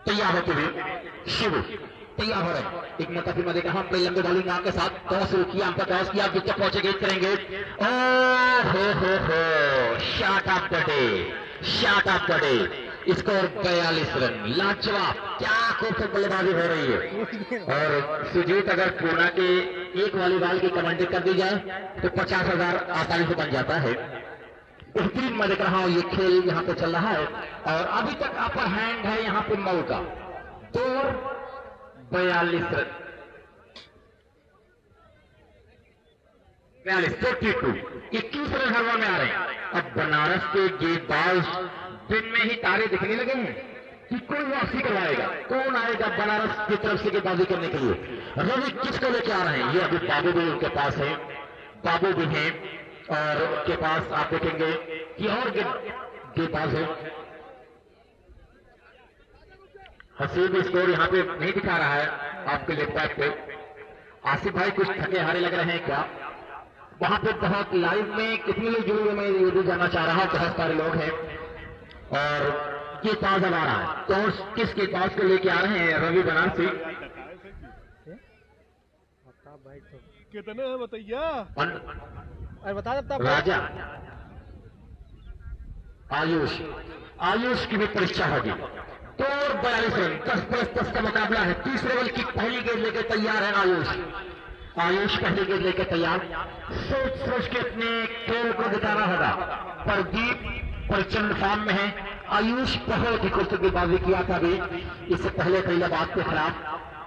तैयार होते हुए शुरू, तैयार हो रहे एक मुताफिर में देखा हम लंबे बॉलिंग आपके साथ टॉस शुरू किया, हम टॉस किया, विकेट पहुंचे गेट करेंगे। हो shot of the day, shot of the day. Score 42 run, लाजवाब, क्या खूबसूरत बल्लेबाजी हो रही है। और सुजीत अगर पूर्णा के एक वॉलीबॉल की कमेंट्री कर दी जाए तो 50,000 आसानी से बन जाता है। बेहतरीन मैं देख रहा हूं ये खेल यहाँ पे चल रहा है और अभी तक अपर हैंड है यहाँ पे मऊ का। 42 रन, 42, 21 रन हर ओवर में आ रहे हैं। अब बनारस के गेंदबाज दिन में ही तारे दिखने लगे हैं कि कोई वापसी करवाएगा, कौन आएगा बनारस की तरफ से गेंदबाजी करने के लिए। रवि किसको लेके आ रहे हैं, ये अभी बाबू भी उनके पास है, बाबू भी हैं और उनके पास आप देखेंगे कि और गेंदबाज है। हसीब स्कोर यहाँ पे नहीं दिखा रहा है आपके लैपटॉप पे। आसिफ भाई कुछ थके हारे लग रहे हैं क्या? वहां पे बहुत लाइव में कितने लोग जुड़े हुए, मैं ये भी जानना चाह रहा हूं। बहुत सारे लोग हैं और ये पास आ रहा है तो किसके पास को लेके आ रहे हैं? रवि बनारसी कितने है बताइए, बता देता राजा आयुष, आयुष की भी परीक्षा होगी। तो 42 रन, 10+10 का मुकाबला है। तीसरे ओवर की पहली गेंद लेकर तैयार है आयुष, आयुष पहली गेंद लेकर तैयार। सोच सोच के अपने खेल को दिखाना होगा। प्रदीप प्रचंड फॉर्म में है, आयुष बहुत ही खूबसूरत गेंदबाजी किया था अभी इससे पहले फरीदाबाद के खिलाफ।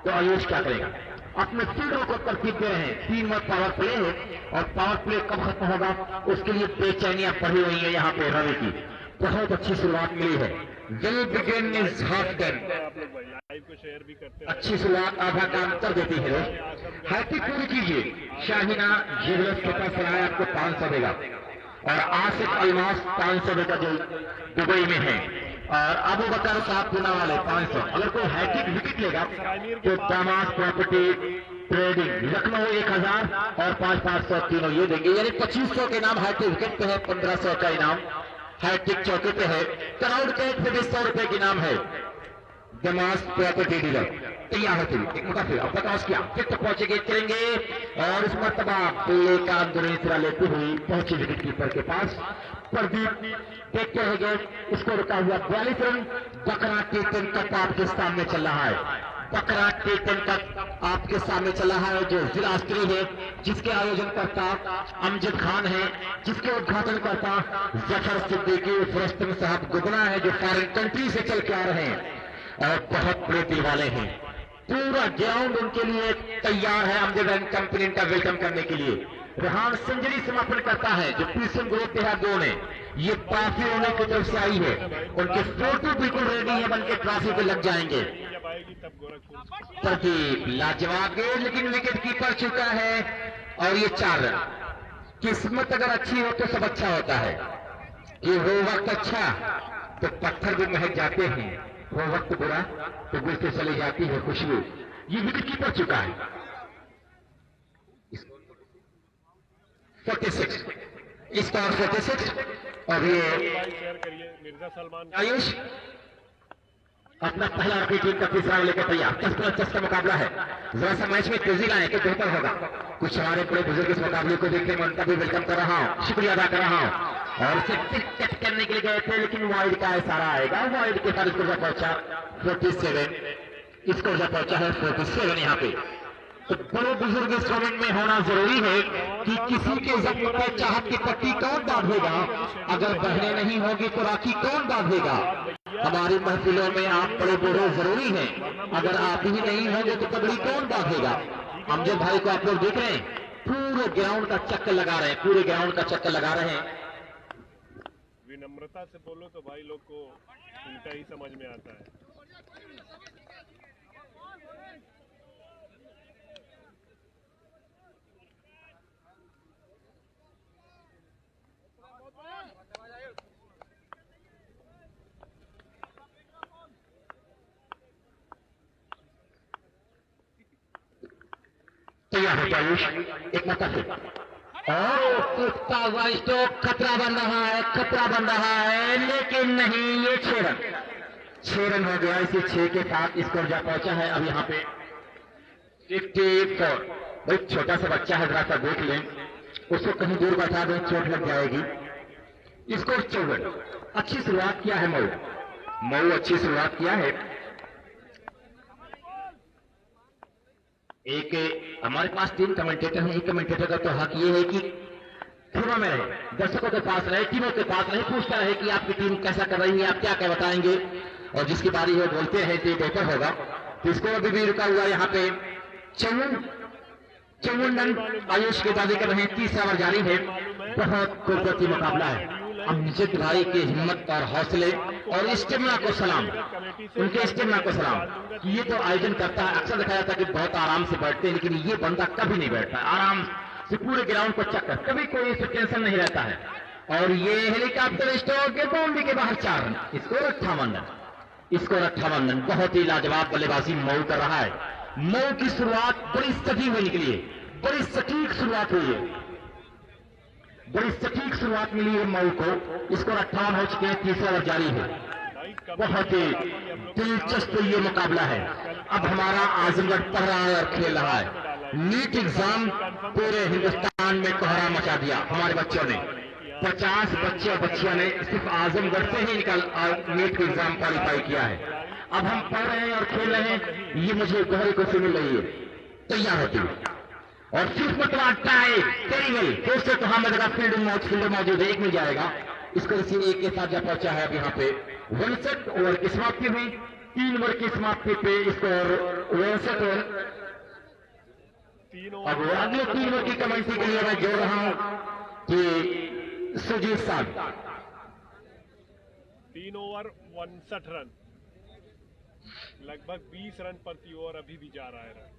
तो आयुष क्या करेगा, अपने फील्डरों को तरकीब दे रहे हैं। 3 ओवर पावर प्ले है और पावर प्ले कब खत्म होगा उसके लिए बेचैनियां बढ़ी हुई है यहाँ पे रवि की। बहुत अच्छी शुरुआत मिली है। Will begin is half done, अच्छी शुरुआत आधा काम कर देती है। हैट्रिक पूरी कीजिए। शाहीना ज्वेलर्स के पास आया, आपको 500 देगा और आसिफ अलमास 500 देगा जो दुबई में है और अबू बकर साहब पूना वाले 500। अगर कोई हैट्रिक विकेट लेगा तो दामास प्रॉपर्टी ट्रेडिंग लखनऊ 1000 और 500 तीनों ये देंगे, यानी 2500 के नाम हैट्रिक विकेट पे है, 1500 का इनाम हैट्रिक चौके पे है। क्राउड कैट पे भी 100 रुपए के नाम है। दमास प्रॉपर्टी डीलर तैयार होती हुई एक मुकाफिर अब टॉस किया, फिर तो पहुंचे गेट करेंगे और इस मरतबा बल्ले का अंदरूनी सिरा लेते हुए पहुंचे विकेट कीपर के पास। प्रदीप देखते हैं गेट, इसको रुका हुआ 42 रन। बकरा कीर्तन कप आपके सामने चल रहा है, बकरा कीर्तन कप आपके सामने चल रहा है जो जिला स्तरीय है, जिसके आयोजन करता अमजद खान है, जिसके उद्घाटन करता जफर सिद्दीकी फरस्तन साहब गुबना है जो फॉरेन कंट्री से चल के आ रहे हैं और बहुत बड़े दिल वाले हैं। पूरा ग्राउंड उनके लिए तैयार है अमजद एंड कंपनी का वेलकम करने के लिए। रेहान सेंचुरी समापन करता है जो पीएसएम ग्रुप देहरादून है, ये ट्रॉफी उन्हीं की तरफ से आई है। उनके फोटो बिल्कुल रेडी है, बनके ट्रॉफी पे लग जाएंगे। प्रदीप लाजवाब गेंद, लेकिन विकेट कीपर चुका है और ये 4 रन। किस्मत अगर अच्छी हो तो सब अच्छा होता है कि वो वक्त अच्छा तो पत्थर भी महक जाते हैं, वो वक्त बुरा तो गुल से चली जाती है खुशबू। ये विकेट कीपर चुका है। 46 स्कोर 46 और ये आयुष अपना पहला अपनी टीम का तीसरा लेकर तैयार। 10+10 का मुकाबला है। जरा सा मैच में तेजी लाए तो बेहतर होगा। कुछ हमारे बड़े बुजुर्ग इस मुकाबले को देखने में उनका भी वेलकम कर रहा हूँ, शुक्रिया अदा कर रहा हूँ। और उसे टिक करने के लिए गए थे लेकिन वाइड का इशारा आएगा, वाइड के साथ स्कोर पहुंचा 47, स्कोर पहुंचा है 47 यहाँ पे। तो बड़े बुजुर्ग इस टूर्नामेंट में होना जरूरी है कि किसी के जख्म पे चाहत की पट्टी कौन बांधेगा, अगर बहने नहीं होगी तो राखी कौन बांधेगा। हमारी महफिलों में आप बड़े बूढ़े जरूरी हैं, अगर आप ही नहीं होंगे तो पगड़ी कौन बांधेगा। अमजद भाई को आप लोग देख रहे हैं, पूरे ग्राउंड का चक्कर लगा रहे हैं, पूरे ग्राउंड का चक्कर लगा रहे हैं। विनम्रता से बोलो तो भाई लोग को उल्टा ही समझ में आता है। तैयार है आयुष, एक मुकाफिर और कुत्ता वाइस तो खतरा बन रहा है, खतरा बन रहा है, लेकिन नहीं, ये 6 रन। 6 रन हो गया। इसी 6 के साथ स्कोर जा पहुंचा है अब यहाँ पे 54। भाई छोटा सा बच्चा है, जरा सा देख लें, उसको कहीं दूर बैठा दें, चोट लग जाएगी। स्कोर 54। अच्छी शुरुआत किया है मऊ अच्छी शुरुआत किया है। एक हमारे पास 3 कमेंटेटर हैं। एक कमेंटेटर का तो हक ये है कि फिल्मों में रहे, दर्शकों के पास रहे, टीमों के पास रहे, पूछता रहे कि आपकी टीम कैसा कर रही है, आप क्या क्या बताएंगे, और जिसकी बारी है बोलते हैं तो बेहतर होगा। तो स्कोर अभी भी रुका हुआ यहाँ पे 54 रन आयुष के दावे कर रहे हैं। 30 ओवर जारी है। बहुत खूबसूरत मुकाबला है। अमजद भाई की हिम्मत और हौसले और स्टेमिना को सलाम, उनके स्टेमिना को सलाम। ये तो आयोजन करता है, अक्सर देखा जाता है कि बहुत आराम से बैठते हैं, लेकिन ये बंदा कभी नहीं बैठता, आराम से पूरे ग्राउंड को चक्कर, कभी कोई इसे टेंशन नहीं रहता है। और ये हेलीकॉप्टर स्ट्रोक के बाउंड्री के बाहर 4 run, score 58 run, score 58 run. बहुत ही लाजवाब बल्लेबाजी मऊ कर रहा है। मऊ की शुरुआत बड़ी सटीक हुई निकली है, बड़ी सटीक शुरुआत हुई है, बड़ी सटीक शुरुआत मिली है मऊ को। स्कोर 58 हो चुके हैं, 30 ओवर जारी है। बहुत ही दिलचस्प ये मुकाबला है। अब हमारा आजमगढ़ पढ़ रहा है और खेल रहा है। नीट एग्जाम पूरे हिंदुस्तान में कोहरा मचा दिया हमारे बच्चों ने। 50 बच्चे और बच्चियों ने सिर्फ आजमगढ़ से ही निकल नीट का एग्जाम क्वालिफाई किया है। अब हम पढ़ रहे हैं और खेल रहे हैं, ये मुझे गहरी खुशी मिल रही है। तैयार होती है और सिर्फ मतलब टाइम टेरिबल फिर से तो हम फील्ड मौजूद है, एक मिल जाएगा। इसको इसी एक के साथ जा पहुंचा है अब यहाँ पे 59 ओवर की समाप्ति हुई। 3 ओवर की समाप्ति पे स्कोर 59 ओवर। अब अगले 3 ओवर की कमेंट्री के लिए मैं जोड़ रहा हूं कि सुजीत साहब। 3 ओवर 59 रन, लगभग 20 रन प्रति ओवर अभी भी जा रहा है।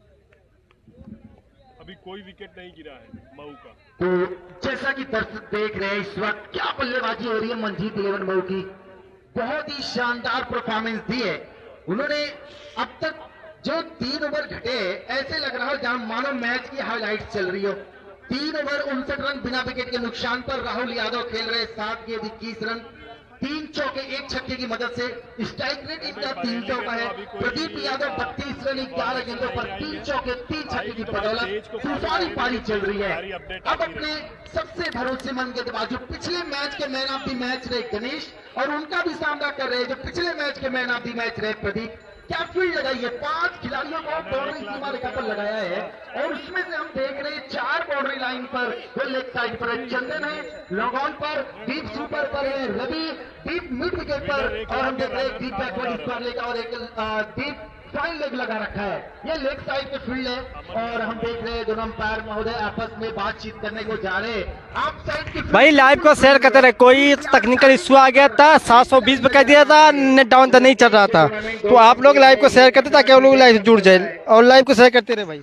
अभी कोई विकेट नहीं गिरा है मऊ का। तो जैसा कि दर्शक देख रहे हैं इस वक्त क्या बल्लेबाजी हो रही है मंजीत 11 मऊ की। बहुत ही शानदार परफॉर्मेंस दी है उन्होंने। अब तक जो 3 ओवर घटे ऐसे लग रहा है जहां मानो मैच की हाईलाइट चल रही हो। 3 ओवर 59 रन बिना विकेट के नुकसान पर राहुल यादव खेल रहे 7 गेंद 21 रन, 3 चौके 1 छक्के की मदद से। स्ट्राइक रेट इनका 3 चौका है। प्रदीप यादव 32 रन 11 गेंदों पर 3 चौके 3 छक्के की बदौलत तूफानी पारी चल रही है। अब अपने सबसे भरोसेमंद गेंदबाज जो पिछले मैच के मैन ऑफ द मैच रहे गणेश, और उनका भी सामना कर रहे हैं जो पिछले मैच के मैन ऑफ द मैच रहे प्रदीप। क्या फील्ड लगाई है, 5 खिलाड़ियों को बाउंड्री सीमा रेखा पर लगाया है और उसमें से हम देख रहे हैं 4 बाउंड्री लाइन पर, वो लेग साइड पर है चंदन है, लॉग ऑन पर डीप सुपर पर है रवि, डीप मिड विकेट पर, और हम देख रहे हैं डीप बैकवर्ड इस पर लेगा और एक डीप फाइन लेग लगा रखा है। ये लेग साइड पे फील्ड है और हम देख रहे हैं दोनों अंपायर महोदय आपस में बातचीत करने को जा रहे हैं। आप साइड की भाई लाइव को शेयर करते रहे, कोई टेक्निकल इश्यू आ गया था, 720 पे कह दिया था, नेट डाउन तो नहीं चल रहा था, तो आप लोग लाइव को शेयर करते ताकि वो लोग लाइव से जुड़ जाए और लाइव को शेयर करते रहे भाई।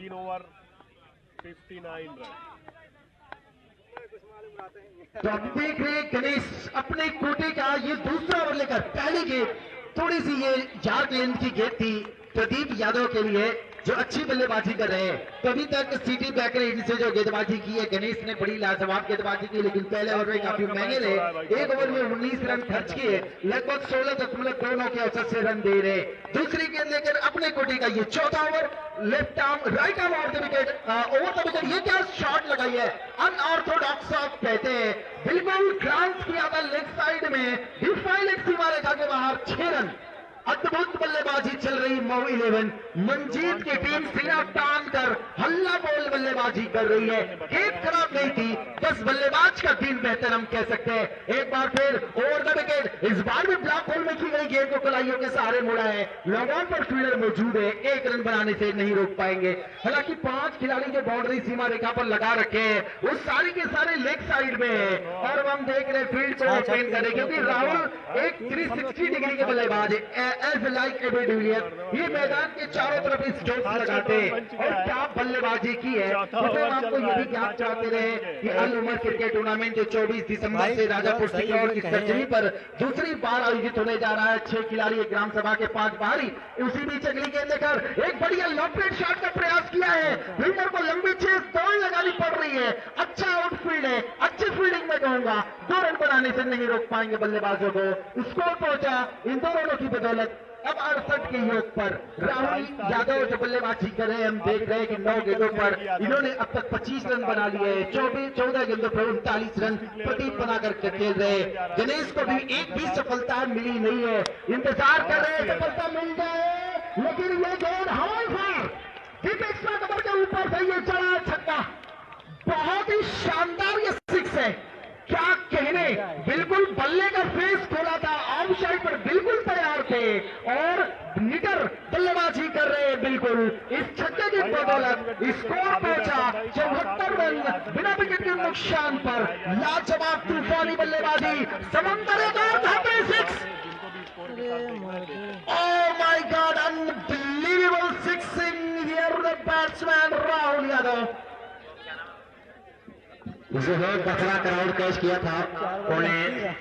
Over 59 run. तो अब देख रहे गणेश अपने कोटे का ये दूसरा ओवर लेकर, पहली गेंद थोड़ी सी ये यार्ड लेंथ की गेंद थी प्रदीप यादव के लिए जो अच्छी बल्लेबाजी कर रहे हैं। तो अभी तक सिटी बैकरेड से जो गेंदबाजी की है गणेश ने बड़ी लाजवाब गेंदबाजी की, लेकिन पहले ओवर में काफी महंगे रहे। 1 ओवर में 19 रन खर्च किए, लगभग 16.29 के औसत से रन दे रहे। दूसरी गेंद लेकर अपने कोटे का ये चौथा over, left arm right arm over the wicket, ये क्या शॉट लगाई है, अनऑर्थोडॉक्स शॉट कहते हैं, बिल्कुल ग्राउंड किया था लेग साइड में, डिफाइल एक सीमा रेखा के बाहर 6 रन। अद्भुत बल्लेबाजी चल रही मऊ 11, मंजीत की टीम सीना तान कर हल्ला बोल बल्लेबाजी कर रही है। गेंद खराब नहीं थी, बस बल्लेबाज का दिन बेहतर हम कह सकते हैं। एक बार फिर ओवर द विकेट, इस बार भी ब्लॉक होल में की गई गेंद को कलाइयों के सहारे मुड़ा है, लॉन्ग ऑन पर फील्डर मौजूद है, 1 रन बनाने से नहीं रोक पाएंगे। हालांकि 5 खिलाड़ी जो बाउंड्री सीमा रेखा पर लगा रखे हैं वो सारी के सारे लेग साइड में है और अब हम देख रहे हैं फील्ड को ओपन करे, क्योंकि राहुल एक 360 डिग्री के बल्लेबाज है, एज लाइक एबी डिविलियर्स। ये मैदान के चारों तरफ स्ट्रोक्स लगाते हैं और क्या बल्लेबाजी की है। तो हम आपको ये भी ज्ञात चाहते रहे कि अल उमर क्रिकेट टूर्नामेंट जो 24 दिसंबर से राजापुर सिक्योर की सर्जरी पर दूसरी बार आयोजित होने जा रहा है। 6 खिलाड़ी, एक ग्राम सभा के 5 बाहरी। उसी बीच अगली गेंद लेकर एक बढ़िया लॉन्ग शॉट का प्रयास किया है, फील्डर को लंबी चेस दौड़ लगानी पड़ रही है। अच्छा आउटफील्ड है, अच्छी फील्डिंग में कहूंगा, 2 रन बनाने से नहीं रोक पाएंगे बल्लेबाजों को। स्कोर पहुंचा इन दोनों की बदौलत। अब 68 के योग पर राहुल यादव जो बल्लेबाजी कर रहे हैं, हम देख रहे हैं कि 9 गेंदों पर इन्होंने अब तक 25 रन बना लिए हैं। 14 गेंदों पर 39 रन प्रदीप बनाकर खेल रहे। गणेश को भी एक भी सफलता मिली नहीं है, इंतजार कर रहे हैं सफलता मिल जाए, लेकिन ये गेंद हवाई फायर डीप एक्स्ट्रा कवर के ऊपर से ये चढ़ा छक्का, बहुत ही शानदार ये 6 है। क्या कहने, बिल्कुल बल्ले का फेस खोला था, ऑफ साइड पर बिल्कुल तैयार थे और निडर बल्लेबाजी कर रहे हैं। बिल्कुल इस छक्के की बदौलत स्कोर पहुंचा 74 रन बिना विकेट के नुकसान पर। लाजवाब तूफानी बल्लेबाजी, समंदर धापे 6। Oh my God, unbelievable sixing here the batsman Rahul Yadav. जोहर बकरा क्राउड कैच किया था उन्होंने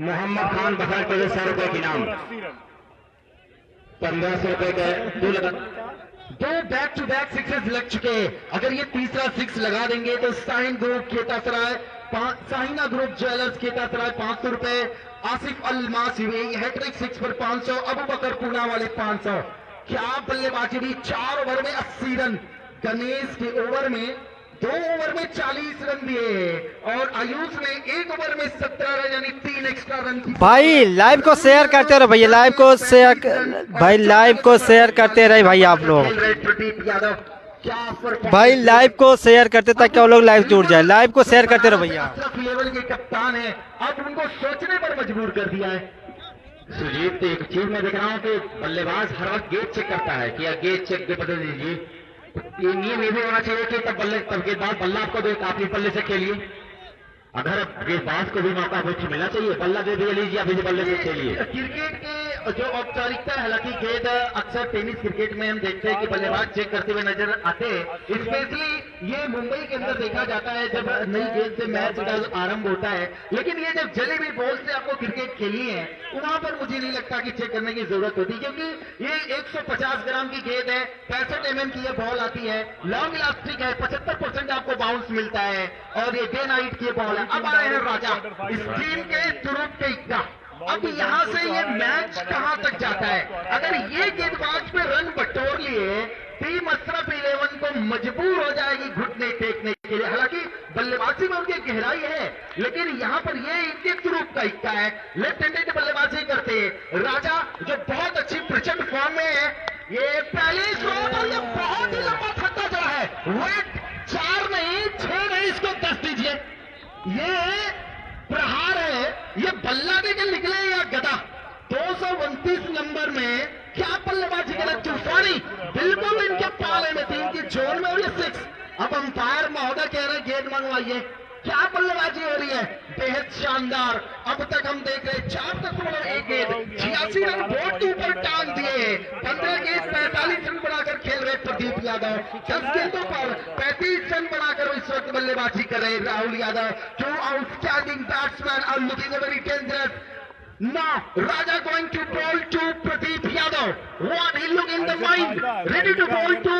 मोहम्मद खान बकरा के 100 रुपए की नाम, 1500 रुपए के 2 बैक टू बैक 6 लग चुके। अगर ये तीसरा 6 लगा देंगे तो Saina group Khetasarai, Saina group jewellers Khetasarai 500 रुपए, आसिफ अलमास हैट्रिक 6 पर 500, अबू बकर पूना वाले 500। क्या बल्लेबाजी भी, 4 ओवर में 80 रन, गणेश के ओवर में 2 ओवर में 40 रन दिए और आयुष ने 1 ओवर में 17 रन यानी 3 एक्स्ट्रा रन की। भाई लाइव को शेयर करते रहो भैया, लाइव को शेयर, भाई लाइव को शेयर करते रहे भाई आप लोग। प्रदीप यादव क्या भाई लाइव को शेयर करते ताकि वो लोग लाइव जुड़ जाए, लाइव को शेयर करते रहो भैया। लेवल के कप्तान है, अब उनको सोचने पर मजबूर कर दिया है। सुजीत, एक चीज मैं देख रहा हूँ कि बल्लेबाज हर वक्त गेट चेक करता है कि गेट चेक के बदल दीजिए। ये नियम ये भी होना चाहिए कि तब गेंदबाज बल्ला आपको दो, आप इस बल्ले से खेलिए। अगर गेंदबाज को भी मौका कुछ मिलना चाहिए, बल्ला दे दिया लीजिए, आप इस बल्ले से खेलिए। क्रिकेट के जो औपचारिकता है, हालांकि गेंद अक्सर टेनिस क्रिकेट में हम देखते हैं कि बल्लेबाज चेक करते हुए नजर आते हैं। स्पेशली ये मुंबई के अंदर देखा जाता है जब नई गेंद से मैच का आरंभ होता है, लेकिन ये जब जली हुई बॉल से आपको क्रिकेट खेलनी है वहां पर मुझे नहीं लगता कि चेक करने की जरूरत होती, क्योंकि ये 150 ग्राम की गेंद है, 65 mm की ये बॉल आती है, लॉन्ग इलास्टिक है, 75% आपको बाउंस मिलता है और ये डे नाइट की बॉल है। अब आ रहे हैं राजा इस टीम के तुरुप के इक्का। अब यहां से ये मैच कहां तक जाता है? अगर ये गेंदबाज पे रन बटोर लिए टीम अशरफ 11 को मजबूर हो जाएगी घुटने टेकने के लिए। हालांकि बल्लेबाजी में उनकी गहराई है, लेकिन यहां पर ये इनके ग्रुप का इक्का है, लेफ्ट हैंडेड बल्लेबाजी करते हैं। राजा जो बहुत अच्छी प्रचंड फॉर्म में है, ये पहले शॉट और ये बहुत ही लंबा छक्का चला है। वेट 4 नहीं 6 नहीं, इसको 10 दीजिए। ये प्रहार है, ये बल्ला देकर निकले या गदा। 229 नंबर में क्या बल्लेबाजी करे, तूफानी बिल्कुल इनके पाले में थी, इनकी जोन में, और ये 6। अब अंपायर महोदय कह रहे हैं गेंद मंगवाइए। क्या बल्लेबाजी हो रही है, बेहद शानदार। अब तक हम देख रहे हैं 4.1 गेंद 86 रन बोर्ड के ऊपर टांग दिए। 15 गेंद 45 रन बनाकर खेल रहे प्रदीप यादव। 10 गेंदों पर 35 रन बनाकर इस वक्त बल्लेबाजी कर रहे Rahul Yadav. 2 outstanding batsman are looking very dangerous. Now Raja going to bowl to Pradeep Yadav. What he look in the mind, ready to bowl to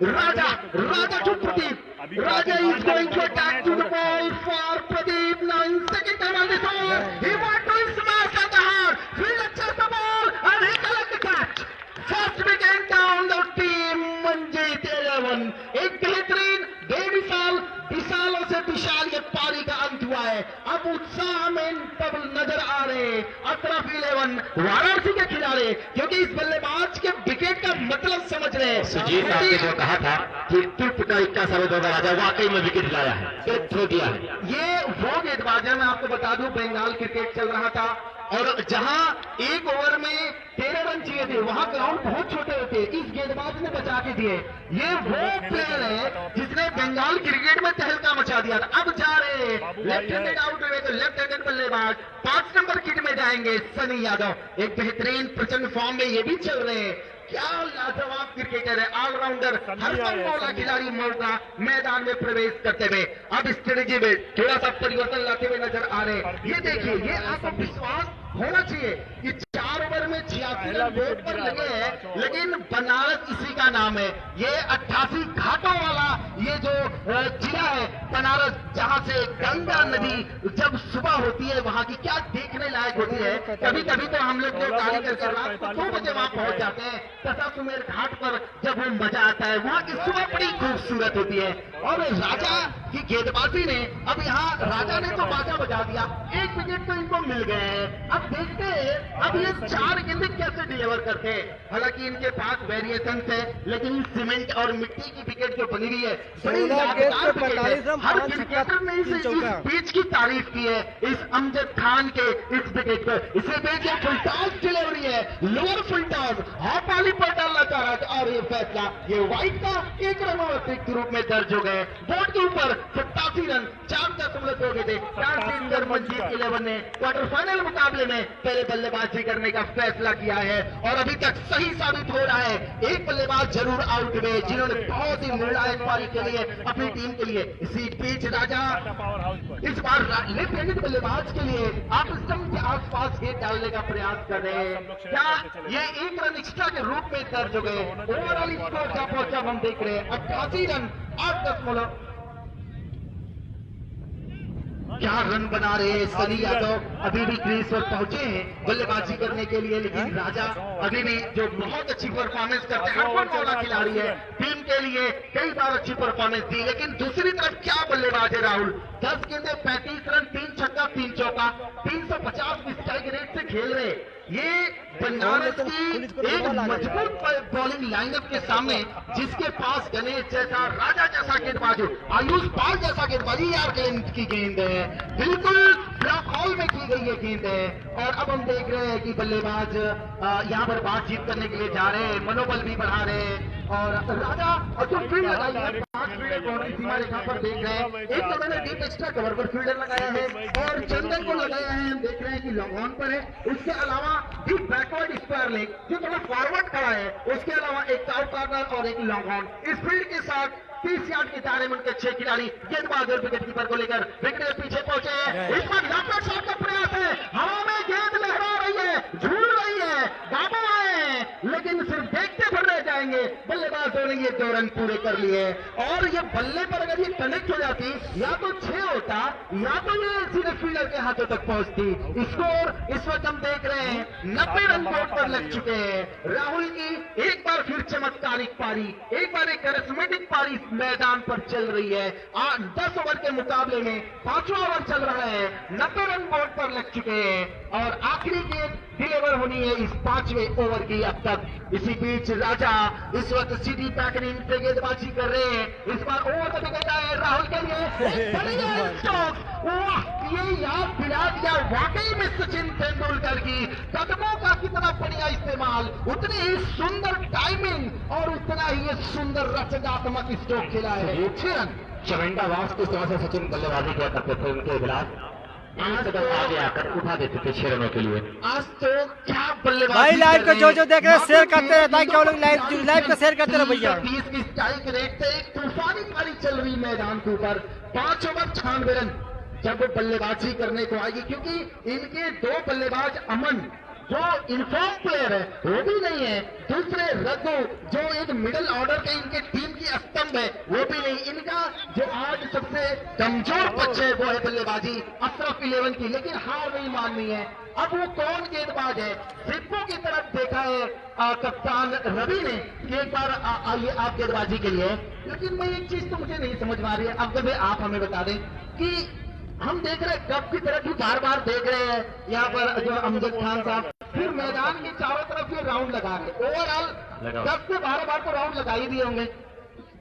Raja. Raja to Pradeep. Raja is going to attack to the ball for Pradeep. Now in second time on this over, he want to smash at the heart. Fields the ball and he collect the catch. First wicket down the team Manjit 11. एक बेहतरीन बेमिसाल विशालों से विशाल ये पारी का अंत हुआ है। अब उत्साह में तब नजर आ रहे अशरफ 11 वाराणसी के खिलाड़ी, क्योंकि इस बल्लेबाज के विकेट का मतलब समझ रहे हैं। सुजीत आपने जो कहा था कि तुर्क का इक्का साबित होगा, राजा वाकई में विकेट लाया है, थ्रो दिया है। ये वो गेंदबाज है, मैं आपको बता दूं बंगाल क्रिकेट चल रहा था, और जहां एक ओवर में 13 रन चाहिए थे वहां ग्राउंड बहुत छोटे होते, इस गेंदबाज ने बचा के दिए। ये वो प्लेयर है जिसने बंगाल क्रिकेट में तहलका मचा दिया था। अब जा रहे लेफ्ट हैंडेड आउट हुए तो लेफ्ट हैंडेड बल्लेबाज 5 नंबर किट में जाएंगे सनी यादव। एक बेहतरीन प्रचंड फॉर्म में ये भी चल रहे हैं। क्या लाजवाब क्रिकेटर है, ऑलराउंडर, हर वाला खिलाड़ी मौका मैदान में प्रवेश करते हुए अब स्ट्रेटेजी में थोड़ा सा परिवर्तन लाते हुए नजर आ रहे हैं। ये देखिए, ये आत्मविश्वास होना चाहिए कि 4 ओवर में 86 रन बोर्ड पर लगे हैं, लेकिन बनारस इसी का नाम है। ये 88 घाटों वाला ये जो जिला है बनारस, जहां से गंगा नदी जब सुबह होती है वहां की क्या देखने लायक होती है। कभी कभी तो हम लोग जो गाड़ी करके रात को 2 बजे वहां पहुंच जाते हैं दशाश्वमेध घाट पर, जब वो मजा आता है। वहां की सुबह बड़ी खूबसूरत होती है। और राजा की गेंदबाजी ने अब यहाँ राजा ने तो बाजा बजा दिया, 1 विकेट तो इनको मिल गए हैं। अब देखते हैं अब ये 4 गेंदें कैसे डिलीवर करते हैं। हालांकि इनके पास वेरिएशन है, लेकिन सीमेंट और मिट्टी की विकेट जो बनी हुई है बड़ी यादगार विकेट है। हर क्रिकेटर ने इस पिच की तारीफ की है, इस अमजद खान के इस विकेट पर। इसे देखिए, फुल टॉस डिलीवरी है, लोअर फुल टॉस हाफ वाली पर डालना चाह रहा था और ये फैसला ये वाइड का 1 रन और अतिरिक्त रूप में दर्ज हो गए। बोर्ड के ऊपर 87 रन 4.2 गए थे। मंजीत 11 ने क्वार्टर फाइनल मुकाबले में पहले बल्लेबाजी करने का फैसला किया है और अभी तक सही साबित हो रहा है। एक बल्लेबाज जरूर आउट हुए जिन्होंने बहुत ही निर्णायक पारी के लिए अपनी टीम के लिए इसी बीच राजा इस बार लेफ्ट हैंडेड बल्लेबाज के लिए आप स्टंप के आसपास गेंद डालने का प्रयास कर रहे हैं। क्या ये 1 रन एक्स्ट्रा के रूप में दर्ज हो गए। ओवरऑल स्कोर का पहुंचा हम देख रहे हैं 88 रन 8.9। क्या रन बना रहे हैं सनी यादव, अभी भी क्रीज पर पहुंचे हैं बल्लेबाजी करने के लिए। लेकिन राजा अभी भी जो बहुत अच्छी परफॉर्मेंस करते हैं, हर वाला खिलाड़ी है, टीम के लिए कई बार अच्छी परफॉर्मेंस दी। लेकिन दूसरी तरफ क्या बल्लेबाज है राहुल, 10 गेंदें 35 रन 3 छक्का 3 चौका 350 स्ट्राइक रेट से खेल रहे। ये बनारस की एक मजबूत बॉलिंग लाइनअप के सामने जिसके पास गणेश जैसा, राजा जैसा गेंदबाज, आयुष पाल जैसा गेंदबाजी यार की गेंद है, बिल्कुल ब्लॉक हॉल में की गई ये गेंद है। और अब हम देख रहे हैं कि बल्लेबाज यहाँ पर बातचीत करने के लिए जा रहे हैं, मनोबल भी बढ़ा रहे हैं। और राजा और जो फील्ड लगाई है 5 फील्डर बाउंड्री सीमा रेखा पर देख रहे हैं। एक तो मैंने डीप एक्स्ट्रा कवर पर फील्डर लगाया है और चंदन को लगाया है, हम देख रहे हैं कि लॉन्ग ऑन पर है। उसके अलावा डीप बैकवर्ड स्क्वायर लेग जो थोड़ा फॉरवर्ड खड़ा है, उसके अलावा एक चार कार्नर और एक लॉन्ग ऑन। इस फील्ड के साथ 30 यार्ड के दायरे में उनके 6 खिलाड़ी गेंदबाज और विकेट कीपर को लेकर विकेट के पीछे पहुंचे हैं। इस पर लॉकआउट शॉट का प्रयास है, हवा में गेंद लहरा रही है, झूल रही है, बाबू आए, लेकिन सिर्फ देखते फिर रह जाएंगे। बल्लेबाजों ने ये 2 रन पूरे कर लिए और ये बल्ले पर अगर ये कनेक्ट हो जाती या तो 6 होता या तो ये सीधे फील्डर के हाथों तक पहुंचती। स्कोर इस वक्त हम देख रहे हैं 90 रन बोर्ड पर लग चुके हैं। राहुल की एक बार फिर चमत्कारिक पारी, एक बार एक करिश्मेटिक पारी मैदान पर चल रही है। 10 ओवर के मुकाबले में 5वां ओवर चल रहा है, 90 रन बोर्ड पर लग चुके हैं और आखिरी गेंद डिलीवर होनी है इस 5वें ओवर की अब तक। इसी बीच राजा इस वक्त सीधी पैकरिंग से गेंदबाजी कर रहे हैं। इस बार ओवर का विकेट है राहुल के लिए, ये याद दिला दिया वाकई में सचिन तेंदुलकर की कदमों का कितना बढ़िया इस्तेमाल, उतनी ही सुंदर टाइमिंग और उतना ही ये सुंदर रचनात्मक स्ट्रोक खेला है। 6 रन चवेंडा वास के तरह से सचिन बल्लेबाजी किया करते थे, उनके खिलाफ आगे आकर उठा देते थे 6 रनों के लिए। आज तो क्या बल्लेबाजी भाई लाइव को जो देख रहे हैं शेयर करते हैं ताकि वो लोग लाइव को शेयर करते रहे भैया। 30 की स्ट्राइक रेट से एक तूफानी पारी चल रही मैदान के ऊपर। 5 ओवर 96 रन जब वो बल्लेबाजी करने को आएगी, क्योंकि इनके 2 बल्लेबाज अमन जो इनफॉर्म प्लेयर है वो भी नहीं है, दूसरे रघु जो एक मिडिल ऑर्डर के इनके टीम की स्तंभ है वो भी नहीं। इनका जो आज सबसे कमजोर पक्ष है वो है बल्लेबाजी अशरफ 11 की, लेकिन हार नहीं माननी है। अब वो कौन गेंदबाज है, सिप्पो की तरफ देखा है कप्तान रवि ने कि एक बार आइए आप गेंदबाजी के लिए। लेकिन मैं एक चीज तो मुझे नहीं समझ में आ रही है, अब जब आप हमें बता दें कि हम देख रहे हैं कप की तरफ भी बार बार देख रहे हैं, यहाँ पर जो अमजद खान साहब फिर मैदान के चारों तरफ ये राउंड लगा रहे, ओवरऑल कप के बार बार तो राउंड लगा ही दिए होंगे।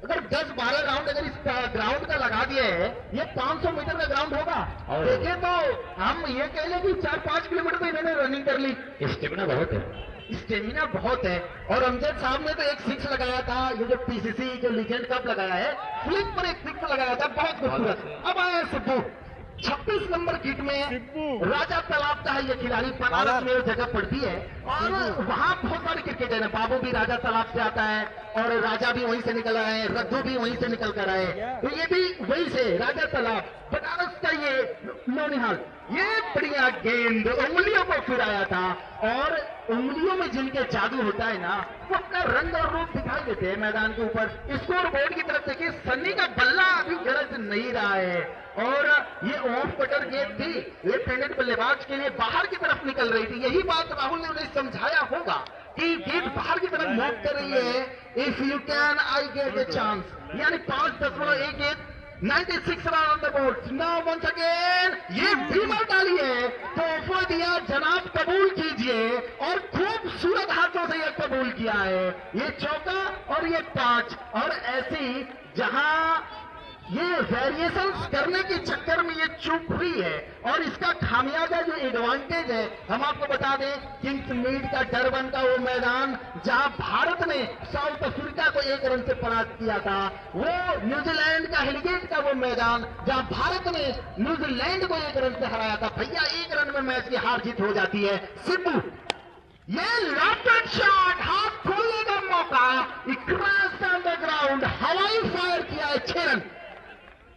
अगर 10-12 राउंड अगर इस ग्राउंड का लगा दिए है, ये 500 मीटर का ग्राउंड होगा। और देखिए तो हम ये कह लें कि 4-5 किलोमीटर तो इन्होंने रनिंग कर ली। स्टेमिना बहुत है, स्टेमिना बहुत है। और अमजद साहब ने तो एक 6 लगाया था, ये जो पीसीसी जो लीजेंड कप लगाया है, फ्लिप पर एक 6 लगाया था, बहुत खूबसूरत। अब आया सिद्धू 26 नंबर किट में राजा तालाब का है ये खिलाड़ी, बनारस में वो जगह पड़ती है और वहाँ बहुत सारे क्रिकेटर हैं। बाबू भी राजा तालाब से आता है और राजा भी वहीं से निकल आए, रद्दू भी वहीं से निकल कर आए, तो ये भी वहीं से राजा तालाब बनारस का ये नौनिहाल। ये बढ़िया गेंद उंगलियों को फिराया था और उंगलियों में जिनके जादू होता है ना, वो अपना रंग और रूप दिखाई देते हैं मैदान के ऊपर। स्कोर बोर्ड की तरफ देखिए, सन्नी का बल्ला अभी गरज नहीं रहा है और ये ऑफ कटर गेंद थी, लेफ्ट हैंडेड बल्लेबाज के लिए बाहर की तरफ निकल रही थी। यही बात राहुल ने उन्हें समझाया होगा कि गेंद बाहर की तरफ मूव कर रही है, if you can I get a chance, यानी 5.1 गेंद 96 run on the board. Now once again ये बीमर डाली है तो ऑफर दिया, जनाब कबूल कीजिए, और खूबसूरत हाथों से ये कबूल किया है, ये चौका और ये 5। और ऐसी जहां ये वेरिएशंस करने के चक्कर में ये चूक हुई है और इसका खामियाजा जो एडवांटेज है, हम आपको बता दें, किंग्स मीड का डरबन का वो मैदान जहां भारत ने साउथ अफ्रीका को 1 रन से परास्त किया था, वो न्यूजीलैंड का हिलगेट का वो मैदान जहां भारत ने न्यूजीलैंड को 1 रन से हराया था। भैया 1 रन में मैच की हार जीत हो जाती है। सिद्धू ये लॉफ्टेड शॉट, हाथ खोलने का मौका, क्रॉस ऑन द ग्राउंड, हवाई फायर किया है, 6 रन।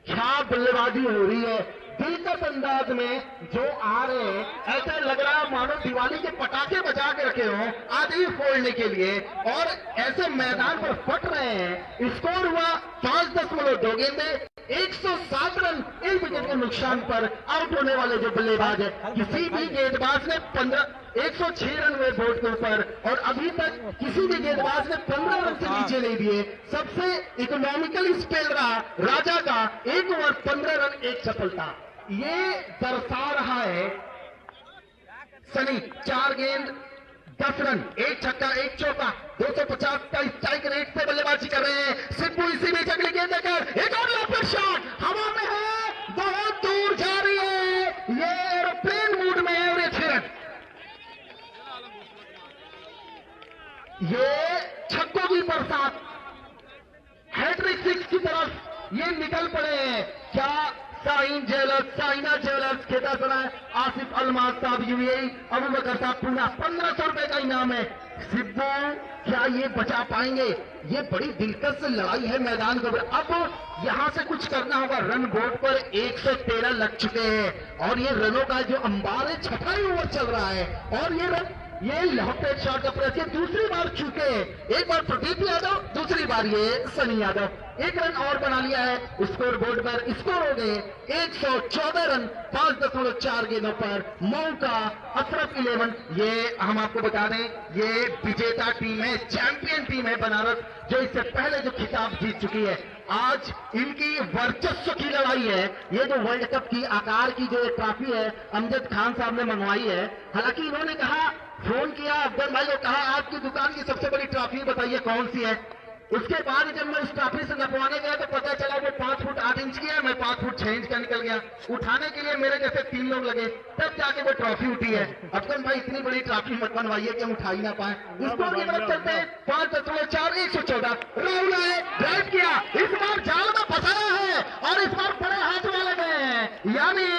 क्या बल्लेबाजी हो रही है दिलकश अंदाज में, जो आ रहे हैं ऐसा लग रहा है मानो दिवाली के पटाखे बजा के रखे हो आदि फोड़ने के लिए, और ऐसे मैदान पर फट रहे हैं। स्कोर हुआ 5.2 गेंदे, 107 रन, 1 विकेट के नुकसान पर आउट होने वाले जो बल्लेबाज है, किसी भी गेंदबाज ने 106 रन हुए बोर्ड के ऊपर और अभी तक किसी भी गेंदबाज ने 15 रन से नीचे नहीं दिए। सबसे इकोनॉमिकल स्पेल रहा राजा का, 1 ओवर 15 रन 1 सफलता। ये दर्शा रहा है सनी 4 गेंद 10 रन, 1 छक्का 1 चौका, 250 का स्ट्राइक रेट से बल्लेबाजी कर रहे हैं। सिद्धू इसी बीच अगली गेंद देकर एक और लॉफ्टेड शॉट हवा में है, बहुत दूर जा रही है, ये एरोप्लेन मूड में है और ये 6 रन। ये छक्कों की बरसात, हैट्रिक 6 की तरफ ये निकल पड़े हैं। क्या साइना ज्वेलर्स खेता सुना है, आसिफ अलमाज साहब यूएई, अबू बकर साहब पूना, 1500 रुपए का इनाम है। सिद्धू क्या ये बचा पाएंगे? ये बड़ी दिलकश लड़ाई है मैदान के ऊपर। अब यहां से कुछ करना होगा। रन बोर्ड पर 113 लग चुके हैं और ये रनों का जो अंबार है, 6वां ओवर चल रहा है और ये रन, ये लॉफ्टेड शॉट का प्रयास दूसरी बार चुके, एक बार प्रदीप यादव, दूसरी बार ये सनी यादव। 1 रन और बना लिया है स्कोर बोर्ड पर, स्कोर हो गए 114 रन 5.4 गेंदों पर। मऊ का अशरफ 11, ये हम आपको बता दें ये विजेता टीम है, चैंपियन टीम है बनारस, जो इससे पहले जो खिताब जीत चुकी है। आज इनकी वर्चस्व की लड़ाई है। ये जो वर्ल्ड कप की आकार की जो ट्रॉफी है अमजद खान साहब ने मंगवाई है। हालांकि इन्होंने कहा, फोन किया अफजल भाई को, कहा आपकी दुकान की सबसे बड़ी ट्रॉफी बताइए कौन सी है। उसके बाद जब मैं उस ट्रॉफी से नपवाने गया तो पता चला वो 5 फुट 8 इंच की है, मैं 5 फुट 6 इंच का निकल गया। उठाने के लिए मेरे जैसे 3 लोग लगे, तब जाके वो ट्रॉफी उठी है। अफजल भाई इतनी बड़ी ट्रॉफी मत बनवाइए कि हम उठा ही ना पाए। स्कोर की तरफ चलते हैं 5.4 114। राहुल आए, ड्राइव किया, इस बार जाल में फंसाया है और इस बार बड़े हाथ वाले गए हैं, यानी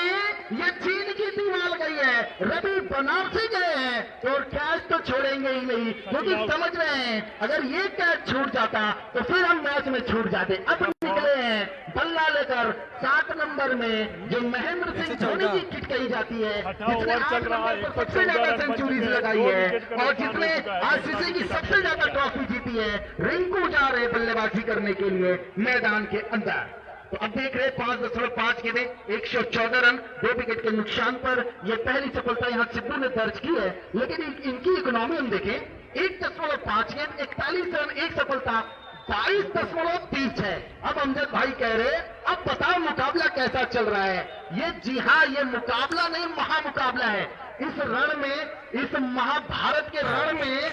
ये चीन की दीवार गई है, रवि बनारसी गए हैं और कैच तो छोड़ेंगे ही नहीं, क्योंकि समझ रहे हैं अगर ये कैच छूट जाता तो फिर हम मैच में छूट जाते। अब निकले हैं बल्ला लेकर 7 नंबर में, जो महेंद्र सिंह धोनी की किट कही जाती है, जिसने 8 नंबर पर सबसे ज्यादा सेंचुरीज लगाई है और जिसने आईसीसी की सबसे ज्यादा ट्रॉफी जीती है। रिंकू जा रहे बल्लेबाजी करने के लिए मैदान के अंदर। तो अब देख रहे 5.5 गेंदें 114 रन 2 विकेट के नुकसान पर। यह पहली सफलता यहां सिद्धू ने दर्ज की है, लेकिन इनकी इकोनॉमी हम देखें 1.5 गेंद 41 रन 1 सफलता 22.30 है। अब अमजद भाई कह रहे अब बताओ मुकाबला कैसा चल रहा है। ये जी हाँ, ये मुकाबला नहीं महामुकाबला है। इस रण में, इस महाभारत के रण में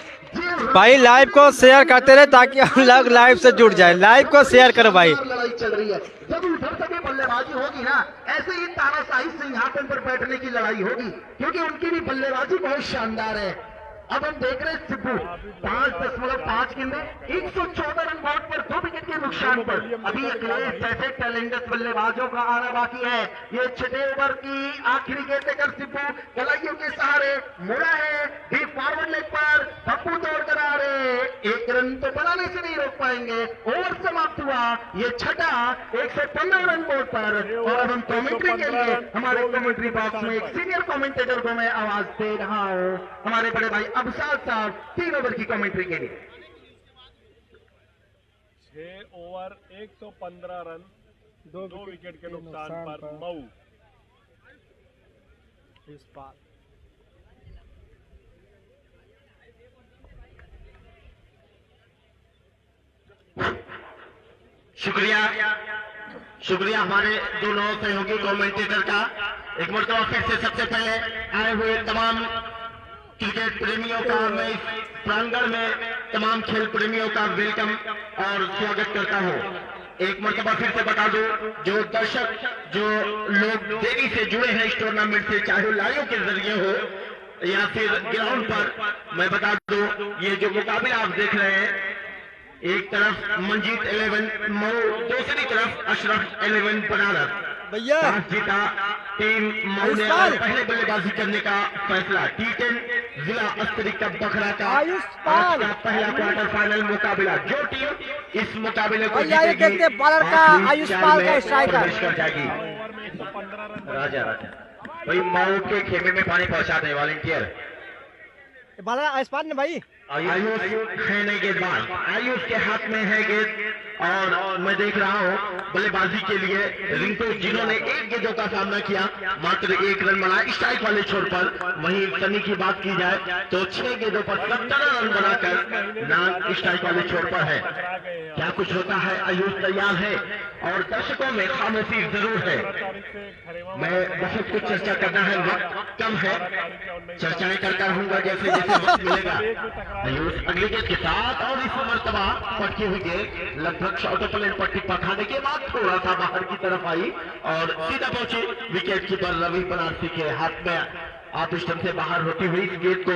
भाई लाइव को शेयर करते रहे ताकि हम लोग लाइव से जुड़ जाए। लाइव को शेयर करो भाई। लड़ाई चल रही है, जब उधर से भी बल्लेबाजी होगी ना, ऐसे ही तानाशाही सिंहासन पर बैठने की लड़ाई होगी, क्योंकि उनकी भी बल्लेबाजी बहुत शानदार है। अब हम देख रहे हैं सिब्बू 5.5 गेंद में 114 रन बोर्ड पर 2 विकेट के नुकसान पर। अभी अगले ऐसे टैलेंटेड बल्लेबाजों का आना बाकी है। ये छठे ओवर की आखिरी गेंद लेकर सिब्बू कलाइयों के सहारे मुड़ा है, डीप फॉरवर्ड लेग पर पप्पू तोड़ कर आ रहे, 1 रन तो बनाने से नहीं रोक पाएंगे। ओवर समाप्त हुआ, ये छठा 115 रन बोर्ड पर। और अब हम कमेंट्री के लिए हमारे कमेंट्री बॉक्स में एक सीनियर कमेंटेटर को मैं आवाज दे रहा हूं, हमारे बड़े भाई अबसाल साहब 3 ओवर की कमेंट्री के लिए। 6 ओवर 115 रन 2 विकेट के नुकसान पर मऊ। शुक्रिया हमारे दोनों सहयोगी कमेंटेटर का। एक मरतबा फिर से सबसे पहले आए हुए तमाम क्रिकेट प्रेमियों का मैं इस प्रांगण में तमाम खेल प्रेमियों का वेलकम और स्वागत करता हूं। एक मरतबा फिर से बता दूं, जो दर्शक जो लोग देरी से जुड़े हैं इस टूर्नामेंट से, चाहे लाइव के जरिए हो या फिर ग्राउंड पर, मैं बता दूं ये जो मुकाबला आप देख रहे हैं, एक तरफ मंजीत 11 मऊ, दूसरी तरफ अशरफ 11 बनारस। भैया टॉस जीता टीम मऊ ने और पहले बल्लेबाजी करने का फैसला। T10 जिला स्तरीय कप बखरा का आज का पहला क्वार्टर फाइनल मुकाबला। जो टीम इस मुकाबले को जीतेगी बॉलर का आयुष पाल का स्ट्राइकर प्रवेश कर जाएगी। राजा भाई मऊ के खेमे में पानी पहुंचा दे वॉलंटियर। बॉलर आयुष पाल ने भाई। आयुष है नहीं गेंदबाज, आयुष के हाथ में है गेंद और मैं देख रहा हूं बल्लेबाजी के लिए रिंकू, जिन्होंने 1 गेंदों का सामना किया, मात्र 1 रन बनाया स्ट्राइक वाले छोर पर। वहीं सनी की बात की जाए तो 6 गेंदों पर 17 रन बनाकर नाम स्ट्राइक वाले छोर पर है। क्या कुछ होता है, आयुष तैयार है और दर्शकों में खामोशी जरूर है। मैं बहुत कुछ चर्चा करना है, वक्त कम है, चर्चाएं करता रहूंगा जैसे जैसे वक्त मिलेगा। आयुष अगली गेंद के साथ और इस मर्तबा पटकी हुई गेंद लगभग शॉर्ट प्लेन पट्टी पखाने के बाद थोड़ा सा बाहर की तरफ आई और सीधा पहुंची विकेट कीपर रवि बनारसी के हाथ में। आप स्टंप से बाहर होती हुई इस गेंद को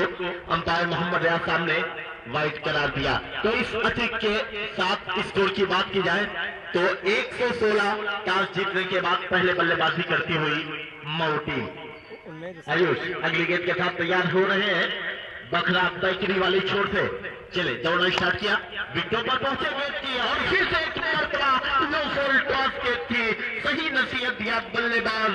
अंपायर मोहम्मद रियाज साहब ने वाइड करार दिया। तो इस अतिरिक्त के साथ स्कोर की बात की जाए तो 116 टॉस जीतने के बाद पहले बल्लेबाजी करती हुई मऊ टीम। आयुष अगली गेंद के साथ तैयार हो रहे हैं, बखरा बैकरी वाली छोर से चले दौड़ना स्टार्ट किया, विकेटों पर पहुंचे गेंद की और फिर से एक मरतबा नो बॉल टॉस गेंद थी, सही नसीहत दिया बल्लेबाज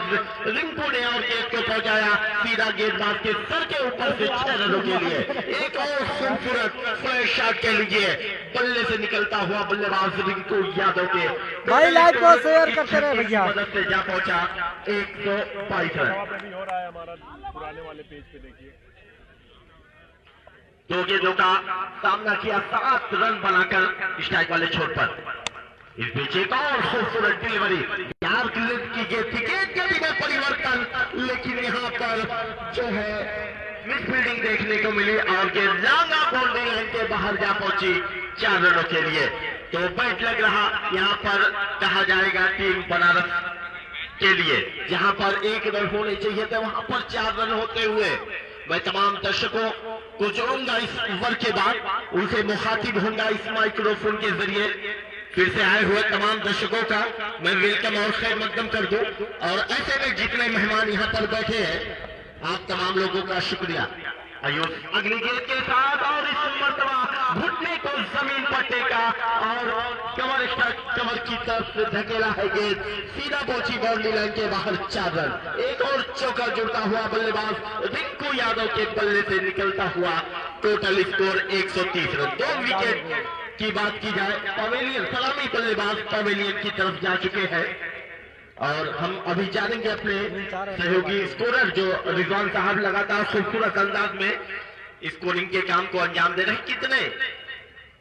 रिंकू ने और गेंद को पहुंचाया सीधा गेंदबाज के सर के ऊपर से 6 रनों के लिए। एक और खूबसूरत फ्लैश शॉट कह लीजिए, बल्ले से निकलता हुआ बल्लेबाज रिंकू यादव के भाई लाइव को शेयर करते रहे भैया। मदद से जा पहुंचा 122 रन। हो रहा है हमारा पुराने वाले पेज पे, देखिए 2 गेंदों का सामना किया, 7 रन बनाकर स्ट्राइक वाले छोर पर। इस बीच एक और खूबसूरत डिलीवरी, यार की गेंद थी, गति में परिवर्तन, लेकिन यहाँ पर जो है मिसफील्डिंग देखने को मिली और गेंद लांगा बाउंड्री लाइन के बाहर जा पहुंची 4 रनों के लिए। तो बैट लग रहा यहाँ पर कहा जाएगा टीम बनारस के लिए, जहां पर 1 रन होने चाहिए थे वहां पर 4 रन होते हुए। मैं तमाम दर्शकों को जोड़ूंगा इस ओवर के बाद, उनसे मुखातिब होऊंगा इस माइक्रोफोन के जरिए। फिर से आए हुए तमाम दर्शकों का मैं वेलकम और खैर मकदम कर दूं और ऐसे में जितने मेहमान यहाँ पर बैठे हैं आप तमाम लोगों का शुक्रिया। आयुष अगली गेंद के साथ और इस मरतबा घुटने को जमीन पर टेका और कमर की तरफ से धकेला है गेंद, सीधा पहुंची बाउंड्री लाइन के बाहर 4 रन। एक और चौका जुड़ता हुआ बल्लेबाज रिंकू यादव के बल्ले से निकलता हुआ टोटल स्कोर 130 रन। 2 विकेट की बात की जाए, पवेलियन सलामी बल्लेबाज पवेलियन की तरफ जा चुके हैं और हम अभी जानेंगे अपने सहयोगी स्कोरर जो रिजवान साहब लगातार खूबसूरत अंदाज में स्कोरिंग के काम को अंजाम दे रहे हैं, कितने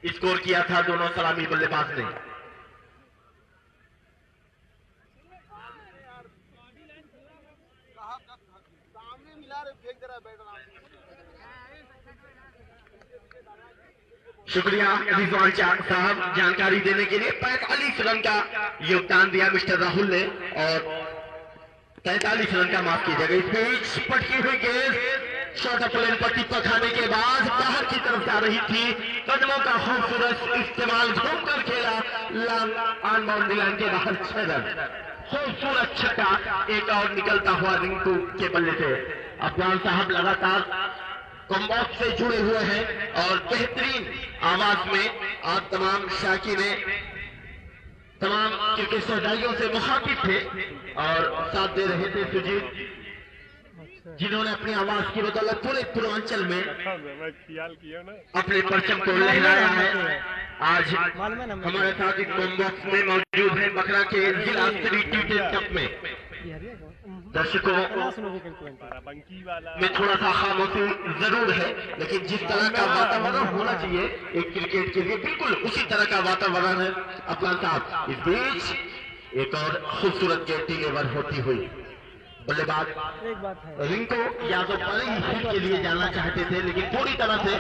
स्कोर किया था दोनों सलामी बल्लेबाज ने। सामने मिला रहे फेंक दे रहा है बैट। शुक्रिया रिजवान साहब जानकारी देने के लिए। 45 रन का योगदान दिया मिस्टर राहुल ने और 43 रन का माफ कीजिएगा। इस बीच पटकी हुई गेंद शॉर्ट प्लेन पर टिप्पा खाने के बाद बाहर की तरफ जा रही थी। कदमों का खूबसूरत इस्तेमाल घूमकर खेला ऑन बाउंड्री लाइन के बाहर 6 रन। खूबसूरत छक्का एक और निकलता हुआ रिंकू के बल्ले से। अफगान साहब लगातार कॉम्बॉक्स से जुड़े हुए हैं और बेहतरीन आवाज में आप तमाम शाकीने तमाम क्रिकेट सहयोगियों से मुखातिब थे और साथ दे रहे थे सुजीत, जिन्होंने अपनी आवाज की बदौलत पूरे पूर्वांचल में मैं ख्याल किया ना अपने परचम को लहराया है। आज हमारे साथ इस कॉम्बॉक्स में मौजूद है बकरा के जिला स्तरीय टी20 कप में। दर्शकों बंकी वाला में थोड़ा सा खामोशी जरूर है, लेकिन जिस तरह का वातावरण होना चाहिए एक क्रिकेट के लिए बिल्कुल उसी तरह का वातावरण है अपना साथ। इस बीच एक और खूबसूरत गेंद डिलीवर होती हुई। बल्लेबाज रिंकू यादव बड़े ही हिट के लिए जाना चाहते थे, लेकिन पूरी तरह से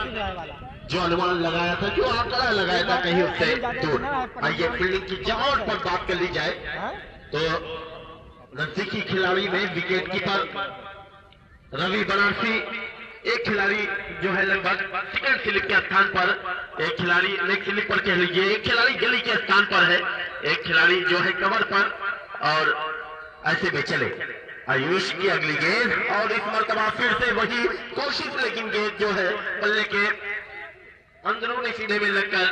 जो अनुमान लगाया था, जो आंकड़ा लगाया था, कहीं उससे दूर। आइए फील्डिंग की जमावट पर बात कर ली जाए तो नजदीकी खिलाड़ी में विकेट कीपर रवि बनारसी, एक खिलाड़ी जो है लगभग सेकंड स्लिप के स्थान पर, एक खिलाड़ी नेक्स्ट स्लिप पर कह लीजिए, एक खिलाड़ी गली के स्थान पर है, एक खिलाड़ी जो है कवर पर, और ऐसे में चले। आयुष की अगली गेंद और इस मरतबा फिर से वही कोशिश, लेकिन गेंद जो है बल्ले के अंदरूनी सीधे में लगकर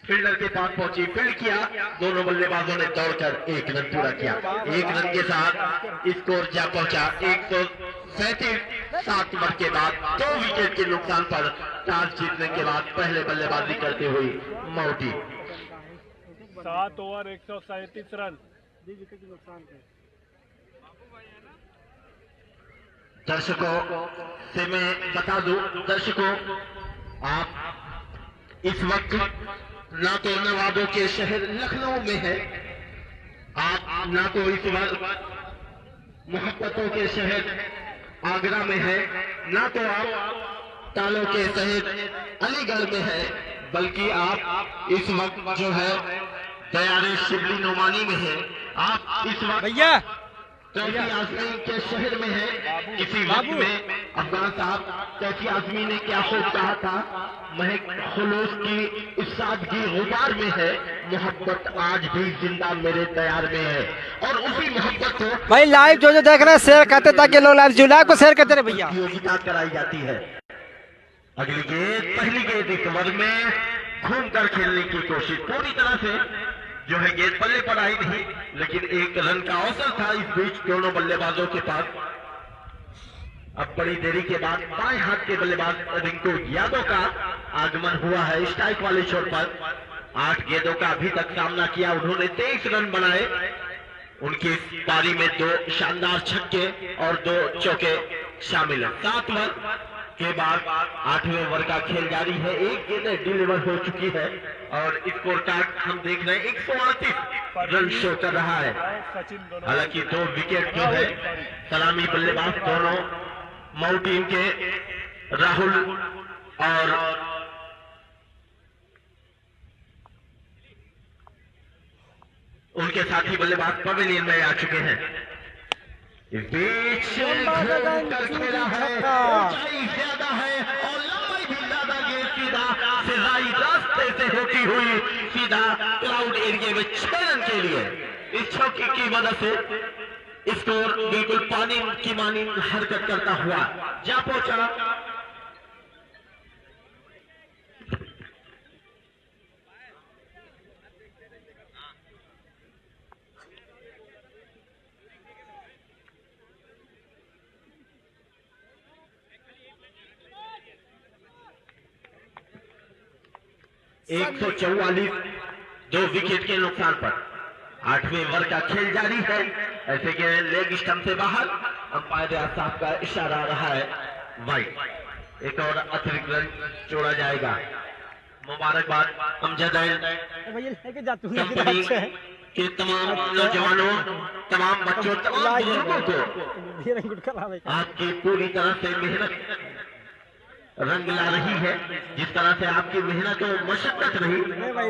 फील्डर के पास पहुंची। फील्ड किया, दोनों बल्लेबाजों ने दौड़कर 1 रन पूरा किया। 1 रन के साथ स्कोर जा पहुंचा 137। 7 ओवर के बाद 2 विकेट के नुकसान पर टॉस जीतने के बाद पहले बल्लेबाजी करते हुई मौटी। 7 ओवर 137 रन, 2 विकेट के नुकसान थे। दर्शकों से मैं बता दूं, दर्शकों आप इस वक्त ना तो नवाबों के शहर लखनऊ में है, आप ना तो इस वक्त मोहब्बतों के शहर आगरा में है, ना तो आप तालों के शहर अलीगढ़ में है, बल्कि आप इस वक्त जो है तैयारी शिबली नोमानी में है। आप इस वक्त भैया कैफी आजमी के शहर में है। इसी वक्त में अफगान साहब कैफी आजमी ने क्या खूब कहा था, महक खुलूस की इस सादगी गुबार में है, मोहब्बत आज भी जिंदा मेरे तैयार में है। और उसी मोहब्बत को भाई लाइव जो देख रहे हैं शेयर करते ताकि लोग लाइव को शेयर करते रहे भैया। प्रतियोगिता कराई जाती है। अगली गेंद, पहली गेंद इस ओवर में घूमकर खेलने की कोशिश, पूरी तरह से जो है गेंद बल्ले पर आई नहीं, लेकिन 1 रन का अवसर था इस बीच दोनों बल्लेबाजों के पास। अब बड़ी देरी के बाद बाएं हाथ के बल्लेबाज रिंकू यादव का आगमन हुआ है स्ट्राइक वाले छोर पर। 8 गेंदों का अभी तक सामना किया, उन्होंने 23 रन बनाए। उनकी पारी में 2 शानदार छक्के और 2 चौके शामिल है। 7 ओवर के बाद 8वें ओवर का खेल जारी है। 1 गेंद डिलीवर हो चुकी है और स्कोर कार्ड हम देख रहे हैं 138 रन शो कर रहा है। हालांकि 2 विकेट जो है सलामी बल्लेबाज दोनों मऊ टीम के राहुल और उनके साथी बल्लेबाज पवेलियन में आ चुके हैं। इस बीच खेला है, ऊंचाई ज्यादा है और लंबाई भी ज्यादा, गेंद सीधा सिराई रास्ते से होती हुई सीधा क्लाउड एरिया में 6 रन के लिए। इस छक्के की मदद से स्कोर बिल्कुल पानी की मानी हरकत करता हुआ जा पहुंचा। एक 144 2 विकेट के नुकसान पर 8वें ओवर का खेल जारी है। ऐसे कि लेग स्टंप से बाहर, अंपायर साहब का इशारा आ रहा है वाइड। एक और अतिरिक्त रन जोड़ा जाएगा। मुबारकबाद अमजद कंपनी के तमाम नौजवानों, तमाम बच्चों, तमाम बुजुर्गों को आपकी पूरी तरह से मेहनत रंग ला रही है। जिस तरह से आपकी मेहनत और मशक्कत रही,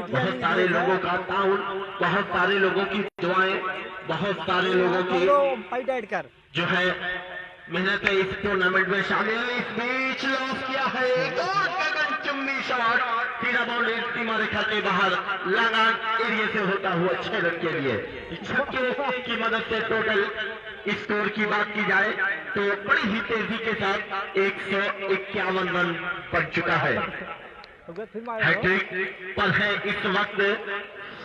बहुत सारे लोगों का ताउन, बहुत सारे लोगों की दुआएं, बहुत सारे लोगों की जो है मेहनत है इस टूर्नामेंट में शामिल। इस बीच लॉस किया है एक और गगनचुंबी शॉट, सीधा बॉल सीमा रेखा के बाहर लगान एरिया से होता हुआ 6 रन के लिए। छक्के की मदद से टोटल स्कोर की बात की जाए तो बड़ी ही तेजी के साथ 151 रन बन चुका है। हैट्रिक पर है इस वक्त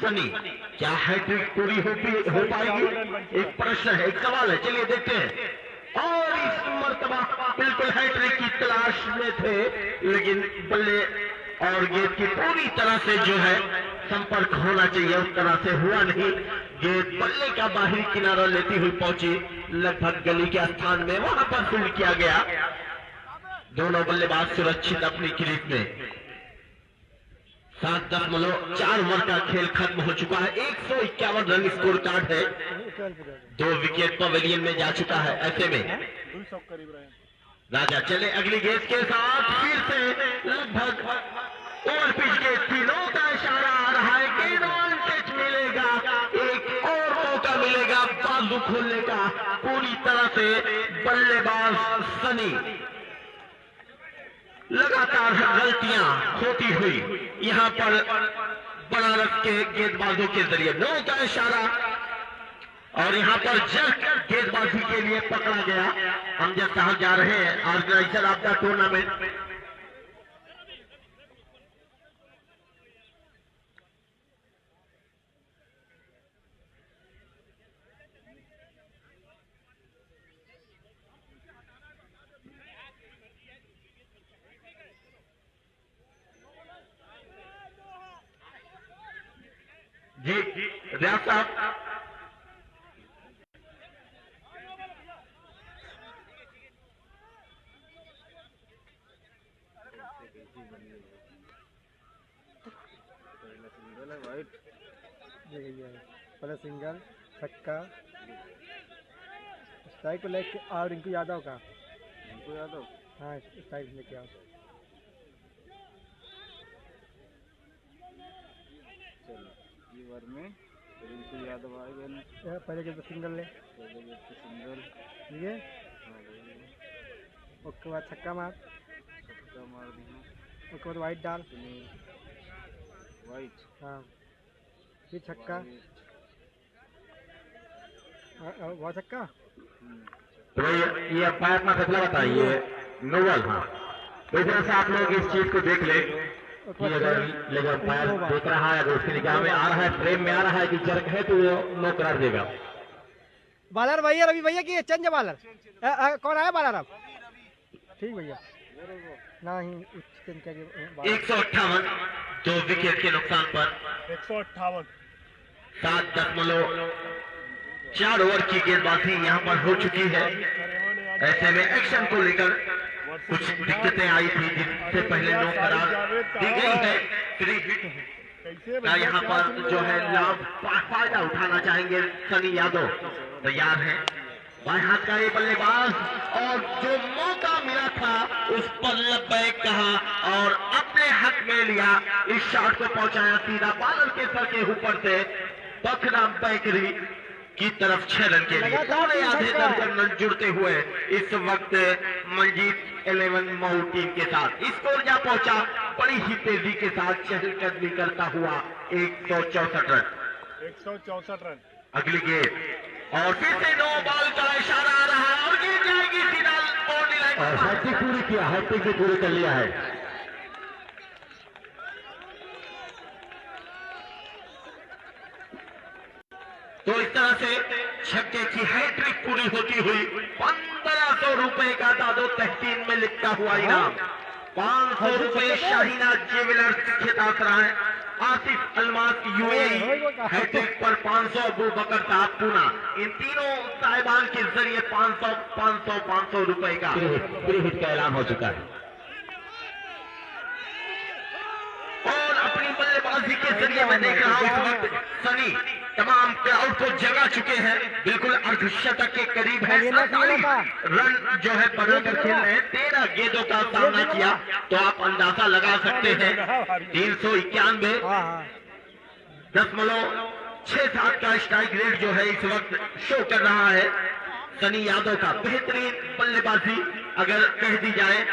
सनी। क्या हैट्रिक पूरी हो पाएगी? एक प्रश्न है, एक सवाल है, चलिए देखते हैं। और इस मर्तबा बिल्कुल हैट्रिक की तलाश में थे, लेकिन बल्ले और गेंद की पूरी तरह से जो है संपर्क होना चाहिए उस तरह से हुआ नहीं। गेंद बल्ले का बाहरी किनारा लेती हुई पहुंची लगभग गली के स्थान में, वहां पर फील्ड किया गया। दोनों बल्लेबाज सुरक्षित अपनी क्रीज में। 7.4 ओवर का खेल खत्म हो चुका है। 151 रन स्कोर कार्ड है। 2 विकेट पवेलियन में जा चुका है। ऐसे में राजा चले अगली गेंद के साथ, फिर से लगभग ओवर पिच के तीनों का इशारा आ रहा है कि एडवांटेज मिलेगा, एक और मौका मिलेगा बाजू खोलने का। पूरी तरह से बल्लेबाज सनी लगातार गलतियां होती हुई यहां पर बनारस के गेंदबाजों के जरिए 9 का इशारा, और यहां पर जर्क गेंदबाजी के लिए पकड़ा गया। अमजद साहब जा रहे हैं, ऑर्गेनाइजर ऑफ द टूर्नामेंट। जी रियाज साहब, पहले सिंगल छक्का स्ट्राइक को लेके और रिंकू यादव का, रिंकू यादव हाँ स्ट्राइक लेके आओ। ओवर में रिंकू यादव आएगा। पहले के तो सिंगल ले, सिंगल ठीक है। उसके बाद छक्का मार दिया, उसके बाद वाइट डाल, वाइट हाँ फिर छक्का, वह छक्का। तो ये अंपायर का फैसला बताइए नोवल। हाँ, तो इस तरह से आप लोग इस चीज को देख ले कि अगर लेग अंपायर देख रहा है, अगर उसकी निगाह में आ रहा है, फ्रेम में आ रहा है कि जर्क है, तो वो नो करार देगा। बालर भैया, रवि भैया की चेंज बालर कौन आया बालर अब? ठीक भैया, नहीं 158, 2 विकेट के नुकसान पर 158। 7.4 ओवर की गेंदबाजी यहां पर हो चुकी है। ऐसे में एक्शन को लेकर कुछ दिक्कतें आई थी, जिससे पहले नो करार दी गई है। 3 हिट का यहां पर जो है लाभ फायदा उठाना चाहेंगे सनी यादव, तैयार है। बाएं हाथ का ये बल्लेबाज, और जो मौका मिला था उस पर लब्बैक कहा और अपने हक में लिया। इस शॉट को पहुंचाया सीधा बालर के सर के ऊपर से बखराम बेकरी की तरफ 6 रन के लिए। थोड़े आधे दर्जन जुड़ते हुए इस वक्त मंजीत 11 मऊ टीम के साथ स्कोर जा पहुंचा बड़ी ही तेजी के साथ चहलकदमी करता हुआ 164 रन। 164 रन। अगली गेंद, और फिर से नो बॉल का इशारा आ रहा है और गेंद जाएगी सीधा बाउंड्री लाइन। और हैट्रिक पूरी किया, हैट्रिक भी पूरी कर लिया है। तो इस तरह से छक्के की हैट्रिक पूरी होती हुई 1500 रुपए का दादो तहसीन में लिखता हुआ इनाम। 500 रुपए शाहीना ज्वेलर्स खेताब रहा है। आसिफ अलमास यूएई हैट्रिक पर 500 अबू बकर साहब पूना। इन तीनों साहिबान के जरिए 500 रुपए का प्री हिट का ऐलान हो चुका है। और अपनी बल्लेबाजी के जरिए मैं देख रहा हूं इस वक्त सनी तमाम क्राउड को जगा चुके हैं, बिल्कुल अर्धशतक के करीब है। 48 रन जो है बनाकर खेल रहे हैं, 13 गेंदों का सामना किया, तो आप अंदाजा लगा सकते हैं 391.67 का स्ट्राइक रेट जो है इस वक्त शो कर रहा है। सनी यादव का बेहतरीन बल्लेबाजी अगर कह दी जाए,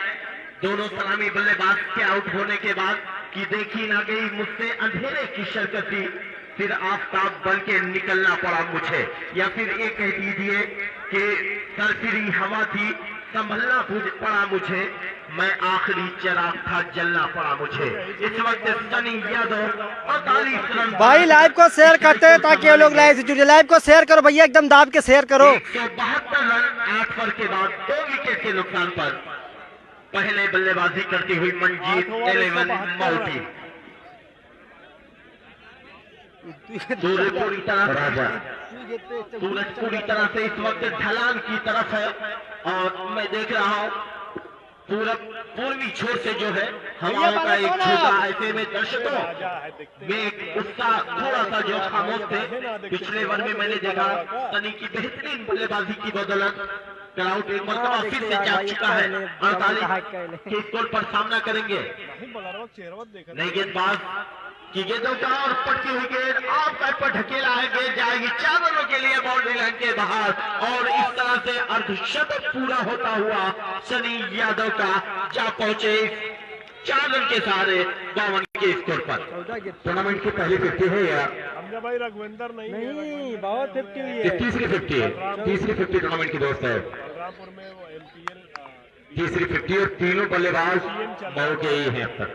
दोनों सलामी बल्लेबाज के आउट होने के बाद कि देखी ना गई मुझसे अंधेरे की शरकती, फिर आफताब बन के निकलना पड़ा मुझे, या फिर ये कह दीजिए कि सरसरी हवा थी संभलना पड़ा मुझे, मैं आखिरी चिराग था जलना पड़ा मुझे। इस वक्त सनी यादव 48 रन। भाई लाइव को शेयर करते हैं ताकि लोग लाइव से जुड़े। लाइव को शेयर करो भैया, एकदम दाब के शेयर करो। 172 रन 8 ओवर के बाद 2 विकेट के नुकसान पर पहले बल्लेबाजी करती हुई मंजीत 11 मौटी। सूरज पूरी तरह से इस वक्त ढलान की तरफ है और मैं देख रहा हूँ पूर्वी छोर से जो है हवाओं का एक झोंका, ऐसे में दर्शकों में एक उत्साह थोड़ा सा जो खामोश थे। पिछले ओवर में मैंने देखा सनी की बेहतरीन बल्लेबाजी की बदौलत क्राउड एक मरतबा फिर से जाग चुका है। 48 के स्कोर पर सामना करेंगे नई गेंदबाज की गेंदों का, और पटकी हुई गेंद ऑफ साइड पर ढकेला है, गेंद जाएगी 4 रनों के लिए बाउंड्री लाइन के बाहर, और इस तरह से अर्धशतक पूरा होता हुआ सनी यादव का जा पहुंचे 4 रन के सहारे 52 के स्कोर पर। टूर्नामेंट की पहली 50 है या हमजा भाई रघुवेंद्र नहीं बहुत 50 हुई है। तीसरी 50 टूर्नामेंट की दोस्त है। बलरामपुर में वो MPL तीसरी 50 और तीनों बल्लेबाज मऊ के ही हैं अब तक।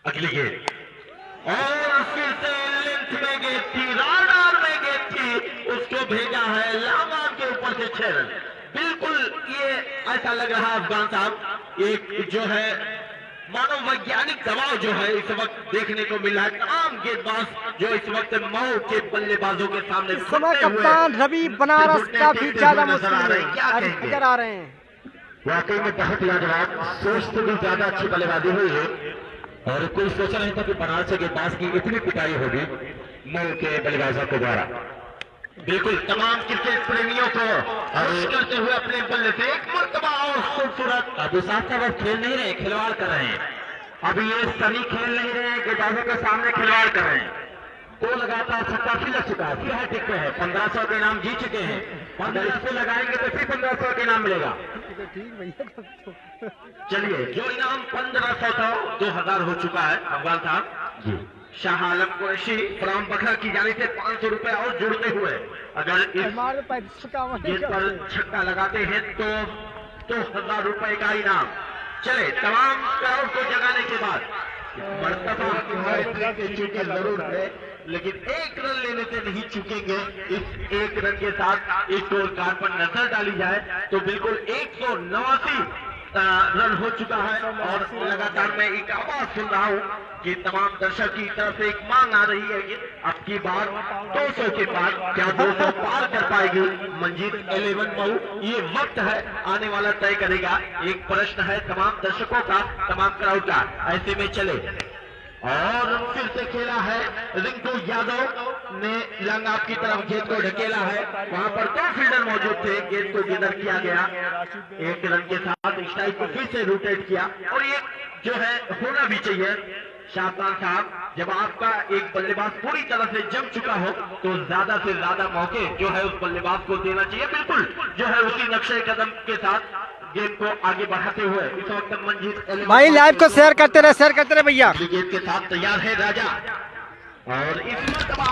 अगली गेंद और फिर से लेंथ में गेंद थी, राडार में गेंद थी, उसको भेजा है लांगान के ऊपर से 6 रन। बिल्कुल ये ऐसा लग रहा है अफगान साहब, एक जो है मानव वैज्ञानिक दबाव जो है इस वक्त देखने को मिला है। तमाम गेंदबाज जो इस वक्त मऊ के बल्लेबाजों के सामने इस समय कप्तान रवि बनारस काफी ज्यादा मुश्किल नजर आ रहे हैं। वाकई में बहुत लाजवाब, सोच से भी ज्यादा अच्छी बल्लेबाजी हुई है, और कोई सोचा नहीं था कि बनारस के गेंदबाज की इतनी पिटाई होगी मऊ के बल्लेबाजों के द्वारा। बिल्कुल तमाम क्रिकेट प्रेमियों को खुश करते हुए अपने बल्ले से एक मरतबा और खूबसूरत। अभी साहब अब खेल नहीं रहे, खिलवाड़ कर रहे हैं। अभी ये सनी खेल नहीं रहे, गेंदबाजों के सामने खिलवाड़ कर रहे हैं। 2 लगातार छक्का फिर लग चुका है, फिर हैट्रिक पे है, 1500 के इनाम जीत चुके हैं। 15 इस पे लगाएंगे तो फिर 1500 के इनाम मिलेगा। चलिए, जो इनाम 1500 था 2000 हो चुका है अफगान साहब जी। शाह आलम कुरैशी फ्राम बखरा की जाने से 500 रुपए और जुड़ते हुए अगर इस गेंद पर छक्का लगाते हैं तो 2000 रुपए का इनाम। चले, तमाम क्राउड को जगाने के बाद मरतबा चूके जरूर है, लेकिन 1 रन लेने से नहीं चूकेंगे। इस 1 रन के साथ स्कोर कार्ड पर नजर डाली जाए तो बिल्कुल 189 रन हो चुका है, और लगातार मैं एक आवाज सुन रहा हूं कि तमाम दर्शक की तरफ से एक मांग आ रही है कि अब की बार 200 के पार, क्या 200 पार कर पाएगी मंजीत 11 मऊ? ये वक्त है आने वाला तय करेगा। एक प्रश्न है तमाम दर्शकों का, तमाम क्राउड का। ऐसे में चले, और फिर से खेला है रिंकू यादव ने लंगाप की तरफ गेंद को ढकेला है, वहां पर 2 फील्डर मौजूद थे, गेंद को गिदर किया गया, 1 रन के साथ स्ट्राइक को फिर से रोटेट किया। और ये जो है होना भी चाहिए शाहजान साहब, जब आपका एक बल्लेबाज पूरी तरह से जम चुका हो तो ज्यादा से ज्यादा मौके जो है उस बल्लेबाज को देना चाहिए। बिल्कुल जो है उसी नक्शे कदम के साथ गेंद को आगे बढ़ाते हुए इस वक्त मंजीत भाई लाइव को शेयर करते रहे भैया। गेंद के साथ तैयार है राजा, और इस मरतबा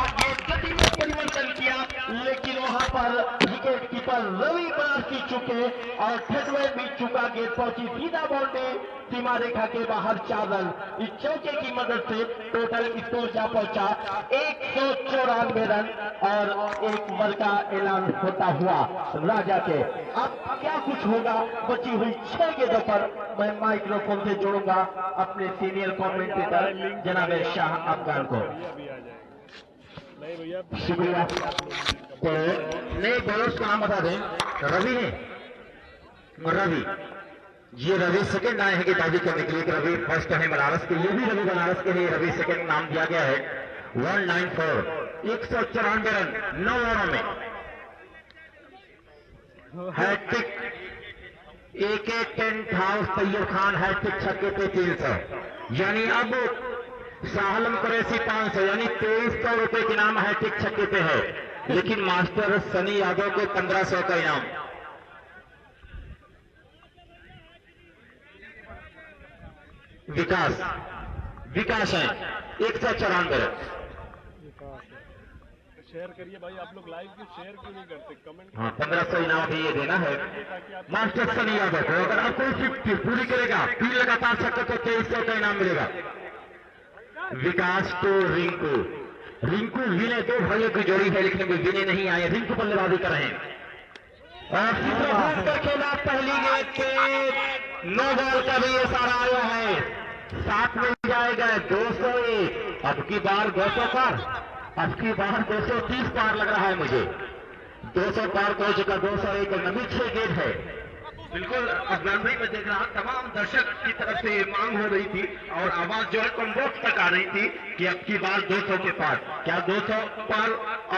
गति में परिवर्तन किया, लेकिन वहां पर विकेट कीपर रवि बनारसी चुके और ठेडवे भी चुका, गेंद पहुंची सीधा बाउंड्री सीमा रेखा के बाहर 4 रन। इस चौके की मदद से टोटल स्कोर जा पहुंचा 194 रन, और 1 ओवर का ऐलान होता हुआ राजा के। अब क्या कुछ होगा बची हुई 6 गेंदों पर, मैं माइक्रोफोन से जोड़ूंगा अपने सीनियर कमेंटेटर जनाब शाह अफगान को। नहीं भैया, शुक्रिया। तो नए बॉलर्स का नाम बता दें। रवि है, रवि ये रवि सेकंड आए हैं गेंदबाजी करने के लिए। रवि फर्स्ट है बनारस के, ये भी रवि बनारस के लिए रवि सेकंड नाम दिया गया है। 194 194 रन 9 ओवरों में। Hat trick AK tent house Tayyab Khan hat trick छक्के पे 300, यानी अब साहलम कुरैशी 500, यानी 2300 रुपए के इनाम हैट्रिक छक्के पे है। लेकिन मास्टर सनी यादव को 1500 का इनाम। विकास है 194 रन। शेयर करिए भाई, आप लोग लाइव की शेयर क्यों नहीं करते? कमेंट हाँ, 1500 इनाम भी ये देना है मास्टर सनी यादव को। अगर आप कोई 50 पूरी करेगा, 3 लगातार छक्के तो 2300 का इनाम मिलेगा। विकास तो रिंकू विनय, 2 भाइयों की जोड़ी है, लेकिन वे विनय नहीं आए। रिंकू बल्लेबाजी कर रहे हैं और चित्रगुप्त का खेला पहली गेंद पे 9 बॉल का भी ये सारा आया है। 7 मिल जाएगा 201। अब की बार 200 पार, अब की बार 230 पार लग रहा है मुझे। 200 पार पहुंच चुका, 201 नवी 6 गेंद है। बिल्कुल अब ग्राउंड में देख रहा, तमाम दर्शक की तरफ से मांग हो रही थी और आवाज जो है कॉम्बॉक्स तक आ रही थी कि अब की बार 200 के पार, क्या 200 पार,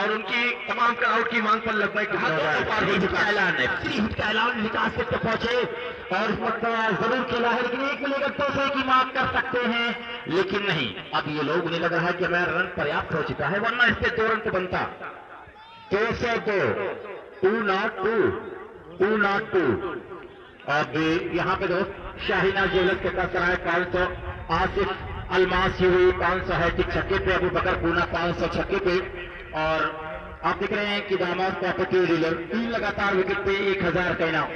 और उनकी तमाम क्राउड की मांग पर लगभग 200 पार हो चुका ऐलान है। हिट का ऐलान विकास तक पहुंचे और इस वक्त जरूर खेला है, लेकिन 1 मिलेगा 200 की मांग कर सकते हैं, लेकिन नहीं। अब ये लोग उन्हें लग रहा है कि हमारा रन पर्याप्त हो चुका है, वरना इस पे 2 रन तो बनता। 202 202। अब यहाँ पे दोस्त शाहीना ज्वेलर्स के पास है 500, आसिफ अलमास हुई 500 है छक्के पे, अबू बकर पूना 500 छक्के पे। और आप देख रहे हैं कि दामाद प्रॉपर्टी डीलर 3 लगातार विकेट पे 1000 का इनाम।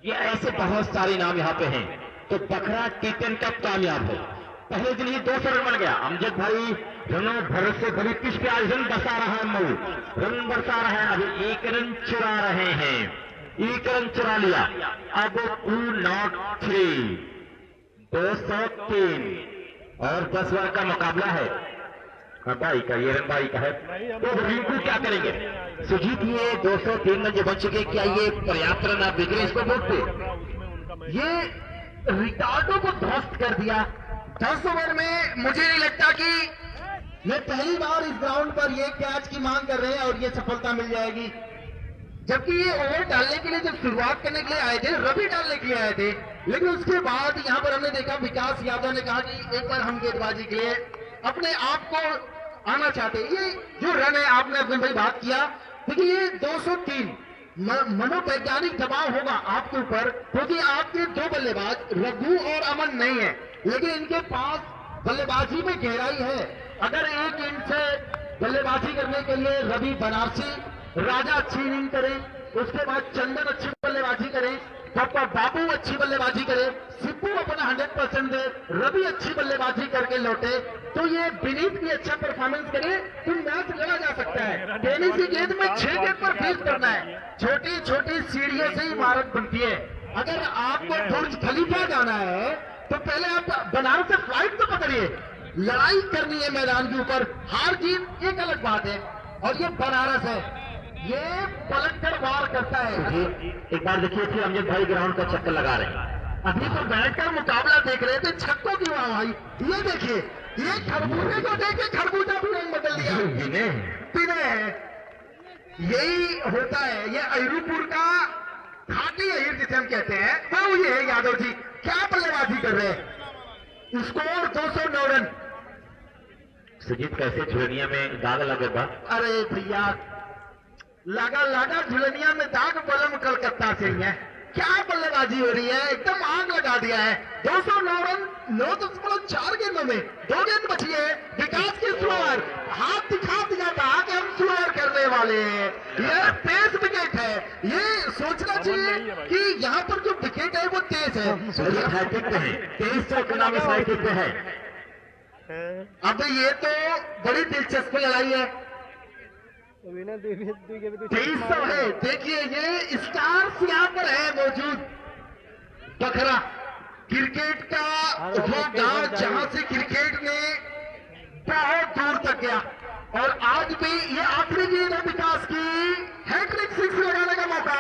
ये ऐसे बहुत सारे इनाम यहाँ पे हैं। तो बखरा T10 कप कामयाब है, पहले दिन ही 200 रन बन गया। अमजद भाई रनों भरोसे से भरी पिच पे आज रन बरसा रहा है, मऊ रन बरसा रहा है। अभी 1 रन चुरा रहे हैं, 1 रन चुरा लिया। अब 203 203 और 10 ओवर का मुकाबला है। हाँ भाई का ये रन भाई का है, तो रिंकू क्या करेंगे? सुजीत ये 203 रन जो बच चुके, क्या ये पर्याप्त रन आप देख रहे हैं इसको बोर्ड पे? ये रिकॉर्डों को ध्वस्त कर दिया 10 ओवर में। मुझे नहीं लगता कि ये पहली बार इस ग्राउंड पर ये कैच की मांग कर रहे हैं और ये सफलता मिल जाएगी। जबकि ये ओवर डालने के लिए जब शुरुआत करने के लिए आए थे, रवि डालने के लिए आए थे, लेकिन उसके बाद यहाँ पर हमने देखा विकास यादव ने कहा कि एक बार हम गेंदबाजी के लिए अपने आप को आना चाहते। ये जो रन है, आपने अपने भाई बात किया, देखिए ये 203 मनोवैज्ञानिक दबाव होगा आपके ऊपर, क्योंकि आपके 2 बल्लेबाज रघु और अमन नहीं है, लेकिन इनके पास बल्लेबाजी में गहराई है। अगर एक इंच से बल्लेबाजी करने के लिए रवि बनारसी राजा अच्छी इनिंग करे, उसके बाद चंदन अच्छी बल्लेबाजी करे, पापा बाबू अच्छी बल्लेबाजी करे, सिब्बू अपना 100% दे, रवि अच्छी बल्लेबाजी करके लौटे, तो ये विनीत भी अच्छा परफॉर्मेंस करे तो मैच लड़ा जा सकता है। टेनिस की गेंद में 6 गेंद पर 20 करना है। छोटी छोटी सीढ़ियों से इमारत बनती है। अगर आपको बुर्ज खलीफा जाना है तो पहले आप बनारस से फ्लाइट तो पकड़िए। लड़ाई करनी है मैदान के ऊपर, हार जीत एक अलग बात है, और ये बनारस है, ये पलट कर वार करता है। एक बार देखिए फिर अमजद भाई ग्राउंड का चक्कर लगा रहे हैं। अभी तो बैठकर मुकाबला देख रहे थे, छक्कों की वाह भाई। ये देखिए, ये खरबूजे को देख के खरबूजा भी रंग बदल दिया। विनय है, यही होता है, ये अहिरुपुर का खाटी अहिर जिसे हम कहते हैं, वो ये है। यादव जी क्या बल्लेबाजी कर रहे हैं, स्कोर 209 रन। सुजीत कैसे झुलनिया में दाग लगेगा? अरे भैया, लगा झुलनिया में दाग बलम कलकत्ता से ही है। क्या बल्लेबाजी हो रही है, एकदम आग लगा दिया है। 209 रन 9.4 गेंदों में 2 गेंद बची है। विकास के स्लोअर हाथ दिखा दिया था कि हम स्लोअर करने वाले हैं। यह तेज विकेट है, ये सोचना चाहिए कि यहाँ पर जो विकेट है वो तेज है। तेज चौकना में साइकिल पे है। अब ये तो बड़ी दिलचस्प लड़ाई है। 2300 है, देखिए ये स्टार्स यहाँ पर है मौजूद। बखरा क्रिकेट का वो गांव जहां से क्रिकेट ने बहुत दूर तक गया, और आज भी ये आखिरी गेंद है विकास की, हैट्रिक 6 लगाने का मौका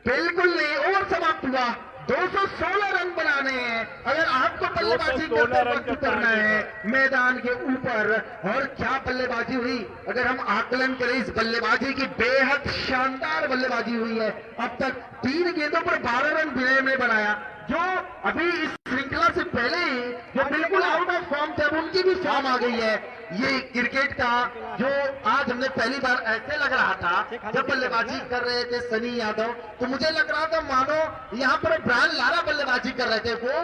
बिल्कुल नहीं। ओवर समाप्त हुआ, 216 रन बनाने हैं। अगर आपको बल्लेबाजी करते वक्त उतरना है मैदान के ऊपर। और क्या बल्लेबाजी हुई, अगर हम आकलन करें इस बल्लेबाजी की, बेहद शानदार बल्लेबाजी हुई है। अब तक 3 गेंदों पर 12 रन विनय ने बनाया, जो अभी इस श्रृंखला से पहले ही जो बिल्कुल आउट ऑफ फॉर्म थे, अब उनकी भी फॉर्म आ गई है। ये क्रिकेट का जो आज हमने पहली बार ऐसे लग रहा था जब बल्लेबाजी कर रहे थे सनी यादव, तो मुझे लग रहा था मानो यहाँ पर ब्रायन लारा बल्लेबाजी कर रहे थे। वो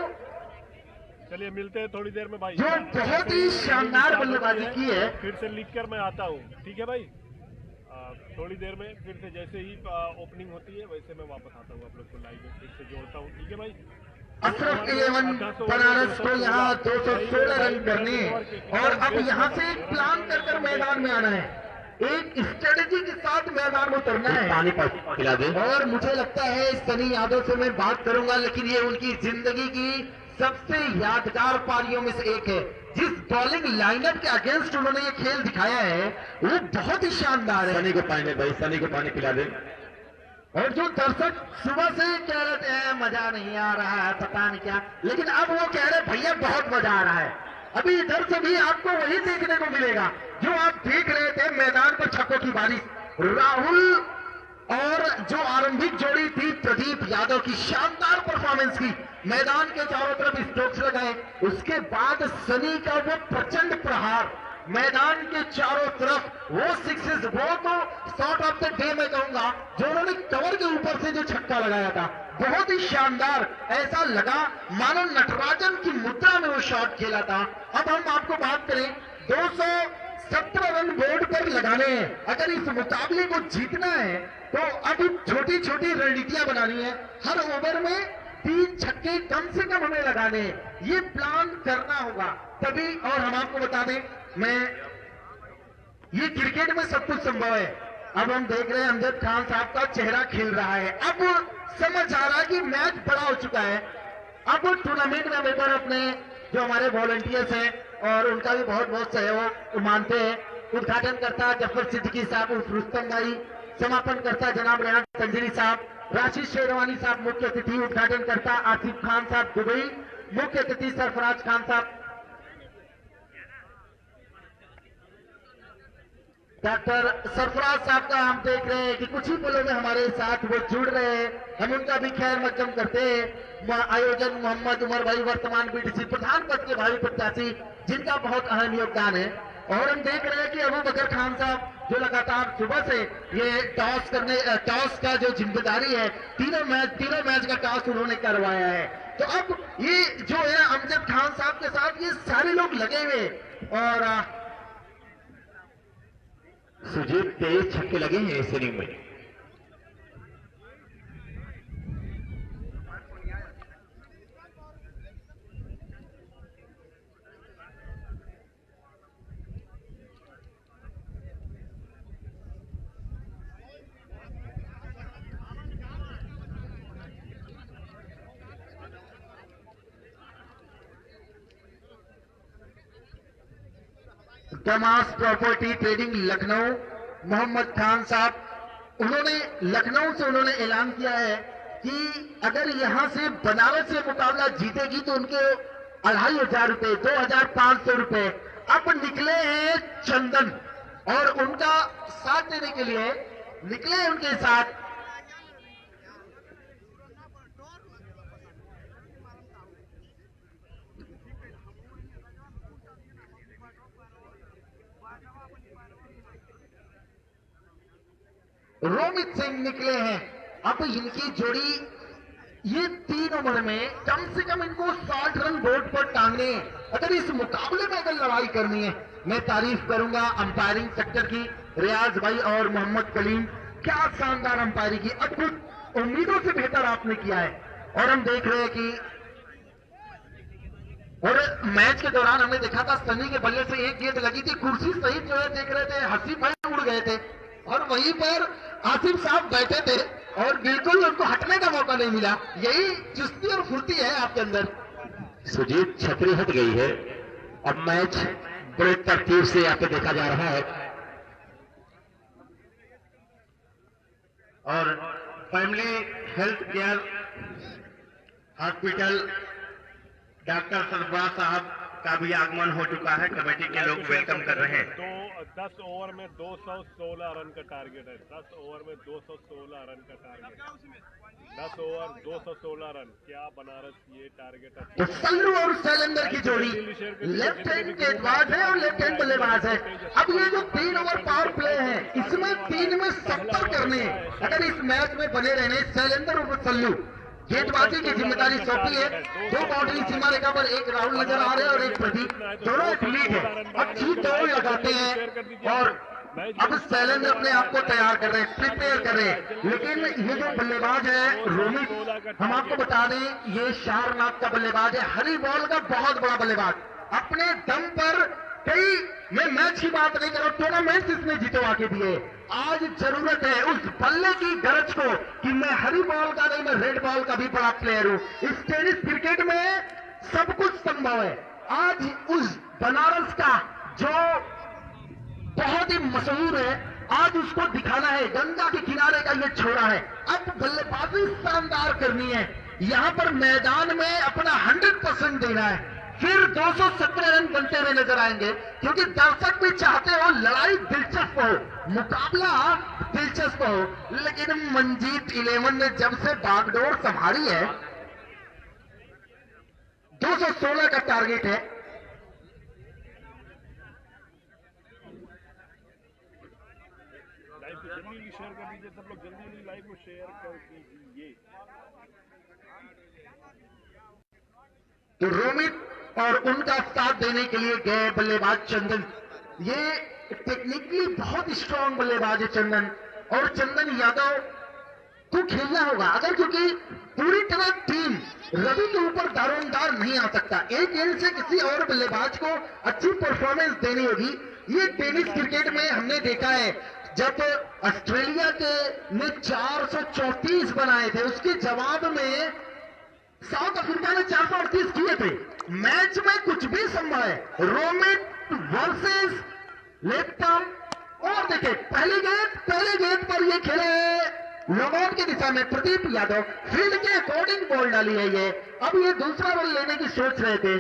चलिए मिलते हैं थोड़ी देर में भाई, जो बहुत ही शानदार बल्लेबाजी की है। फिर से लिख कर मैं आता हूँ, ठीक है भाई। थोड़ी देर में फिर से जैसे ही ओपनिंग होती है वैसे मैं वापस आता हूँ, आप लोग को लाइव में फिर से जोड़ता हूँ, ठीक है भाई। अशरफ 11 बनारस को यहाँ 216 रन करने, और अब यहाँ से एक प्लान कर मैदान में आना है, एक स्ट्रेटेजी के साथ मैदान में उतरना है। पानी पिला दे। और मुझे लगता है सनी यादव से मैं बात करूंगा, लेकिन ये उनकी जिंदगी की सबसे यादगार पारियों में से एक है। जिस बॉलिंग लाइनअप के अगेंस्ट उन्होंने ये खेल दिखाया है वो बहुत ही शानदार है। सनी को पानी दे भाई, सनी को पानी पिला दे। और जो दर्शक सुबह से कह रहे थे मजा नहीं आ रहा है, पता नहीं क्या, लेकिन अब वो कह रहे भैया बहुत मजा आ रहा है। अभी इधर से भी आपको वही देखने को मिलेगा जो आप देख रहे थे, मैदान पर छक्कों की बारिश। राहुल और जो आरंभिक जोड़ी थी प्रदीप यादव की शानदार परफॉर्मेंस की, मैदान के चारों तरफ स्ट्रोक्स लगाए, उसके बाद सनी का वो प्रचंड प्रहार, मैदान के चारों तरफ वो सिक्सेस, वो तो शॉट ऑफ द डे मैं कहूंगा, जो उन्होंने कवर के ऊपर से जो छक्का लगाया था बहुत ही शानदार, ऐसा लगा मानो नटराजन की मुद्रा में वो शॉट खेला था। अब हम आपको बात करें, 217 रन बोर्ड पर लगाने हैं, अगर इस मुकाबले को जीतना है तो अब छोटी छोटी रणनीतियां बनानी है। हर ओवर में 3 छक्के कम से कम हमें लगाने हैं, ये प्लान करना होगा तभी। और हम आपको बता दें, ये क्रिकेट में सब कुछ संभव है। अब हम देख रहे हैं अमजद खान साहब का चेहरा खिल रहा है, अब समझ आ रहा है कि मैच बड़ा हो चुका है। अब टूर्नामेंट में मेंबर अपने जो हमारे वॉलंटियर्स हैं और उनका भी बहुत बहुत सहयोग मानते हैं। उद्घाटन करता जफर सिद्दीकी साहब उर्फ रुस्तम भाई, समापन करता जनाब रेहान तंजीरी साहब, राशिद शेरवानी साहब मुख्य अतिथि, उद्घाटन करता आसिफ खान साहब दुबई, मुख्य अतिथि सरफराज खान साहब, डॉक्टर सरफराज साहब का हम देख रहे हैं कि कुछ ही पलों में हमारे साथ वो जुड़ रहे हैं, हम उनका भी खैर मकदम करते हैं। आयोजन मोहम्मद उमर भाई, वर्तमान बीटीसी प्रधान पद के भावी प्रत्याशी, जिनका बहुत अहम योगदान है। और हम देख रहे हैं कि अबू बकर खान साहब जो लगातार सुबह से ये टॉस का जो जिम्मेदारी है, तीनों मैच का टॉस उन्होंने करवाया है। तो अब ये जो है अमजद खान साहब के साथ ये सारे लोग लगे हुए, और सुजीत 23 छक्के लगे हैं इस इनिंग में। दमास प्रॉपर्टी ट्रेडिंग लखनऊ, मोहम्मद खान साहब, उन्होंने लखनऊ से उन्होंने ऐलान किया है कि अगर यहां से बनारस से मुकाबला जीतेगी तो उनके 2500 रुपए, 2500 रुपए। अब निकले हैं चंदन और उनका साथ देने के लिए निकले हैं उनके साथ रोमित सिंह निकले हैं। अब इनकी जोड़ी ये 3 ओवर में कम से कम इनको 60 रन बोर्ड पर टांगने हैं। अगर इस मुकाबले में अगर लड़ाई करनी है, मैं तारीफ करूंगा अंपायरिंग सेक्टर की, रियाज भाई और मोहम्मद कलीम, क्या शानदार अंपायरिंग की, अद्भुत, उम्मीदों से बेहतर आपने किया है। और हम देख रहे हैं कि और मैच के दौरान हमने देखा था सनी के बल्ले से एक गेंद लगी थी, कुर्सी सहित जो है देख रहे थे हसीफ भाई उड़ गए थे और वहीं पर आसिफ साहब बैठे थे और बिल्कुल उनको हटने का मौका नहीं मिला। यही चुस्ती और फुर्ती है आपके अंदर। सुजीत छतरी हट गई है, अब मैच बड़े तरतीब से यहाँ पे देखा जा रहा है। और family health care hospital doctor Sarfaraz साहब का भी आगमन हो चुका है, कमेटी के लोग वेलकम कर रहे हैं। 10 ओवर में 216 रन का टारगेट है। 10 ओवर में 216 रन का टारगेट, 10 ओवर 216 रन। क्या बनारस ये टारगेट है? तो सल्लू और शैलेंद्र की जोड़ी लेफ्ट हैंड गेंदबाज है और लेफ्ट हैंड बल्लेबाज है। अब ये जो 3 ओवर पावर प्ले है, इसमें 3 में 70 करने हैं अगर इस मैच में बने रहने। शैलेंद्र और सल्लू गेंदबाजी की जिम्मेदारी सौंपी है। 2 बाउंड्री सीमा रेखा पर, एक राहुल नजर आ रहे हैं और एक प्रदीप, दोनों एथलीट है। अब जी दौड़ लगाते हैं और अब शैलेंद्र अपने आप को तैयार कर रहे हैं, प्रिपेयर कर रहे हैं। लेकिन ये जो बल्लेबाज है रोमित, हम आपको बता दें ये शारनाथ का बल्लेबाज है, हरी बॉल का बहुत बड़ा बल्लेबाज। अपने दम पर कई, मैं मैच की बात नहीं कर रहा, टूर्नामेंट इसने जितवा के दिए। आज जरूरत है उस बल्ले की गरज को कि मैं हरी बॉल का नहीं, मैं रेड बॉल का भी बड़ा प्लेयर हूं। इस टेनिस क्रिकेट में सब कुछ संभव है। आज उस बनारस का जो बहुत ही मशहूर है, आज उसको दिखाना है। गंगा के किनारे का ये छोरा है, अब बल्लेबाजी शानदार करनी है। यहां पर मैदान में अपना 100% देना है, फिर 217 रन बनते हुए नजर आएंगे। क्योंकि दर्शक भी चाहते हो लड़ाई दिलचस्प हो, मुकाबला दिलचस्प हो। लेकिन मंजीत 11 ने जब से बागडोर संभाली है, 216 का टारगेट है। लाइव को जल्दी शेयर कर दीजिए सब लोग, जल्दी लाइव को शेयर कर दीजिए। तो रोमित और उनका साथ देने के लिए गए बल्लेबाज चंदन। ये टेक्निकली बहुत स्ट्रांग बल्लेबाज है चंदन, और चंदन यादव को खेलना होगा अगर, क्योंकि पूरी तरह टीम रवि के ऊपर दारोमदार नहीं आ सकता। एक एंड से किसी और बल्लेबाज को अच्छी परफॉर्मेंस देनी होगी। ये टेनिस क्रिकेट में हमने देखा है, जब ऑस्ट्रेलिया के ने 434 बनाए थे, उसके जवाब में साउथ अफ्रीका ने 438 किए थे। मैच में कुछ भी संभव है। रोमित वर्सेस लेफ्टम, और देखे पहले गेंद पर ये खेले लॉन्ग की दिशा में प्रदीप यादव, फील्ड के अकॉर्डिंग बॉल डाली है ये। अब ये दूसरा बॉल लेने की सोच रहे थे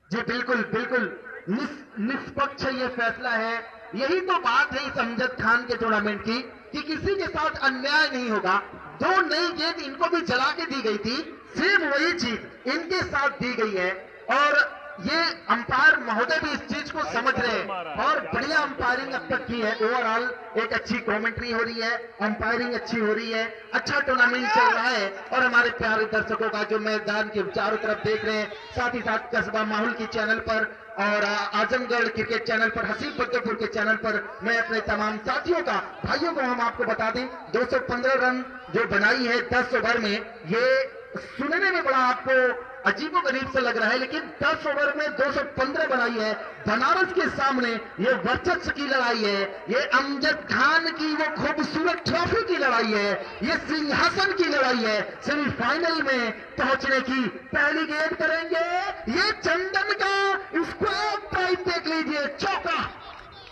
जी, बिल्कुल बिल्कुल निष्पक्ष ये फैसला है। यही तो बात है इस अमजद खान के टूर्नामेंट की कि किसी के साथ अन्याय नहीं होगा। 2 नई गेंद इनको भी जला के दी गई थी, सेम वही चीज इनके साथ दी गई है। और ये अंपायर महोदय भी इस चीज को समझ रहे हैं और बढ़िया अंपायरिंग अब तक की है। ओवरऑल एक अच्छी कमेंट्री हो रही है, अंपायरिंग अच्छी हो रही है, अच्छा टूर्नामेंट चल रहा है। और हमारे प्यारे दर्शकों का जो मैदान के चारों तरफ देख रहे हैं, साथ ही साथ कस्बा माहौल की चैनल पर और आजमगढ़ क्रिकेट चैनल पर, हसीब बद्दरपुर के चैनल पर, मैं अपने तमाम साथियों का, भाइयों को हम आपको बता दें 215 रन जो बनाई है 10 ओवर में, ये सुनने में बड़ा आपको अजीबोगरीब से लग रहा है, लेकिन 10 ओवर में 215 बनाई है। बनारस के सामने ये वर्चस्व की लड़ाई है, ये अमजद खान की वो खूबसूरत ट्रॉफी की लड़ाई है, ये सिंहासन की लड़ाई है। सेमीफाइनल में पहुंचने की पहली गेंद करेंगे, ये चंदन का स्क्वायर ड्राइव देख लीजिए, चौका,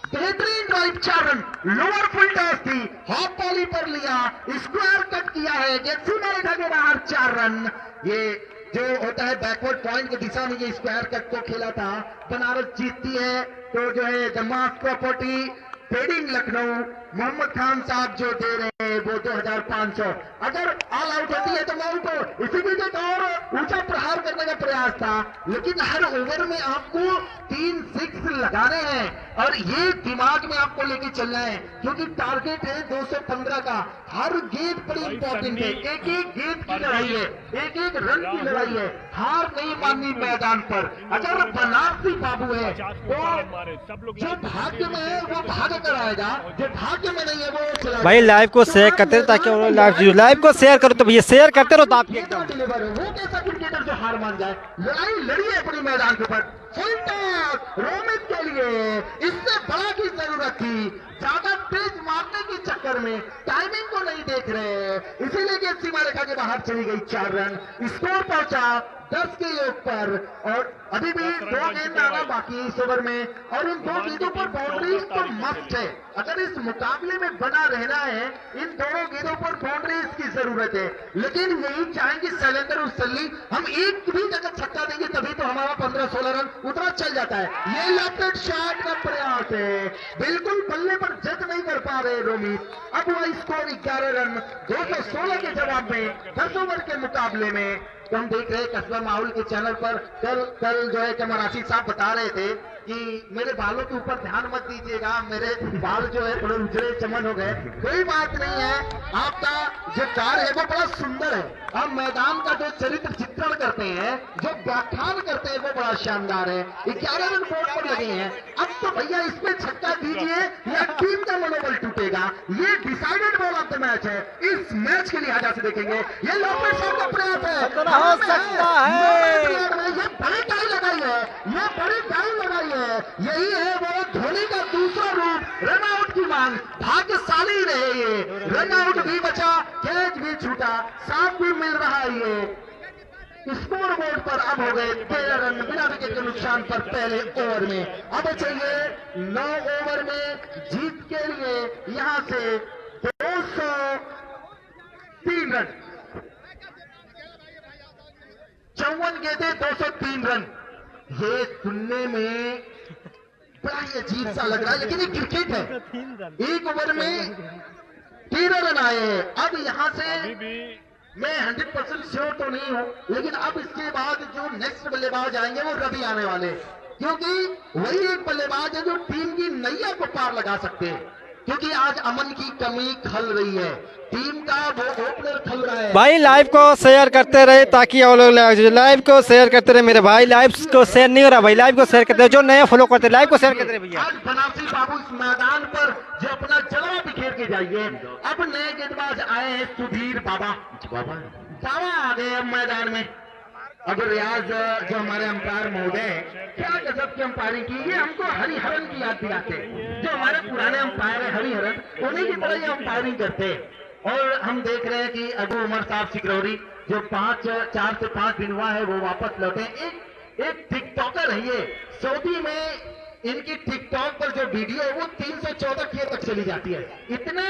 बेहतरीन drive, 4 run. Lower full toss थी, हाफ वॉली पर लिया, स्क्वायर कट किया है, सीमा रेखा के बाहर 4 रन। ये जो होता है बैकवर्ड पॉइंट की दिशा में ये स्क्वायर कट को खेला था। बनारस जीतती है तो जो है दमास प्रॉपर्टी ट्रेडिंग लखनऊ मोहम्मद खान साहब जो दे रहे हैं वो 2500। अगर ऑल आउट होती है तो मऊ को इसी बीच एक और ऊंचा प्रहार करने का प्रयास था, लेकिन हर ओवर में आपको 3 6 लगाने हैं और ये दिमाग में आपको लेके चलना है, क्योंकि टारगेट है 215 का। हर गेंद बड़ी इंपॉर्टेंट है, एक एक गेंद की लड़ाई है, एक एक रन की लड़ाई है, हार नहीं माननी मैदान पर। अगर बनारसी बाबू है तो जो भाग्य में है वो भाग कर आएगा, जो भाग्य में नहीं है वो चला। भाई लाइव को शेयर करते ताकि लाइव को शेयर करो, तो भैया शेयर करते रहो तो आप एकदम डिलीवर है। वो कैसा क्रिकेटर जो हार मान जाए, लड़ाई लड़ी है पूरी मैदान के ऊपर। फुल टॉस रोमित के लिए, इससे बड़ा की जरूरत थी, ज्यादा तेज मारने के चक्कर में टाइमिंग को नहीं देख रहे, इसीलिए कि सीमा रेखा के बाहर चली गई 4 रन। स्कोर पहुंचा 10 के योग पर, और अभी भी 2 गेंद आना बाकी है इस ओवर में, और इन 2 गेंदों पर बाउंड्रीज तो मस्ट है। अगर इस मुकाबले में बना रहना है, इन दोनों गेंदों पर बाउंड्रीज की जरूरत है। लेकिन यही चाहेंगे शैलेंद्र और सल्ली, हम एक भी जगह छक्का देंगे तभी तो हमारा 15-16 रन उतना चल जाता है। ये लेफ्ट शॉट का प्रयास है, बिल्कुल बल्ले पर जज नहीं कर पा रहे रोमित। अब वह स्कोर 11 रन 216 के जवाब में 10 ओवर के मुकाबले में। तो हम देख रहे हैं कस्बा माहौल के चैनल पर कल जो है कि मराठी साहब बता रहे थे कि मेरे बालों के ऊपर ध्यान मत दीजिएगा, मेरे बाल जो है थोड़े उजले चमन हो गए। कोई बात नहीं है, आपका जो कार्य है वो बड़ा सुंदर है। आप मैदान का जो चरित्र चित्रण करते हैं, जो व्याख्यान करते हैं, वो बड़ा शानदार है। 11 रन बोर्ड पर लगे हैं। अब तो भैया इसमें छक्का दीजिए या टीम का मनोबल टूटेगा। ये decided ball of the match है। इस मैच के लिहाजा से देखेंगे, ये लॉकेट शॉट का प्रयास है, हो सकता है। ये बड़ी टाई लगाई है, ये बड़ी टाई लगाई है। यही है वो धोनी का दूसरा रूप, रनआउट की मांग। भाग्यशाली रहे ये, रनआउट भी बचा, कैच भी छूटा, साफ भी मिल रहा है। ये स्कोर बोर्ड पर अब हो गए 13 रन बिना विकेट के नुकसान पर पहले ओवर में। अब चाहिए 9 ओवर में जीत के लिए यहां से 203 रन। 54 गेंदें 203 रन। ये सुनने में बड़ा ही अजीब सा लग रहा है, लेकिन ये क्रिकेट है। एक ओवर में 13 रन आए हैं। अब यहां से अभी भी मैं 100% श्योर तो नहीं हूं, लेकिन अब इसके बाद जो नेक्स्ट बल्लेबाज आएंगे वो रवि आने वाले, क्योंकि वही एक बल्लेबाज है जो टीम की नैया को पार लगा सकते हैं। क्योंकि आज अमन की कमी खल रही है, टीम का वो ओपनर खल रहा है। भाई लाइव को शेयर करते रहे ताकि और लोग लाइव को शेयर करते रहे मेरे भाई। लाइव को शेयर नहीं हो रहा भाई, लाइव को शेयर करते रहे, जो नया फॉलो करते लाइव को शेयर करते रहे भैया। आज बनारसी बाबू इस मैदान पर जो अपना जलवा बिखेर के जाइए। अब नए गेंदबाज आए हैं सुधीर बाबा आ गए अब मैदान में। अब रियाज जो हमारे अंपायर महोदय हैं, क्या गजब की अंपायरिंग की। ये हमको हरिहरन की याद दिलाते हैं, जो हमारे पुराने अंपायर है हरिहरन, उन्हीं की तरह ये अंपायरिंग करते हैं। और हम देख रहे हैं कि अबू उमर साहब सिकरौरी जो 4 से 5 दिन हुआ है वो वापस लौटे। एक टिकटॉकर है ये, सऊदी में इनकी टिकटॉक पर जो वीडियो है वो 314K तक चली जाती है, इतने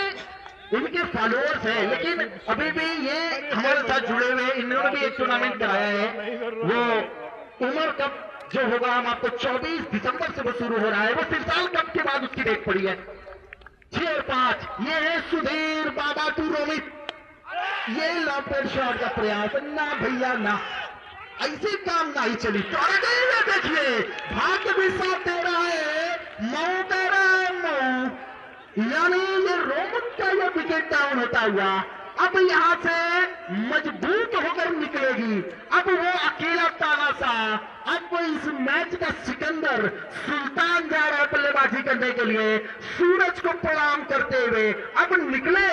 इनके फॉलोअर्स हैं। लेकिन अभी भी ये हमारे साथ जुड़े हुए हैं। इन्होंने भी एक टूर्नामेंट कराया है, वो उमर कप जो होगा, हम आपको 24 दिसंबर से वो शुरू हो रहा है। वो सिरसाल कप के बाद उसकी डेट पड़ी है 6 और 5। ये है सुधीर बाबा टू रोमित। ये लॉफ्टेड शॉट का प्रयास ना भैया ना, ऐसे काम नहीं चली। देखिए भाग्य भी साथ दे रहा है, मऊ दे रहा है मऊ, यानी ये रोमित का ये विकेट डाउन होता हुआ अब यहां से मजबूत होकर निकलेगी। अब वो अकेला तानाशाह, अब वो इस मैच का सिकंदर सुल्तान जा रहा है बल्लेबाजी करने के लिए, सूरज को प्रणाम करते हुए अब निकले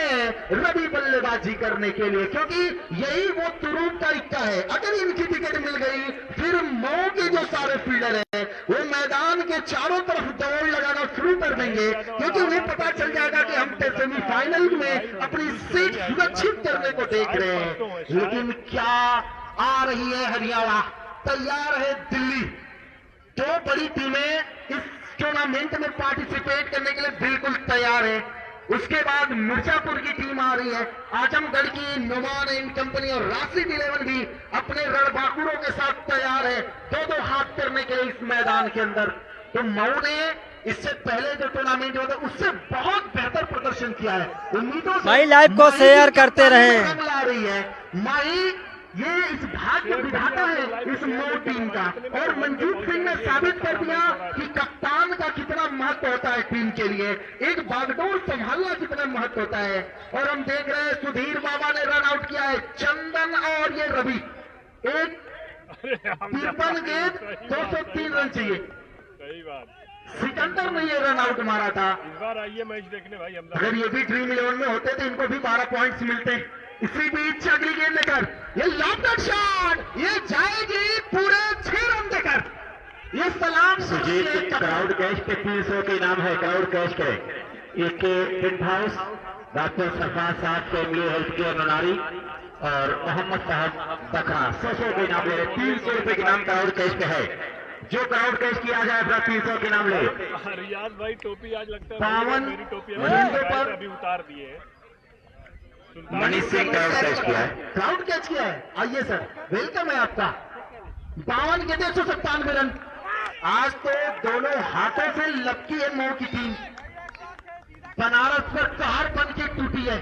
रवि बल्लेबाजी करने के लिए, क्योंकि यही वो तुरूप का इक्का है। अगर इनकी विकेट मिल गई फिर मऊ के जो सारे फील्डर है वो मैदान के चारों तरफ दौड़ लगाना शुरू कर देंगे, क्योंकि उन्हें पता चल जाएगा कि हम सेमीफाइनल में अपनी सीट सुरक्षित करने को देख रहे हैं। लेकिन क्या आ रही है हरियाणा, तैयार है दिल्ली। 2 बड़ी टीमें इस टूर्नामेंट में पार्टिसिपेट करने के लिए बिल्कुल तैयार है। उसके बाद मिर्जापुर की टीम आ रही है, आजमगढ़ की नुमान एंड कंपनी और राशिद 11 भी अपने रणबांकुरों के साथ तैयार है 2-2 हाथ करने के लिए इस मैदान के अंदर। तो मऊ ने इससे पहले जो टूर्नामेंट हुआ था उससे बहुत बेहतर प्रदर्शन किया है। उम्मीदों से भाई लाइव को शेयर करते रहे। आ रही है माही, ये इस भाग्य विधाता है इस मऊ टीम का, और मनजीत सिंह ने साबित कर दिया कि कप्तान का कितना महत्व होता है टीम के लिए, एक बागडोर संभालना कितना महत्व होता है। और हम देख रहे हैं सुधीर बाबा ने रन आउट किया है चंदन और ये रवि। एक 53 गेंद 203 रन चाहिए। सही बात, सिकंदर ने ये रन आउट मारा था। इस बार आइए मैच देखने भाई हम। अगर ये भी ड्रीम 11 में होते तो इनको भी 12 पॉइंट्स मिलते। इसी बीच अगली गेंद लेकर ये लॉफ्टेड शॉट, ये जाएगी पूरे 6 रन देकर। ये सलाम सुजीत क्राउड कैश पे 300 के इनाम है। क्राउड कैश के एक टेंट हाउस डॉक्टर सरफराज साहब फैमिली हेल्थ केयर मनारी और मोहम्मद साहब तकरार 100 के इनाम ले रहे, 300 रुपए के इनाम क्राउड कैश पे है। जो क्राउड कैश किया जाए अपना 300 के इनाम ले। रियाज भाई टोपी आज लगता है बावन मेरी टोपी गेंदों पर अभी उतार दिए हैं। मनीष सिंह क्राउड कैश किया है। क्राउड कैच किया है। आइए सर, वेलकम है आपका। 52 गेंदे 197 रन। आज तो दोनों हाथों से लपकी है मऊ की टीम। बनारस पर कहर बन के टूटी है।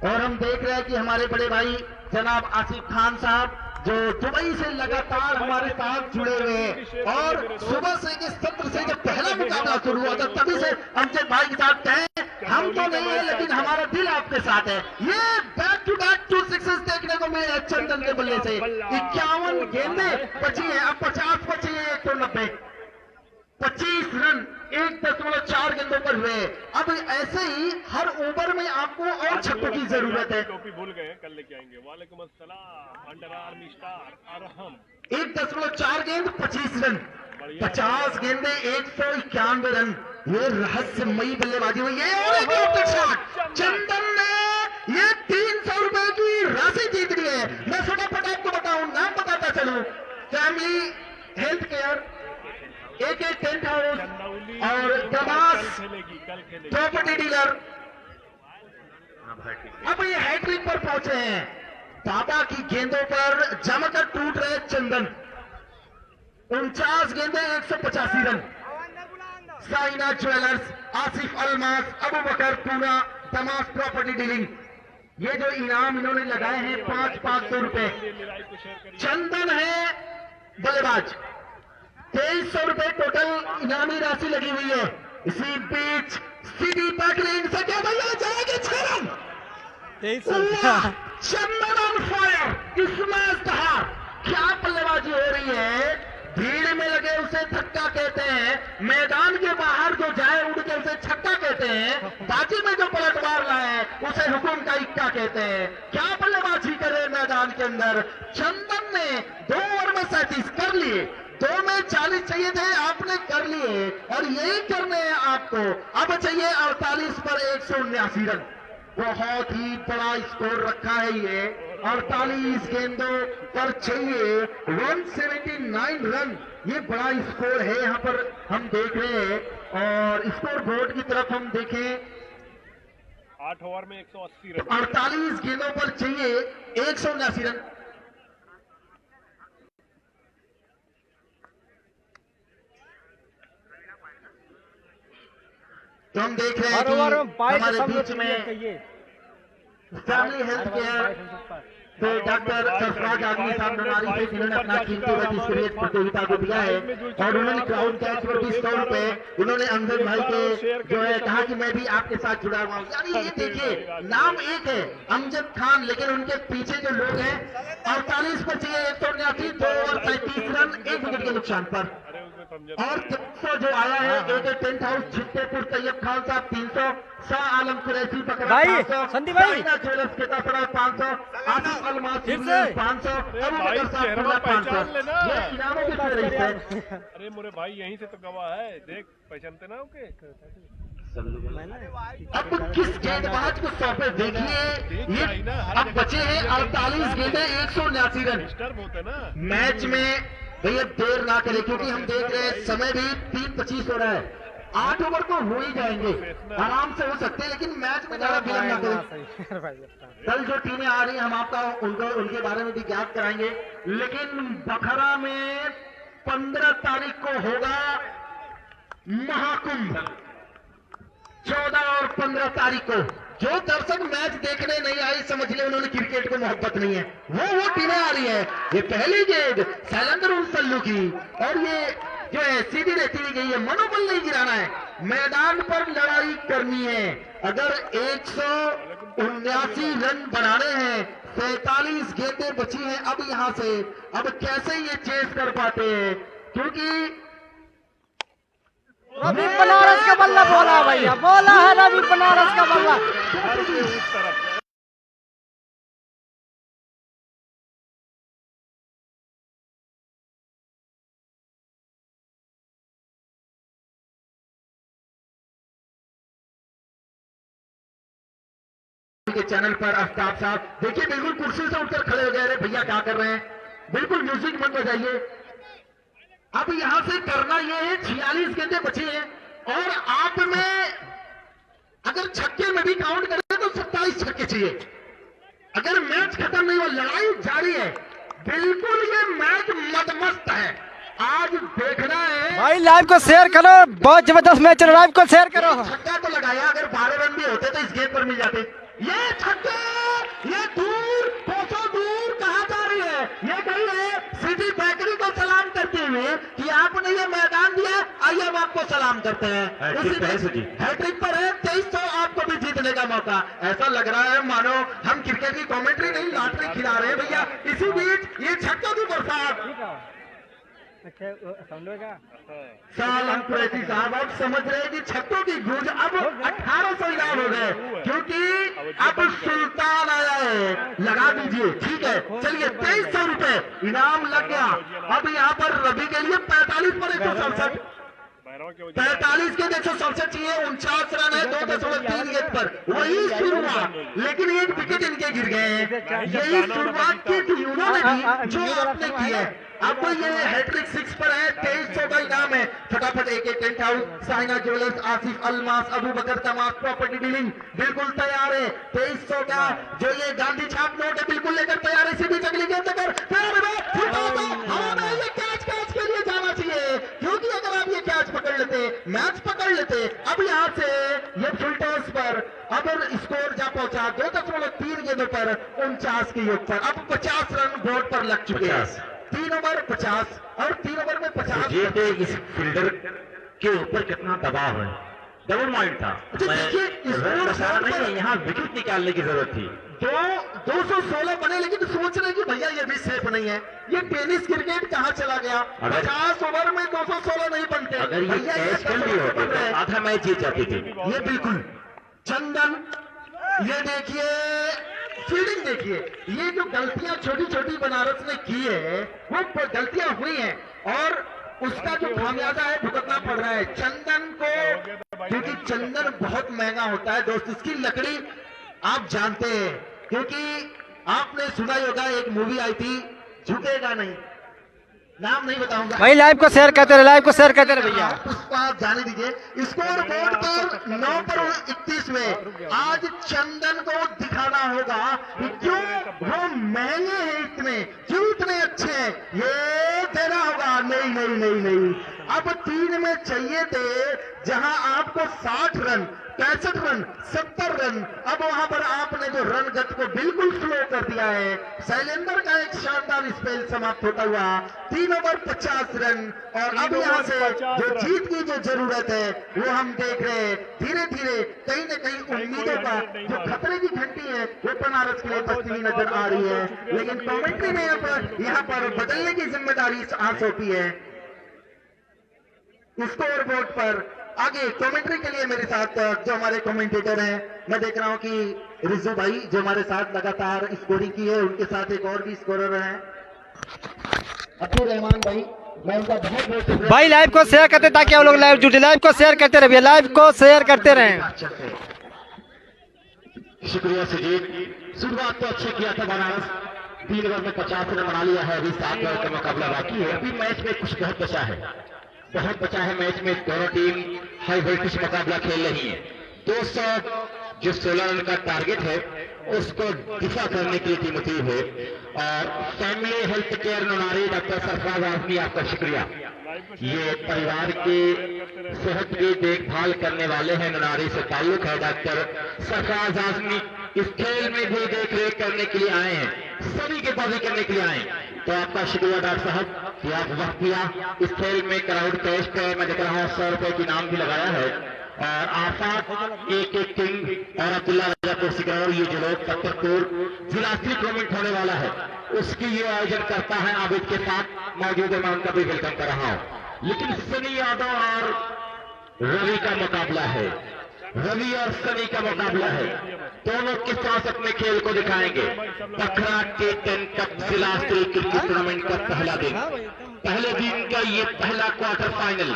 और हम देख रहे हैं कि हमारे बड़े भाई जनाब आसिफ खान साहब जो दुबई से लगातार हमारे साथ जुड़े हुए हैं, और सुबह से इस सत्र से जब पहला मुकाबला शुरू हुआ था तभी से अमजद भाई के साथ कहें हम तो नहीं है लेकिन हमारा दिल आपके साथ है। ये बैक टू बैक 2 सिक्सेस देखने को मिले हैं चंदन के बल्ले से। 51 गेंदे बची है, अब 50 बची है 190, 25 रन 1.4 गेंदों पर हुए। अब ऐसे ही हर ओवर में आपको और छक्कों की जरूरत है। टोपी भूल गए, कल लेके आएंगे। वालेकुम अस्सलाम अंडर आर्मी स्टार अरहम। 1.4 गेंद 25 रन, 50 गेंदे 191 रन। ये रहस्यमयी बल्लेबाजी हुई है। और एक विकेट शॉट चंदन ने ये 300 रुपए की राशि जीत ली है। मैं फटाफट आपको बताऊं, नाम बताता चलूं। Family health care, AK tent house और दमास प्रॉपर्टी डीलर अब ये हैट्रिक पर पहुंचे हैं। बाबा की गेंदों पर जमकर टूट रहे चंदन। 49 गेंदे 185 रन। साइना ज्वेलर्स, आसिफ अलमास, अबू बकर पूना, दमास प्रॉपर्टी डीलिंग, ये जो इनाम इन्होंने लगाए हैं 500 रुपए। चंदन है बल्लेबाज, 2300 रुपए टोटल इनामी राशि लगी हुई है। इसी बीच सीधी पैकलिंग से क्या भैया जाएगी 6 रन। 2300 चंदन ऑन फायर, इसमें इस्तेहार। क्या बल्लेबाजी हो रही है। भीड़ में लगे उसे धक्का कहते हैं, मैदान के बाहर जो जाए उड़ के उसे छक्का कहते हैं, बाजी में जो पलटवार लाए उसे हुकुम का इक्का कहते हैं। क्या बल्लेबाजी करे मैदान के अंदर। चंदन ने 2 ओवर में 37 कर लिए, 2 में 40 चाहिए थे, आपने कर लिए और यही करने हैं आपको। अब चाहिए 48 पर 179 रन। बहुत ही बड़ा स्कोर रखा है ये। 48 गेंदों पर चाहिए 179 रन। ये बड़ा स्कोर है यहाँ पर हम देख रहे हैं। और स्कोर बोर्ड की तरफ हम देखें, 8 ओवर में 180 रन। 48 गेंदों पर चाहिए 179 रन। तो हम देख रहे हैं हर ओवर में कि 22 हमारे दशमलव बीच में चाहिए। फैमिली हेल्थ केयर तो डॉक्टर सरफराज आदमी साहब ननारी से जिन्होंने अपना कीमती वक्त इस क्रिकेट प्रतियोगिता को दिया है, और उन्होंने क्राउड कैच पर भी 100 रुपए उन्होंने अमजद भाई के जो है कहा कि मैं भी आपके साथ जुड़ा हुआ हूँ। यानी ये देखिए नाम एक है अमजद खान, लेकिन उनके पीछे जो लोग हैं 48 पर चाहिए 179, 2 ओवर 37 रन 1 विकेट के नुकसान पर। और 300 जो आया है AK tent house Chhittepur Tayyab Khan साहब 300, शाह आलम कुरैशी बकरा भाई, 500, संदीप भाई। साइना ज्वेलर्स के कपड़ा 500, आसिफ अलमास फिर से। 500, अबू भाई, बकर साहब चेहरा पूरा पहचान 500। लेना। ये इनामों की फहरिस्त है। अरे मोरे भाई यहीं से तो गवाह है, देख पहचानते ना ओके। अब किस गेंदबाज को सौंपे देखिए। ये अब बचे हैं 48 गेंदे 179 रन। डिस्टर्ब होते ना। मैच में भैया देर ना करें, क्योंकि हम देख रहे हैं समय भी 3:25 हो रहा है। 8 ओवर तो हो ही जाएंगे, आराम से हो सकते हैं, लेकिन मैच में ज्यादा विलंब ना करें। कल जो टीमें आ रही हैं हम आपका उनके बारे में भी ज्ञात कराएंगे। लेकिन बखरा में 15 तारीख को होगा महाकुंभ। 14 और 15 तारीख को जो दर्शक मैच देखने नहीं आई, समझ ले उन्होंने क्रिकेट को मोहब्बत नहीं है। वो टीमें आ रही है। ये पहली गेंद सैलेंडर सल्लू की, और ये जो है सीधी रहती हुई गई है। मनोबल नहीं गिराना है, मैदान पर लड़ाई करनी है। अगर 179 रन बनाने हैं, 47 गेंदें बची हैं अब यहां से। अब कैसे ये चेस कर पाते हैं, क्योंकि रवि बनारस का बल्ला बोला भैया, बोला है रवि बनारस का बल्ला। उस तरफ के चैनल पर आफ्ताब साहब। देखिए बिल्कुल कुर्सी से उठकर खड़े हो गए। अरे भैया क्या कर रहे हैं, बिल्कुल म्यूजिक मत बजाइए। अब यहां से करना यह है, 46 गेंदें बची हैं और आप में अगर छक्के में भी काउंट करें तो 27 छक्के चाहिए। अगर मैच खत्म नहीं हो, लड़ाई जारी है। बिल्कुल ये मैच मदमस्त है। आज देखना है भाई लाइव को शेयर करो, बहुत जबरदस्त मैच है, लाइव को शेयर करो। छक्का तो लगाया, अगर 12 रन भी होते तो इस गेंद पर मिल जाते। ये छक्का, ये दूर, कोसों दूर कहां जा रही है, ये कही है सिटी बेकरी को सलाम करते हुए कि आपने ये मैदान दिया, आइए हम आपको सलाम करते हैं। हैट्रिक पर है, 2300 आपको भी जीतने का मौका। ऐसा लग रहा है मानो हम क्रिकेट की कमेंट्री नहीं, लॉटरी खिला रहे हैं भैया। इसी बीच ये छक्का की बरसात। सालम कुरैशी साहब अब समझ रहे हैं कि छक्कों की गूंज अब 1800 इनाम हो गए, क्योंकि अब सुल्तान आया है। लगा दीजिए, ठीक है, चलिए 2300 रुपए इनाम लग गया। अब यहाँ पर रवि के लिए 45 पर 167, 45 के 167 चाहिए, 49 रन है 2.3 गेंद पर। वही शुरुआत, लेकिन एक विकेट इनके गिर गए हैं। यही शुरुआत की थी उन्होंने भी जो आपने की है। अब ये हैट्रिक 6 पर है, 2300 का इनाम है। फटाफट एक tent house, Saina jewellers, Asif Almas, Abu Bakar तमाम प्रॉपर्टी डीलिंग बिल्कुल तैयार है। 2300 का जो ये गांधी छाप नोट है बिल्कुल लेकर तैयार है। इसी बीच अगली गेंद लेकर ये कैच के लिए जाना चाहिए, क्योंकि अगर आप ये कैच पकड़ लेते, मैच पकड़ लेते। अब यहाँ से ये फुल टॉस पर अब स्कोर जा पहुंचा 2.3 गेंदों पर 49 के योग पर। अब 50 रन बोर्ड पर लग चुके हैं। 3 ओवर 50 और 3 ओवर में 50। ये तो इस फील्डर के ऊपर कितना दबाव है, डबल माइंड था। नहीं, यहाँ विकेट निकालने की जरूरत थी। 216 बने, लेकिन सोच रहे कि भैया ये भी सेफ नहीं है। ये टेनिस क्रिकेट कहाँ चला गया? 50 ओवर में 216 नहीं बनते। अगर ये कैच कर लिए होते तो आधा मैच जीत जाती थी। ये बिल्कुल चंदन, ये देखिए फील्डिंग देखिए, ये जो गलतियां छोटी छोटी बनारस ने की है वो गलतियां हुई हैं और उसका जो खामियाजा है भुगतना पड़ रहा है चंदन को, क्योंकि चंदन बहुत महंगा होता है दोस्त। इसकी लकड़ी आप जानते हैं, क्योंकि आपने सुना ही होगा एक मूवी आई थी झुकेगा नहीं, नाम नहीं बताऊंगा। भाई लाइव को शेयर करते रहे, लाइव को शेयर करते रहे भैया। पुष्पा जाने दीजिए। स्कोर बोर्ड पर 9 पर 31 में आज चंदन को दिखाना होगा कि क्यों वो महंगे हैं इतने, क्यों इतने अच्छे हैं, ये देना होगा। नहीं नहीं नहीं नहीं, अब 3 में चाहिए थे, जहां आपको 60 रन, 65 रन, 70 रन, अब वहां पर आपने जो रन गति को बिल्कुल स्लो कर दिया है। शैलेंद्र का एक शानदार स्पेल समाप्त होता हुआ 3 ओवर 50 रन। और अब यहाँ से जो जीत की जो जरूरत है वो हम देख रहे हैं धीरे धीरे कहीं न कहीं उम्मीदों का जो खतरे की घंटी है वो बनारस के लिए बजती हुई नजर आ रही है। लेकिन कमेंट्री में यहाँ पर बदलने की जिम्मेदारी आज होती है। स्कोर बोर्ड पर आगे कमेंट्री के लिए मेरे साथ जो हमारे कमेंटेटर हैं, मैं देख रहा हूं कि रिजू भाई जो हमारे साथ लगातार स्कोरिंग की है, उनके साथ एक और भी स्कोरर हैं अब्दुल रहमान भाई, मैं उनका बहुत बहुत भाई लाइव को शेयर करते ताकि आप लोग लाइव जुटे, लाइव को शेयर करते रहिए, लाइव को शेयर करते रहें। शुक्रिया सुजीत, शुरुआत तो अच्छी किया था बनारस, 3 ओवर में 50 रन बना लिया है। अभी 7 ओवर का मुकाबला बाकी है। अभी मैच में कुछ बहुत बचा है, बहुत बचा है मैच में। दोनों टीम हाई वोल्टेज मुकाबला खेल रही है। 200 जो 16 रन का टारगेट है उसको दिफा करने के लिए टीम उतरी है। और family health care Nonari doctor Sarfaraz Azmi, आपका शुक्रिया। ये परिवार की सेहत की देखभाल करने वाले हैं, नोनारी से ताल्लुक है डॉक्टर सरफराज आजमी। इस खेल में भी देख रेख करने के लिए आए हैं, सभी के बाजी करने के लिए आए हैं। तो आपका शुक्रिया डॉक्टर साहब कि आप वक्त दिया। इस खेल में क्राउड टेस्ट है, मैं देख रहा हूँ 100 रुपए की इनाम भी लगाया है। और आफाक एक किंग और अब्दुल्ला रजापुर सिकरौर, ये जो लोग तख्तपुर जिला टूर्नामेंट होने वाला है उसकी ये आयोजन करता है। आबिद के साथ मौजूद है, मैं उनका भी वेलकम कर रहा हूँ। लेकिन सनी यादव और रवि का मुकाबला है। रवि और सनी का मुकाबला है। दोनों किस तरह से अपने खेल को दिखाएंगे। बखरा T10 कप जिला स्तरीय क्रिकेट टूर्नामेंट का पहला दिन, पहले दिन का ये पहला क्वार्टर फाइनल।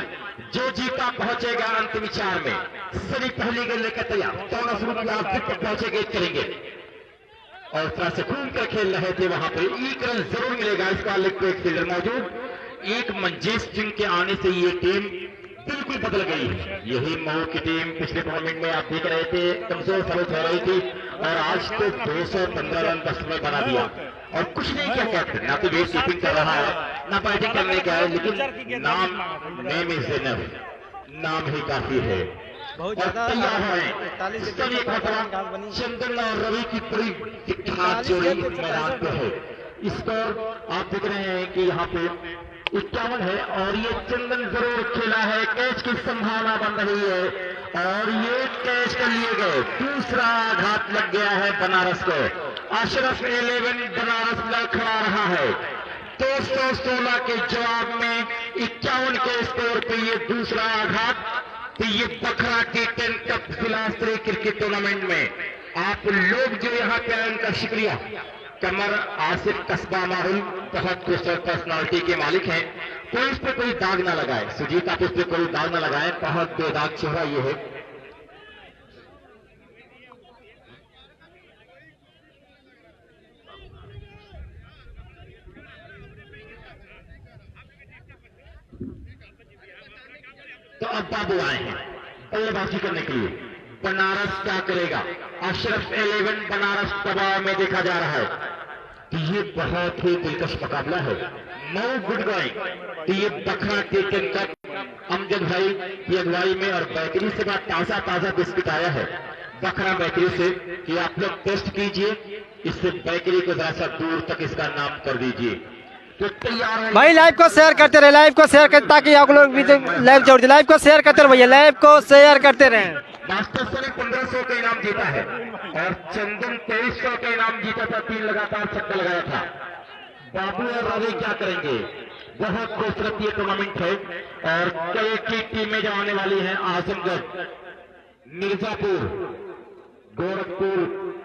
जो जीता पहुंचेगा अंतिम 4 में। सनी पहली गेंद लेकर तैयार, 14 तक पहुंचेंगे करेंगे और इस तरह से घूम कर खेल रहे थे। वहां पर एक रन जरूर मिलेगा। इसका लेग पे एक फील्डर मौजूद। एक मंजीश सिंह के आने से ये टीम बिल्कुल बदल गई है। यही मऊ की टीम पिछले टूर्नामेंट में आप देख रहे थे कमजोर साबित हो रही थी और आज तो 215 रन 10 में बना दिया और कुछ नहीं क्या कहते, ना तो विकेट कीपिंग कर रहा है ना बैटिंग करने का है, लेकिन नेम इज इनफ, नाम ही काफी है। बहुत और ज्यादा तैयार है 41 सभी खतरा। चंदन और रवि की पूरी ठीक-ठाक जोड़ी मैदान पे है। स्कोर आप देख रहे हैं कि यहाँ पे 51 है और ये चंदन जरूर खेला है। कैच की संभावना बन रही है और ये कैच कर लिए गए। दूसरा आघात लग गया है बनारस को। अशरफ 11 बनारस में खड़ा रहा है। 216 के जवाब में 51 के स्कोर पे ये दूसरा आघात। तो ये बखरा T10 कप जिला स्तरीय क्रिकेट टूर्नामेंट में आप लोग जो यहाँ पे आए उनका शुक्रिया। कमर आसिफ कस्बा माहुल बहुत खूबसूरत पर्सनालिटी के मालिक हैं। कोई इस पे कोई दाग ना लगाए, सुजीत आप इस पे कोई दाग ना लगाए, बहुत बेदाग चेहरा ये है। तो अब बाबू आए हैं बल्लेबाजी करने के लिए। बनारस क्या करेगा? अशरफ 11 बनारस दबाव में देखा जा रहा है। तो ये बहुत ही दिलकश मुकाबला है। Mau good going. तो ये बखरा T10 कप अमजद भाई की अगुवाई में और बेकरी से बात ताजा बिस्किट आया है बखरा बेकरी से कि आप लोग टेस्ट कीजिए, इससे बेकरी को जरा सा दूर तक इसका नाम कर दीजिए। तो तैयार है भाई लाइव को शेयर करते रहे, लाइव को शेयर करते ताकि आप लोग भी लाइव जोड़ दे। लाइव को शेयर करते रहे भैया, लाइव को शेयर करते रहे। मास्टर ने 1500 का इनाम जीता है और चंदन 2300 का इनाम जीता था। 3 लगातार छक्का लगाया था। बाबू और रवि क्या करेंगे? बहुत खूबसूरत ये टूर्नामेंट है और कई की टीमें जो आने वाली हैं, आजमगढ़, मिर्जापुर, गोरखपुर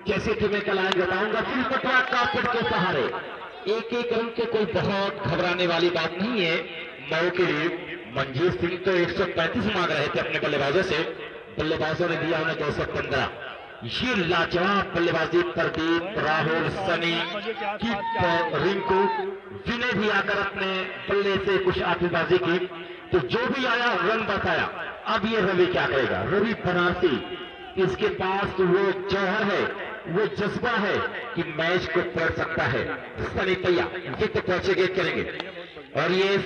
जैसी टीमें कल आए बताऊंगा। फिर पटवा कार्पेट के सहारे एक रन के कोई बहुत घबराने वाली बात नहीं है मऊ के लिए। मंजीर सिंह तो 135 मांग रहे थे अपने बल्लेबाजों से, बल्लेबाजों ने दिया उन्हें 215। ये लाजवाब बल्लेबाजी प्रदीप, राहुल, सनी की, रिंकू, जिन्हें भी आकर अपने बल्ले से कुछ आतिशबाजी की। तो जो भी आया रन बताया। अब ये रवि क्या करेगा? रवि बनारसी, इसके पास वो जौहर है, वो जज्बा है कि मैच को पढ़ सकता है। सनी तैयार जित पहुंचेंगे करेंगे और ये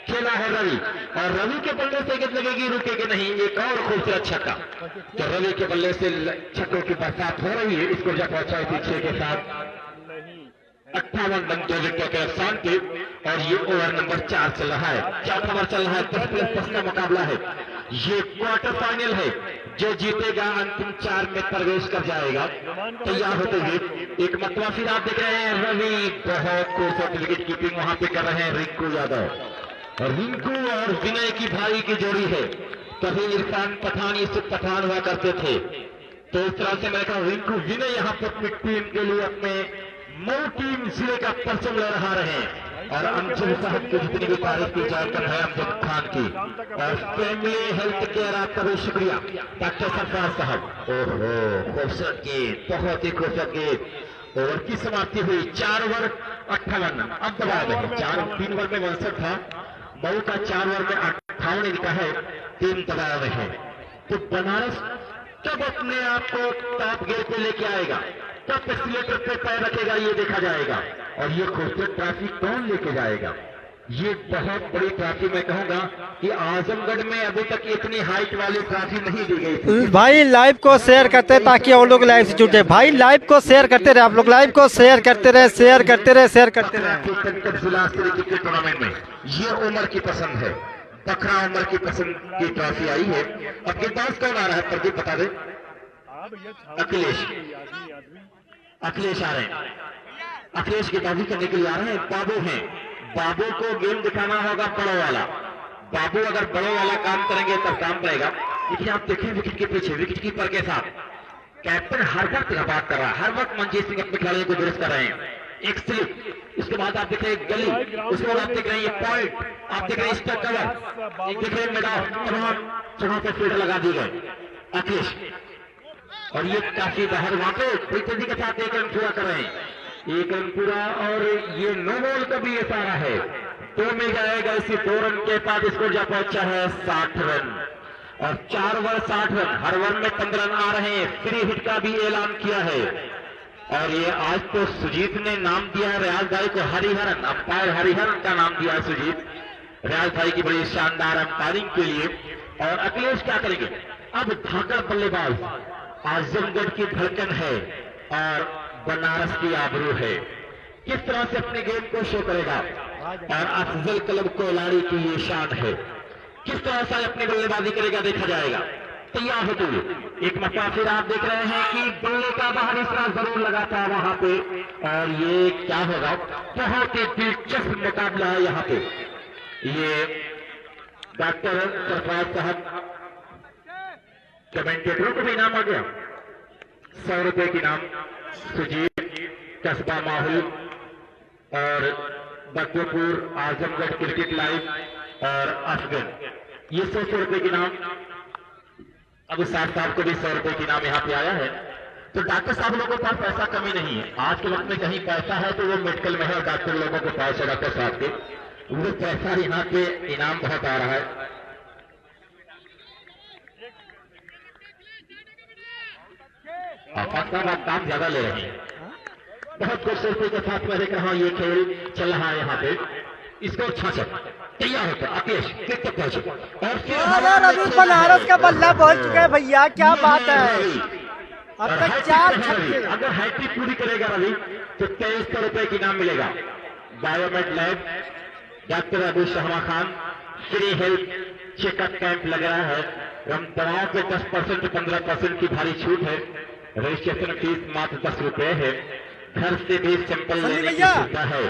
खेला है रवि और रवि के बल्ले से गेंद लगेगी, रुकेगी नहीं। एक और खूबसूरत छक्का। तो रवि के बल्ले से छक्कों की बरसात हो रही है। इसको जब पहुंचाई थी 6 के साथ 58 रन 2 विकेटों के नुकसान के और ये ओवर नंबर 4 चल रहा है। 4 ओवर चल रहा है। 10+10 का मुकाबला है। ये क्वार्टर फाइनल है। जो जीतेगा अंतिम 4 में प्रवेश कर जाएगा। तैयार होते हुए एक मतवा फिर आप देख रहे हैं रवि बहुत खूबसूरत विकेट कीपिंग वहां पे कर रहे हैं रिंकू यादव। रिंकू और विनय की भाई की जोड़ी है। कभी इरफान पठान इससे पठान हुआ करते थे। तो इस तरह से मैं कहा रिंकू विनय यहाँ पर अपनी टीम के लिए अपने मऊ टीम जिले का परचम लहरा रहे हैं। और अमजद साहब की जितनी भी तारीफ की जाकर है अमजद खान की और फैमिली हेल्थ केयर आपका भी शुक्रिया डॉक्टर सरफराज साहब। ओहो खूबसूरत गेंद, बहुत ही खूबसूरत गेंद। ओवर की समाप्ति हुई 4 ओवर 58 रन। अब दबाव है 3 ओवर में 62 था। मऊ का 4 ओवर में 58 लिखा है। 3 दबाव है। तो बनारस कब अपने आप को टॉप गेयर पे लेके आएगा, कब एक्सीलेटर पे पैर रखेगा, ये देखा जाएगा। और ये खूबसूरत ट्रॉफी कौन लेके जाएगा? ये बहुत बड़ी ट्रॉफी मैं कहूंगा कि आजमगढ़ में अभी तक इतनी हाइट वाली ट्रॉफी नहीं दी गई थी। भाई लाइव को शेयर करते हैं ताकि और लोग लाइव से जुड़ जाए। भाई लाइव को शेयर करते रहे, आप लोग लाइव को शेयर करते रहे, शेयर करते रहे, शेयर करते रहे। जिला स्तरीय क्रिकेट टूर्नामेंट में ये उम्र की पसंद है। बखरा उम्र की पसंद की ट्रॉफी आई है। अब गेंदबाज कौन आ रहा है प्रदीप बता दे। अखिलेश आ रहे हैं। अखिलेश गेंदबाजी करने के लिए आ रहे हैं। बाबू हैं। बाबू को गेम दिखाना होगा बड़ों वाला। बाबू अगर बड़ों वाला काम करेंगे तब काम पड़ेगा। लेकिन आप देखें विकेट के पीछे विकेट कीपर के साथ कैप्टन हर वक्त बात कर रहा है, हर वक्त मनजीत सिंह अपने खिलाड़ियों को दुरुस्त कर रहे हैं। एक स्लिप, उसके बाद आप देख रहे हैं गली, उसके बाद आप देख रहे हैं ये पॉइंट, आप देख रहे हैं इसका कवर, एक देख रहे हैं मैदान, तमाम जगहों पर फील्ड लगा दी गए अखिलेश। और ये काफी बाहर वहां पे बड़ी तेजी के साथ 1 रन पूरा कर रहे हैं, 1 रन पूरा। और ये नो बॉल का भी ये सारा है, 2 मिल जाएगा। इसी 2 रन के बाद स्कोर जा पहुंचा है 60 रन और 4 ओवर 60 रन, हर ओवर में 15 रन आ रहे हैं। फ्री हिट का भी ऐलान किया है और ये आज तो सुजीत ने नाम दिया है रियाज भाई को हरिहरन, अंपायर हरिहरन का नाम दिया है सुजीत रियाज भाई की बड़ी शानदार अंपायरिंग के लिए। और अखिलेश क्या करेंगे, अब धाकड़ बल्लेबाज आजमगढ़ की धड़कन है और बनारस की आबरू है, किस तरह से अपने गेम को शो करेगा। और अफजल क्लब कोलाड़ी की ये शान है, किस तरह से अपनी बल्लेबाजी करेगा देखा जाएगा। तैयार होते हुए एक मौका फिर आप देख रहे हैं कि बल्ले का बाहरी सिरा जरूर लगा था वहां पे। और ये क्या होगा, बहुत ही दिलचस्प मुकाबला है यहाँ पे। ये डॉक्टर सरफराज साहब कमेंटेटरों को भी इनाम आ गया, 100 रुपए की इनाम सुजीत, कस्बा माहौल और बद्रपुर, आजमगढ़ क्रिकेट लाइव और अफगन, ये 100 रुपए की इनाम। अब साहब को भी 100 रुपए की इनाम यहाँ पे आया है। तो डॉक्टर साहब लोगों के पास पैसा कमी नहीं है, आज के वक्त में कहीं पैसा है तो वो मेडिकल में है और डॉक्टर लोगों के पास है, डॉक्टर साहब के वो पैसा यहाँ पे इनाम बहुत आ रहा है। साहब आप काम ज्यादा ले रहे हैं, बहुत खूबसूरती के साथ मैं देख रहा हूँ ये खेल चल रहा है यहाँ पे। इसको 66 तैयार होता है अखिलेश किक तक पहुंचे और फिर अभी बनारस का बल्ला पहुंच चुका है भैया, क्या बात है। अब तक 4 छक्के। अगर हैट्रिक पूरी करेगा रवि तो 2300 रुपए की इनाम मिलेगा। Biomed lab, doctor Abu Shahma Khan, free health checkup camp लग रहा है। हम दवाओं पे 10% 15% की भारी छूट है। रजिस्ट्रेशन फीस मात्र 10 रुपए है। घर से भी सैंपल लेने की सुविधा है।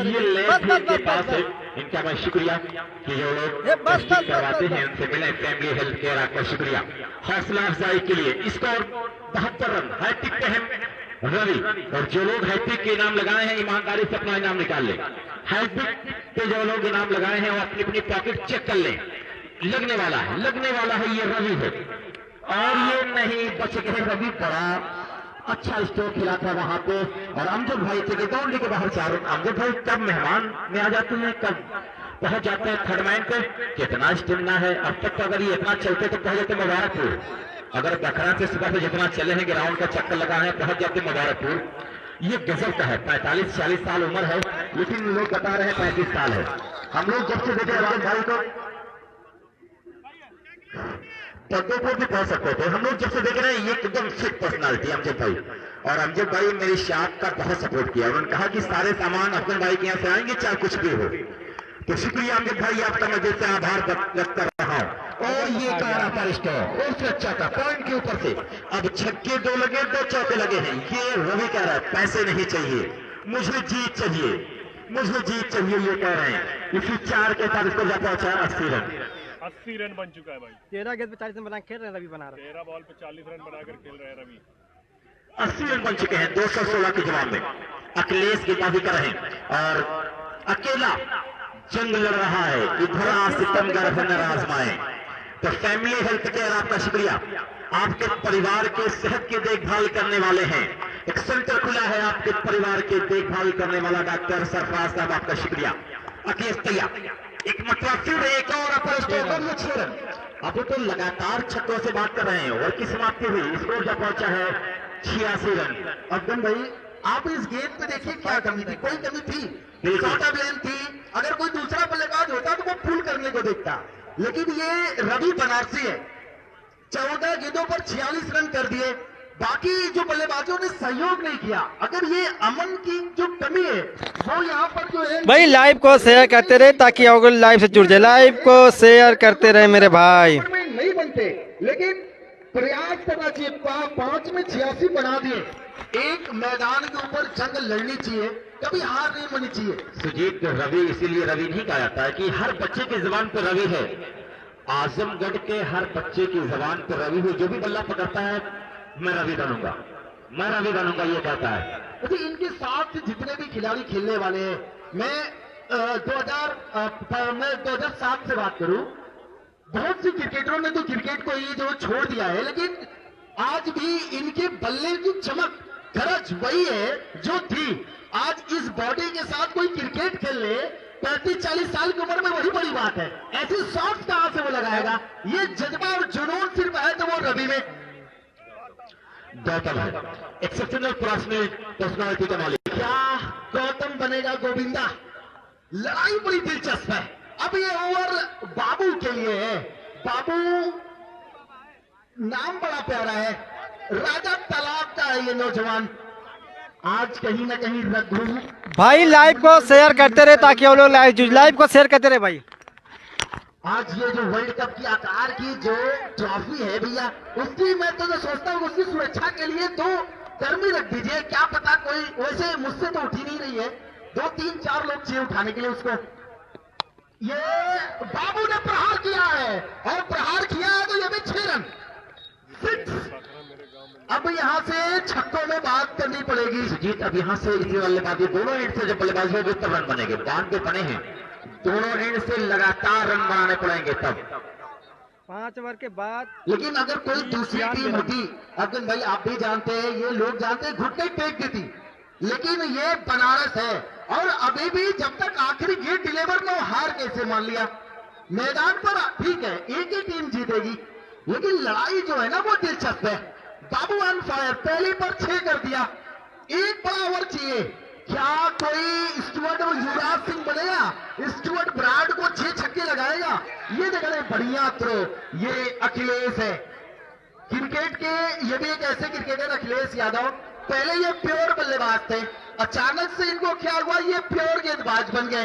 ये लैब के पास है, इनका मैं शुक्रिया कि जो लोग टेस्टिंग करवाते हैं उनसे मिले फैमिली हेल्थ केयर, आपका शुक्रिया हौसला अफजाई के लिए। स्कोर 72 रन, हैट्रिक पे है रवि। और जो लोग हैट्रिक के इनाम लगाए हैं ईमानदारी से अपना इनाम निकाल लें। हैट्रिक पे जो लोग इनाम लगाए हैं वो अपनी अपनी पॉकेट चेक कर लें, लगने वाला है ये रवि है। और ये नहीं बच गए रवि, बड़ा अच्छा स्टोर खिला था वहां पे। और अमजद भाई थे दौड़ने के बाहर 4 रन। अमजद भाई कब मेहमान में आ जाते हैं, कब पहुंच जाते हैं थर्ड मैन पे, कितना स्टेमिना है। अब तक तो अगर ये इतना चलते तो पहुंच जाते मुबारकपुर। अगर दखरा से सुबह से जितना चले हैं ग्राउंड का चक्कर लगाए हैं पहुंच जाते मुबारकपुर। ये गजब का है, 45-46 साल उम्र है लेकिन लोग बता रहे हैं 35 साल है। हम लोग जब से देखे अमजद भाई को पदों पर भी पहुंच सकते थे, हम लोग जब से देख रहे हैं ये एकदम फिट पर्सनालिटी अमजद भाई। और अमजद भाई मेरी शाप का बहुत सपोर्ट किया, उन्होंने कहा कि सारे सामान अफगन भाई के यहाँ से आएंगे चाहे कुछ भी हो। तो शुक्रिया अमजद भाई, आपका मैं दिल से आभार व्यक्त कर रहा हूँ। और ये कह पर स्टोर उससे अच्छा था पॉइंट के ऊपर से। अब छक्के 2 लगे, 2 चौके लगे हैं। ये रवि कह रहा है पैसे नहीं चाहिए, मुझे जीत चाहिए, मुझे जीत चाहिए, ये कह रहे हैं। इसी 4 के साथ इसको जा पहुंचा 80 रन। 80 रन बन चुका है भाई। 13 गेंद पे 40 रन बना खेल रहे हैं रवि बनारस। 13 बॉल पे 40 रन बनाकर खेल रहे हैं रवि। 80 रन बन चुके हैं 216 के जवाब में। अखिलेश गेंदबाजी कर रहे हैं और अकेला जंग लड़ रहा है, इधर सितमगर न आजमाए। तो फैमिली हेल्थ केयर आपका शुक्रिया, आपके परिवार के सेहत की देखभाल करने वाले हैं। एक सेंटर खुला है आपके परिवार की देखभाल करने वाला डॉक्टर सरफराज साहब, आपका शुक्रिया। अखिलेश तैयार, एक मतलब फिर एक और अपर स्टोर 6 रन। अब तो लगातार छक्कों से बात कर रहे हैं और की समाप्ति हुई, स्कोर जब पहुंचा है 86 रन। अफगन भाई आप इस गेम पे देखिए क्या कमी थी, कोई कमी थी, छोटा ब्लेम थी। अगर कोई दूसरा बल्लेबाज होता तो वो फुल करने को देखता, लेकिन ये रवि बनारसी है, 14 गेंदों पर 46 रन कर दिए। बाकी जो बल्लेबाजों ने सहयोग नहीं किया। अगर ये अमन की जो कमी है वो यहाँ पर जो है भाई लाइव को शेयर करते रहे ताकि और लाइव से जुड़ जाए। लाइव को शेयर करते रहे मेरे भाई। नहीं बनते लेकिन प्रयास करना चाहिए। 5 में 86 बना दिए। एक मैदान के ऊपर जंग लड़नी चाहिए, कभी हार नहीं होनी चाहिए। सुजीत रवि इसीलिए रवि नहीं कहा जाता है कि हर बच्चे की जुबान पर रवि है। आजमगढ़ के हर बच्चे की जबान पर रवि हुई, जो भी बल्ला पकड़ता है मैं रवि बनूंगा, मैं रवि बनूंगा, ये कहता है। देखिए इनके साथ जितने भी खिलाड़ी खेलने वाले हैं, मैं 2007 से बात करूं, बहुत से क्रिकेटरों ने तो क्रिकेट को ये जो छोड़ दिया है, लेकिन आज भी इनके बल्ले की चमक गरज वही है जो थी। आज इस बॉडी के साथ कोई क्रिकेट खेल ले 35-40 साल की उम्र में, वही बड़ी बात है। ऐसी शॉट्स कहां से वो लगाएगा? ये जज्बा और जुनून सिर्फ है तो वो रवि में गौतम है, एक्सेप्शनल पर्सनालिटी का मालिक। क्या गौतम बनेगा गोविंदा? लड़ाई बड़ी दिलचस्प है। अब ये ओवर बाबू के लिए है। बाबू नाम बड़ा प्यारा है, राजा तालाब का है ये नौजवान। आज कहीं ना कहीं रघु भाई लाइव को शेयर करते रहे ताकि वो लोग लाइव को शेयर करते रहे भाई। आज ये जो वर्ल्ड कप की आकार की जो ट्रॉफी है भैया, उसकी मैं तो सोचता हूँ उसकी सुरक्षा के लिए तो कर्मी रख दीजिए। क्या पता कोई, वैसे मुझसे तो उठी नहीं रही है, 2-3-4 लोग चाहिए उठाने के लिए उसको। ये बाबू ने प्रहार किया है और प्रहार किया है तो ये भी 6 रन, 6। अब यहां से छक्कों में बात करनी पड़ेगी। जीत अब यहाँ से इसी बल्लेबाजी, दोनों एंड से जब बल्लेबाजी होगी तब रन बनेंगे, बांध के बने हैं, दोनों एंड से लगातार रन बनाने पड़ेंगे तब। 5 ओवर के बाद लेकिन अगर कोई दूसरी टीम होती, अर्जुन भाई आप भी जानते हैं, ये लोग जानते हैं, घुटने टेक देती, लेकिन ये बनारस है और अभी भी जब तक आखिरी गेट डिलीवर में हार कैसे मान लिया। मैदान पर ठीक है एक ही टीम जीतेगी, लेकिन लड़ाई जो है ना वो दिलचस्प है। बाबू ऑन फायर, पहले पर 6 कर दिया, एक बड़ा ओवर चाहिए। क्या कोई स्टुअर्ट युवराज सिंह बनेगा? स्टुअर्ट ब्राड को 6 छक्के लगाएगा? ये देख रहे बढ़िया थ्रो, ये अखिलेश है क्रिकेट के, ये भी एक ऐसे क्रिकेटर अखिलेश यादव, पहले ये प्योर बल्लेबाज थे, अचानक से इनको ख्याल हुआ ये प्योर गेंदबाज बन गए।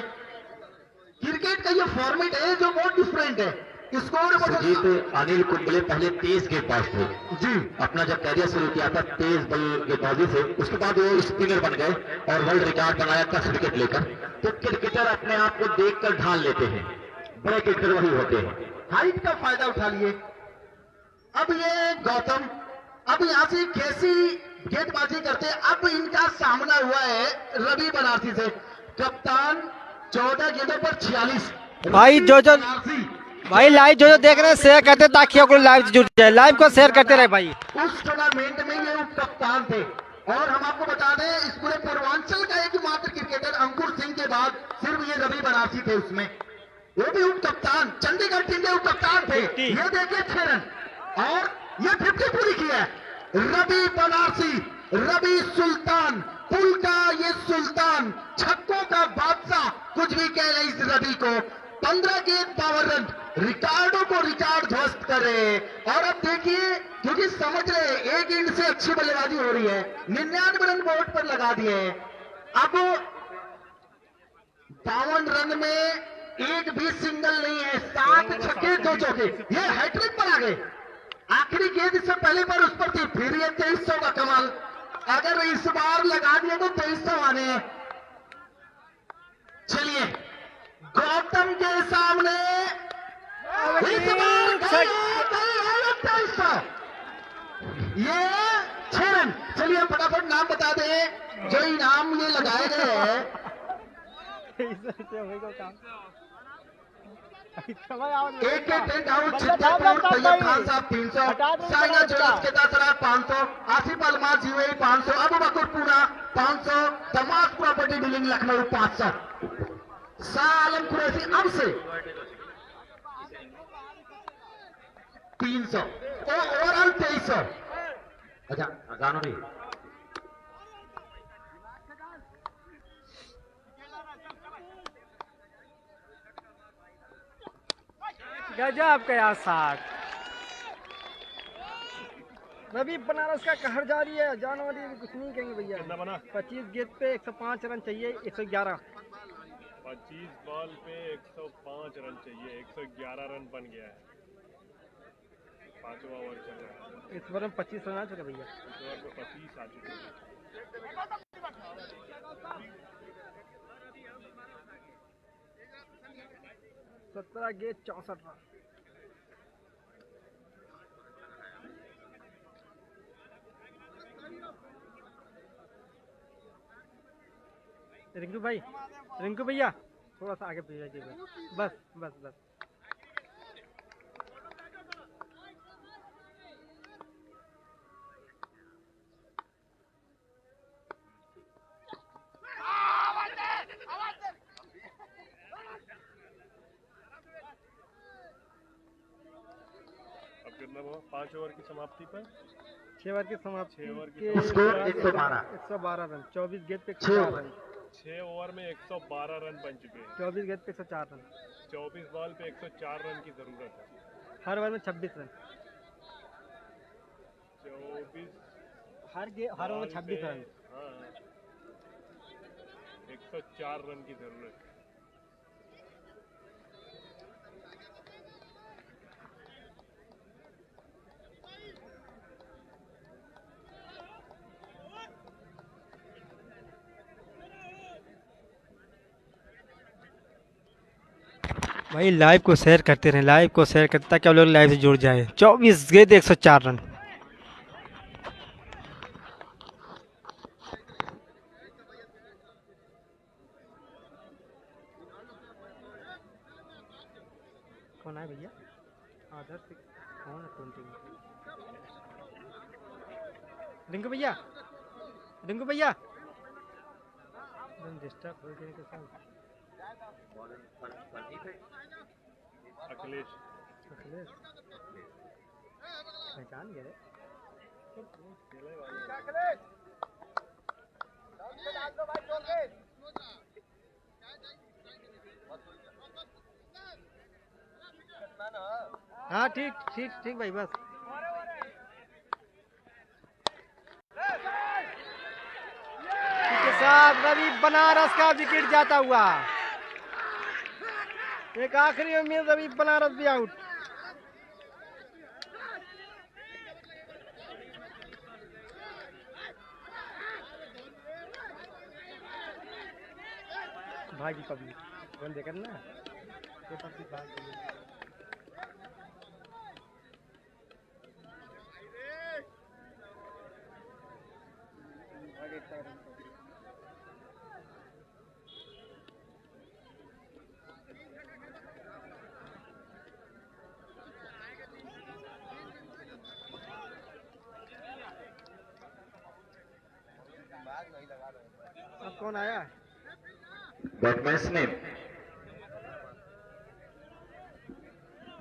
क्रिकेट का ये फॉर्मेट है जो बहुत डिफरेंट है। स्कोर जीत अनिल कुंबले पहले तेज गेंदबाज थे जी, अपना जब कैरियर शुरू किया था तेज बल गेंदबाजी से, उसके बाद वो स्पिनर बन गए और वर्ल्ड रिकॉर्ड बनाया 10 विकेट लेकर। तो क्रिकेटर अपने आप को देखकर ढाल लेते हैं, बड़े क्रिकेटर वही होते हैं। हाइट का फायदा उठा लिए। अब ये गौतम, अब यहां से कैसी गेंदबाजी करते हैं। अब इनका सामना हुआ है रवि बनारसी से, कप्तान 14 गेंदों पर 46। भाई जो भाई लाइव जो देख रहे हैं शेयर करते ताकि वो लाइव जुड़ जाए, लाइव को शेयर करते रहे भाई। उस टूर्नामेंट में ये उप कप्तान थे और हम आपको बता दें इस पूरे पूर्वांचल का एकमात्र क्रिकेटर अंकुर सिंह के बाद सिर्फ ये रवि बनारसी थे उसमें, वो भी उप कप्तान, चंडीगढ़ टीम के उप कप्तान थे। ये देखिए 6 रन और ये 50 पूरी की है। रवि बनारसी, रवि सुल्तान, पुल का ये सुल्तान, छक्कों का बादशाह, कुछ भी कह रहे इस रवि को। 15 गेंद 52 रन, रिकॉर्डों को रिकॉर्ड ध्वस्त कर रहे हैं। और अब देखिए क्योंकि समझ रहे एक एंड से अच्छी बल्लेबाजी हो रही है, 99 रन बोर्ड पर लगा दिए हैं। अब 52 रन में एक भी सिंगल नहीं है, 7 छक्के 2 चौके, ये हैट्रिक पर आ गए। आखिरी गेंद इससे पहले पर उस पर थी, फिर ये 2300 का कमाल। अगर इस बार लगा दिए तो 2300 आने हैं। चलिए गौतम के सामने इस बार 2300, ये 6 रन। चलिए फटाफट नाम बता दें जो इनाम ये लगाए गए हैं। एक टेंट हाउस छत्तीसपुर, तैयब खान साहब 300, साइना ज्वेलर्स के 10,000 500, आसिफ अलमाज यूएई 500, अबू बकर पूना 500, दमास प्रॉपर्टी डीलिंग लखनऊ 500, शाह आलम कुरैशी अब से 300 और ओवरऑल 2300। अच्छा गानो भी गजब का यार 60। रवि बनारस का कहर जारी है, जानवरी कुछ नहीं कहेंगे भैया। कितना बना? 25 गेंद पे 105 रन चाहिए, 111। 25 बॉल पे 105 रन चाहिए, 111 रन बन गया है। 5वां ओवर चल रहा है, इस बार में 25 रन आ चुके भैया। इस ओवर में 25 आ चुके हैं। 17 गेंद 64 रन। रिंकू भैया थोड़ा सा आगे पीछे जाइए बस बस बस। अब कितना हुआ 5 ओवर की समाप्ति पर 6 ओवर की समाप्ति 6 ओवर की के स्कोर 112 112 रन, 24 गेंद पे 6 104 ओवर। रन, 6 ओवर में 112 रन बन चुके हैं। 24 गेंद पे 104 रन, 24 बॉल पे 104 रन की जरूरत है। हर ओवर में 26 रन, 24 हर ओवर में 26 रन। हाँ 104 रन की जरूरत है। भाई लाइव को शेयर करते रहें, लाइव को शेयर करते ताकि आप लोग लाइव से जुड़ जाए। 24 गेंद 104 रन। कौन है भैया? आदर्श कौन है? 20 रिंकू भैया, रिंकू भैया डिस्टर्ब हो गए के साथ। अखिलेश पहचान गए। हाँ ठीक ठीक ठीक भाई बस। के साथ रवि बनारस का विकेट जाता हुआ। एक आखिरी उम्मीद, रवि बनारस भी आउट। भागी पब्लिक बंद करना ये पब्लिक भाग गई। अब कौन आया? बैट्समैन ने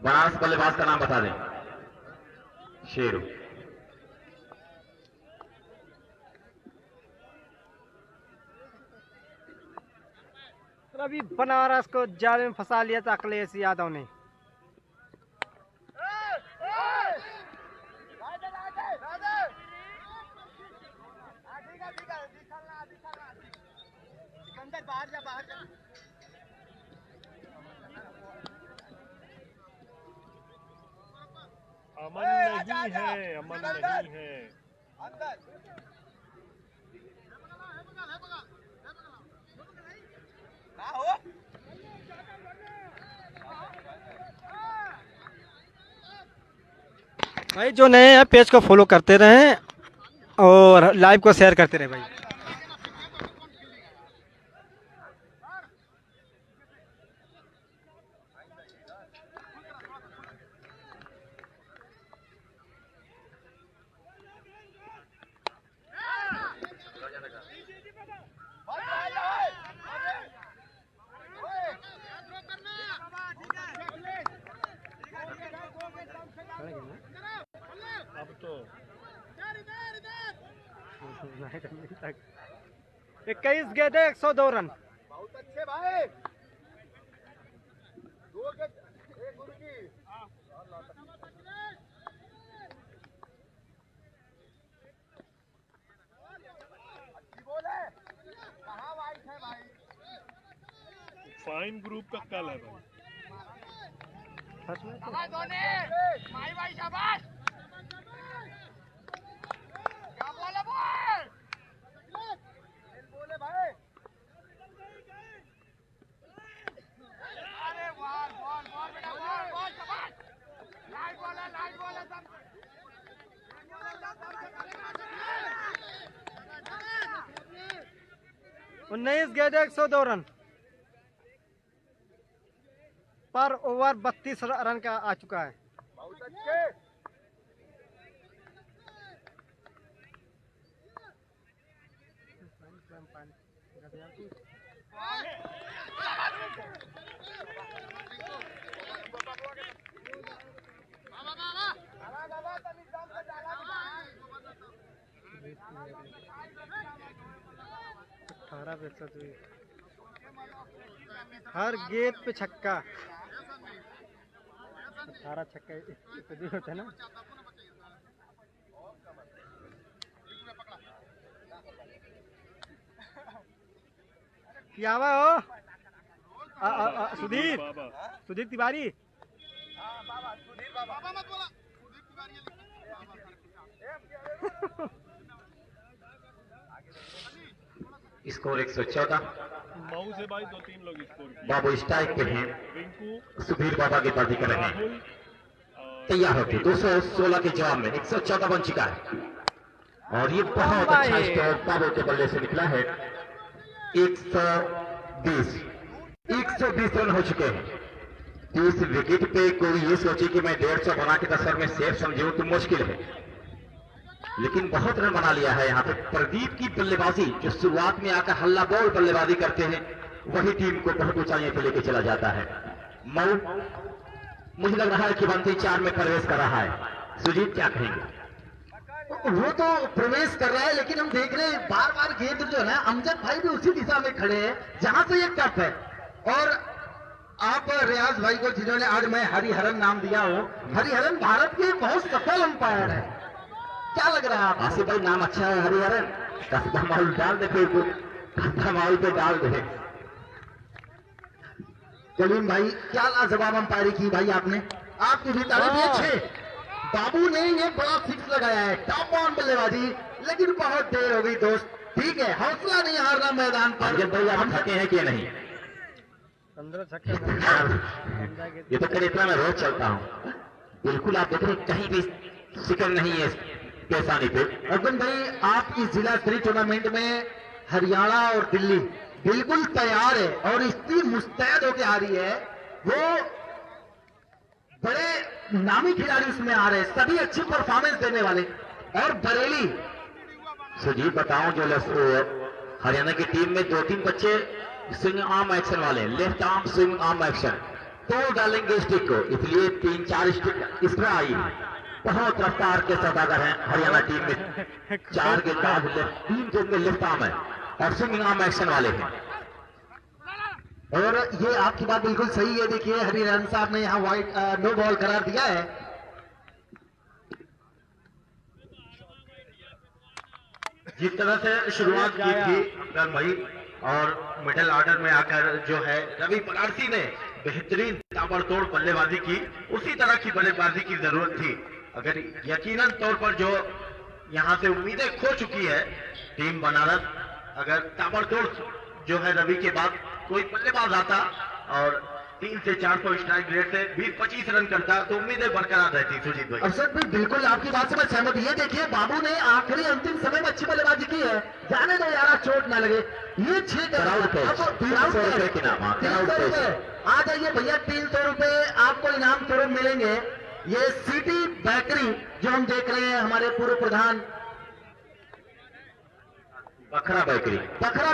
बनारस बल्लेबाज का नाम बता दें। शेरू। रवि बनारस को जाल में फंसा लिया था अखिलेश यादव ने। अमन नहीं है, अमन नहीं है। भाई जो नए हैं पेज को फॉलो करते रहें और लाइव को शेयर करते रहें भाई। अब तो 21 गेंदे 102 रन। बहुत अच्छे भाई। दो के एक गुरु की अच्छी बॉल है। कहाँ वाइट है भाई? फाइन ग्रुप का कल है भाई। भाई भाई शाबाश। क्या बॉल है बॉल? बोले भाई। अरे बॉल बॉल बॉल बेटा बॉल बॉल शाबाश। लाइट बॉल है सब। 19 गेंद 102 रन पर ओवर 32 रन का आ चुका है। हर गेंद पे छक्का, 18 छक्का होता है ना। क्या हुआ हो? सुधीर तिवारी। स्कोर 114। मऊ से भाई 2-3 लोग स्कोर किए। बाबू स्ट्राइक पे हैं, रिंकू, सुधीर बाबा की पार्टी कर रहे हैं, राहुल, तैयार होते 216 के जवाब में 114 बन चुका है। और ये बहुत अच्छा स्ट्रोक बाबू के बल्ले से निकला है। 120 रन हो चुके हैं। इस विकेट पे कोई ये सोचे कि मैं 150 बना के 10 ओवर में सेफ समझूं तो मुश्किल है, लेकिन बहुत रन बना लिया है। यहाँ पे प्रदीप की बल्लेबाजी, जो शुरुआत में आकर हल्ला बोल बल्लेबाजी करते हैं, वही टीम को बहुत ऊंचाइयों पे लेके चला जाता है। मऊ मुझे लग रहा है कि बनती 4 में प्रवेश कर रहा है। सुजीत क्या कहेंगे? वो तो प्रवेश कर रहा है, लेकिन हम देख रहे हैं बार बार गेंद जो है ना, अमजद भाई भी उसी दिशा में खड़े हैं जहां से ये टप है। और आप रियाज भाई को, जिन्होंने आज मैं हरिहरन नाम दिया हूं, हरिहरन भारत के बहुत सफल अंपायर है। क्या लग रहा है आपको? आसिफ भाई नाम अच्छा है हरिहरन, कसबा माहौल डाल दे, फिर कसबा माहौल पे डाल दे। कलीम भाई, क्या लाजवाब अंपायरी की भाई आपने, आपकी भी तारीफ है। 6 बाबू ने ये बड़ा सिक्स लगाया है, टॉप ऑन बल्लेबाजी, लेकिन बहुत देर हो गई दोस्त। ठीक है, हौसला नहीं हारना मैदान पर। अमजद भाई आप थके हैं कि नहीं? 15 छक्का। ये तो कर इतना मैं रोज चलता हूँ, बिल्कुल आप देख रहे हैं कहीं भी शिकन नहीं है पेशानी पे। अर्जुन भाई, आपकी जिला स्तरीय टूर्नामेंट में हरियाणा और दिल्ली बिल्कुल तैयार है और इतनी मुस्तैद होकर आ रही है। वो बड़े नामी खिलाड़ी उसमें आ रहे हैं, सभी अच्छी परफॉर्मेंस देने वाले। और बरेली, सुजीत बताऊं, जो हरियाणा की टीम में 2-3 बच्चे स्विंग आर्म एक्शन वाले, left arm swing arm action, तो डालेंगे स्टिक को, इसलिए 3-4 स्टिक इस पर आई। बहुत रफ्तार के सौदागर हैं हरियाणा टीम में। 4 गेंदबाज, 3 में लेफ्ट आर्म है और स्विंग आर्म एक्शन वाले हैं। और ये आपकी बात बिल्कुल सही है। देखिए, हरिहरन साहब ने यहाँ वाइट नो बॉल करार दिया है। जिस तरह से शुरुआत की थी अफजल भाई, और मिडिल ऑर्डर में आकर जो है रवि बनारसी ने बेहतरीन ताबड़तोड़ बल्लेबाजी की, उसी तरह की बल्लेबाजी की जरूरत थी। अगर यकीनन तौर पर जो यहाँ से उम्मीदें खो चुकी है टीम बनारस, अगर ताबड़तोड़ जो है रवि के बाद कोई बल्लेबाज आता और 3 से 400 स्ट्राइक रेट से 20-25 रन करता तो उम्मीदें बरकरार रहती। सुजीत भाई, अफसर भाई, बिल्कुल आपकी बात से मैं सहमत। ये देखिए, बाबू ने आखिरी अंतिम समय में अच्छी बल्लेबाजी की है। जाने दो यार, चोट ना लगे। ये 6 क्राउड पैच, 300 रुपए के नाम, क्राउड पैच। आ जाइए भैया, 300 रुपए आपको इनाम स्वरूप मिलेंगे। ये सिटी बेकरी जो हम देख रहे हैं, हमारे पूर्व प्रधान बखरा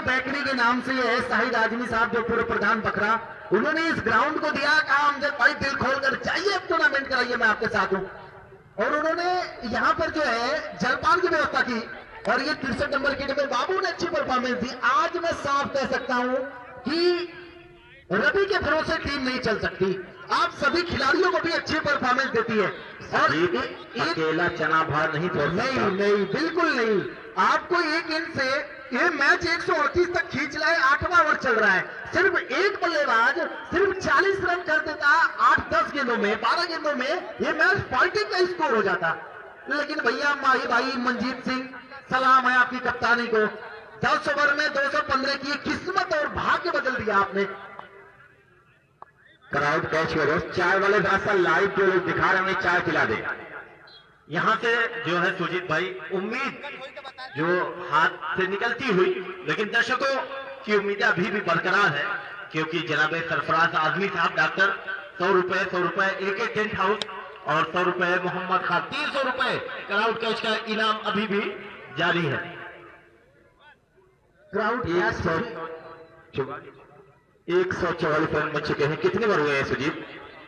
बेकरी के नाम से ये है, शाहिद आजमी साहब जो पूर्व प्रधान बखरा, उन्होंने इस ग्राउंड को दिया। कहा अमजद भाई दिल खोलकर चाहिए, टूर्नामेंट कराइए, मैं आपके साथ हूं। और उन्होंने यहाँ पर जो है जलपान की व्यवस्था की। और ये 63 नंबर किट में बाबू ने अच्छी परफॉर्मेंस दी। आज मैं साफ कह सकता हूं कि रवि के भरोसे टीम नहीं चल सकती। आप सभी खिलाड़ियों को भी अच्छी परफॉर्मेंस देती है। और अकेला चना भार नहीं तोड़ सकता। नहीं, बिल्कुल नहीं। आपको एक इंच से ये मैच 138 तक खींच रहा है, 8वां ओवर चल रहा है। सिर्फ एक बल्लेबाज सिर्फ 40 रन कर देता 8-10 गेंदों में, 12 गेंदों में ये मैच 40 का स्कोर हो जाता। लेकिन भैया माही भाई मनजीत सिंह, सलाम है आपकी कप्तानी को। 10 ओवर में 215 की किस्मत और भाग्य बदल दिया आपने। क्राउड कैच करो, चाय वाले रास्ता लाइव जो लोग दिखा रहे हैं चाय पिला दे। यहाँ से जो है सुजीत भाई, उम्मीद जो हाथ से निकलती हुई, लेकिन दर्शकों की उम्मीदें अभी भी बरकरार है, क्योंकि जनाब सरफराज आजमी साहब डॉक्टर 100 रुपए AK टेंट हाउस और 100 रुपए मोहम्मद खान, 300 रुपए क्राउड कैच का इनाम अभी भी जारी है। क्राउड 144 रन बन चुके हैं। कितने ओवर हुए हैं सुजीत?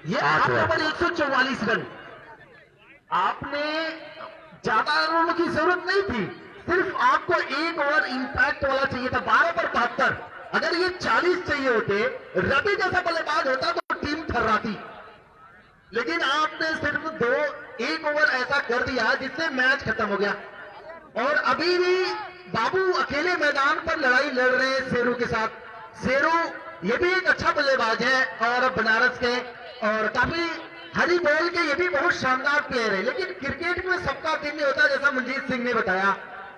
ये 8 ओवर 144 रन। आपने ज्यादा रनों की जरूरत नहीं थी, सिर्फ आपको 1 ओवर इंपैक्ट वाला चाहिए था। 12 पर 72, अगर ये 40 चाहिए होते, रवि जैसा बल्लेबाज होता तो टीम थर्राती, लेकिन आपने सिर्फ 1 ओवर ऐसा कर दिया जिससे मैच खत्म हो गया। और अभी भी बाबू अकेले मैदान पर लड़ाई लड़ रहे हैं शेरू के साथ। शेरू ये भी एक अच्छा बल्लेबाज है और बनारस के, और काफी हरी बॉल के ये भी बहुत शानदार प्लेयर है, लेकिन क्रिकेट में सबका टीम नहीं होता, जैसा मनजीत सिंह ने बताया।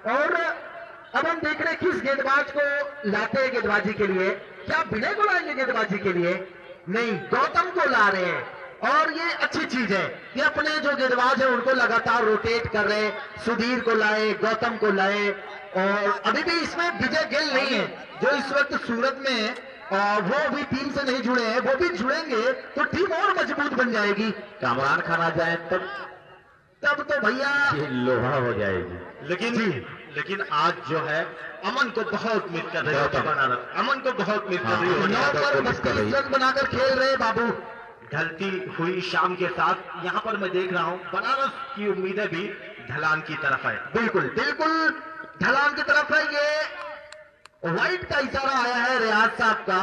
और अब हम देख रहे हैं किस गेंदबाज को लाते हैं गेंदबाजी के लिए। क्या विनय को लाएंगे गेंदबाजी के लिए? नहीं, गौतम को ला रहे हैं, और ये अच्छी चीज है कि अपने जो गेंदबाज है उनको लगातार रोटेट कर रहे हैं। सुधीर को लाए, गौतम को लाए, और अभी भी इसमें विजय गिल नहीं है जो इस वक्त सूरत में है, वो अभी टीम से नहीं जुड़े हैं। वो भी जुड़ेंगे तो टीम और मजबूत बन जाएगी। कामरान खान आ जाए तब तो भैया लोहा हो जाएगी। लेकिन आज जो है अमन को बहुत मिस कर रही है, अमन को बहुत मिस कर रही है। 9 पर 32 रन बनाकर खेल रहे बाबू। ढलती हुई शाम के साथ यहाँ पर मैं देख रहा हूँ बनारस की उम्मीदें भी ढलान की तरफ है। बिल्कुल बिल्कुल ढलान की तरफ है। ये व्हाइट का इशारा आया है रियाज साहब का,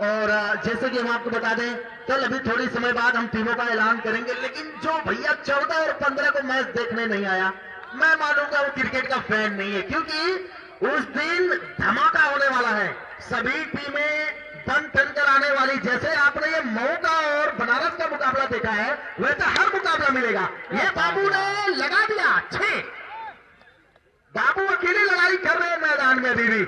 और जैसे कि हम आपको बता दें, कल अभी थोड़ी समय बाद हम टीमों का ऐलान करेंगे। लेकिन जो भैया 14 और 15 को मैच देखने नहीं आया, मैं मानूंगा वो क्रिकेट का फैन नहीं है, क्योंकि उस दिन धमाका होने वाला है। सभी टीमें बन ठन कर आने वाली। जैसे आपने ये मऊ का और बनारस का मुकाबला देखा है, वैसे हर मुकाबला मिलेगा। ये बाबू ने लगा दिया 6, बाबू अकेले लड़ाई कर रहे हैं मैदान में, अभी भी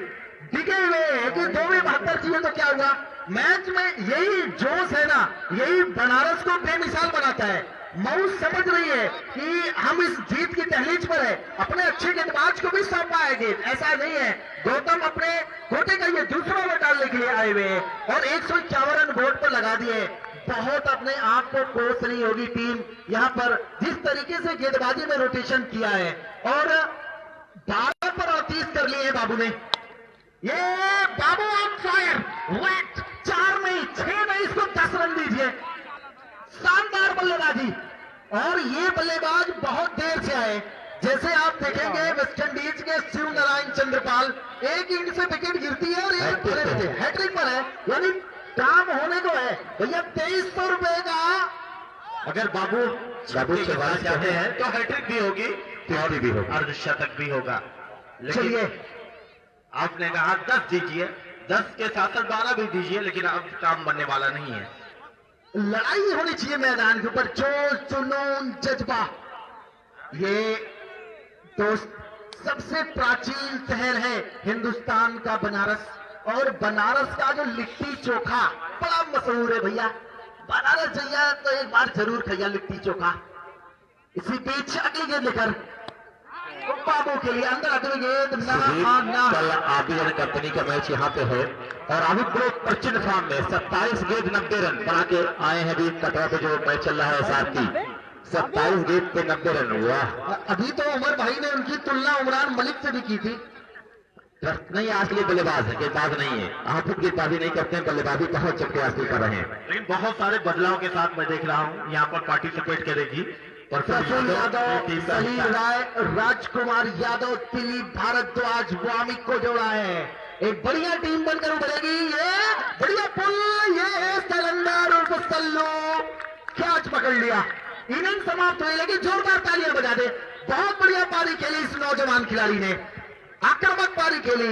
टिके हुए हैं कि 2 में 72 चाहिए। तो क्या हुआ मैच में? यही जोश है ना, यही बनारस को बेमिसाल बनाता है। मऊ समझ रही है कि हम इस जीत की तहलीज पर है, अपने अच्छे गेंदबाज को भी सौंपा है गेंद, ऐसा नहीं है। गौतम अपने कोटे का ये दूसरा ओवर डालने के लिए आए हुए हैं और 151 रन बोर्ड पर लगा दिए। बहुत अपने आप को कोस रही होगी टीम यहाँ पर, जिस तरीके से गेंदबाजी में रोटेशन किया है। और 12 पर 38 कर लिए हैं बाबू ने। ये बाबू ऑन फायर, 4 नहीं 6 नहीं, इसको 10 रन दीजिए। शानदार बल्लेबाजी, और ये बल्लेबाज बहुत देर से आए। जैसे आप देखेंगे वेस्टइंडीज के शिव नारायण चंद्रपाल, एक इंच से विकेट गिरती है और ये खड़े रहते हैं, हैट्रिक पर है, यानी काम होने को है भैया। 2300 रुपए का अगर बाबू चाहते हैं तो हैट्रिक भी होगी और भी होगी, अर्धशतक भी होगा। चलिए, आपने कहा 10 दीजिए, 10 के साथ 12 भी दीजिए, लेकिन अब काम बनने वाला नहीं है। लड़ाई होनी चाहिए मैदान के ऊपर, जोश जुनून जज्बा। ये दोस्त सबसे प्राचीन शहर है हिंदुस्तान का बनारस, और बनारस का जो लिट्टी चोखा बड़ा मशहूर है भैया। बनारस जाइए तो एक बार जरूर खाइए लिट्टी चोखा। इसी बीच अगली गेंद लेकर बाबू के लिए अंदर अगली गेंद कल आबिद कंपनी का मैच यहाँ पे है, और अभी बहुत प्रचंड फॉर्म में 27 गेंद 90 रन बना के आए हैं। अभी कटरा पे जो मैच चल रहा है सारथी, 27 गेंद पे 90 रन हुआ। अभी तो उमर भाई ने उनकी तुलना उमरान मलिक से भी की थी। नहीं, असली बल्लेबाज है, गेंदबाज नहीं है। आप गेंदबाजी नहीं करते हैं, बल्लेबाजी बहुत चक्के असली कर रहे हैं। लेकिन बहुत सारे बदलाव के साथ मैं देख रहा हूँ यहाँ पर पार्टिसिपेट करेगी प्रफुल्ल यादव, सलीम राय, राजकुमार यादव, दिलीप भारद्वाज, वामिक को जोड़ा है। एक बढ़िया टीम बनकर उभरेगी। ये बढ़िया पुल, ये है सलंदर उर्फ सल्लू, कैच पकड़ लिया। इनिंग समाप्त हुई, लेकिन जोरदार तालियां बजा दे। बहुत बढ़िया पारी खेली इस नौजवान खिलाड़ी ने, आक्रामक पारी खेली।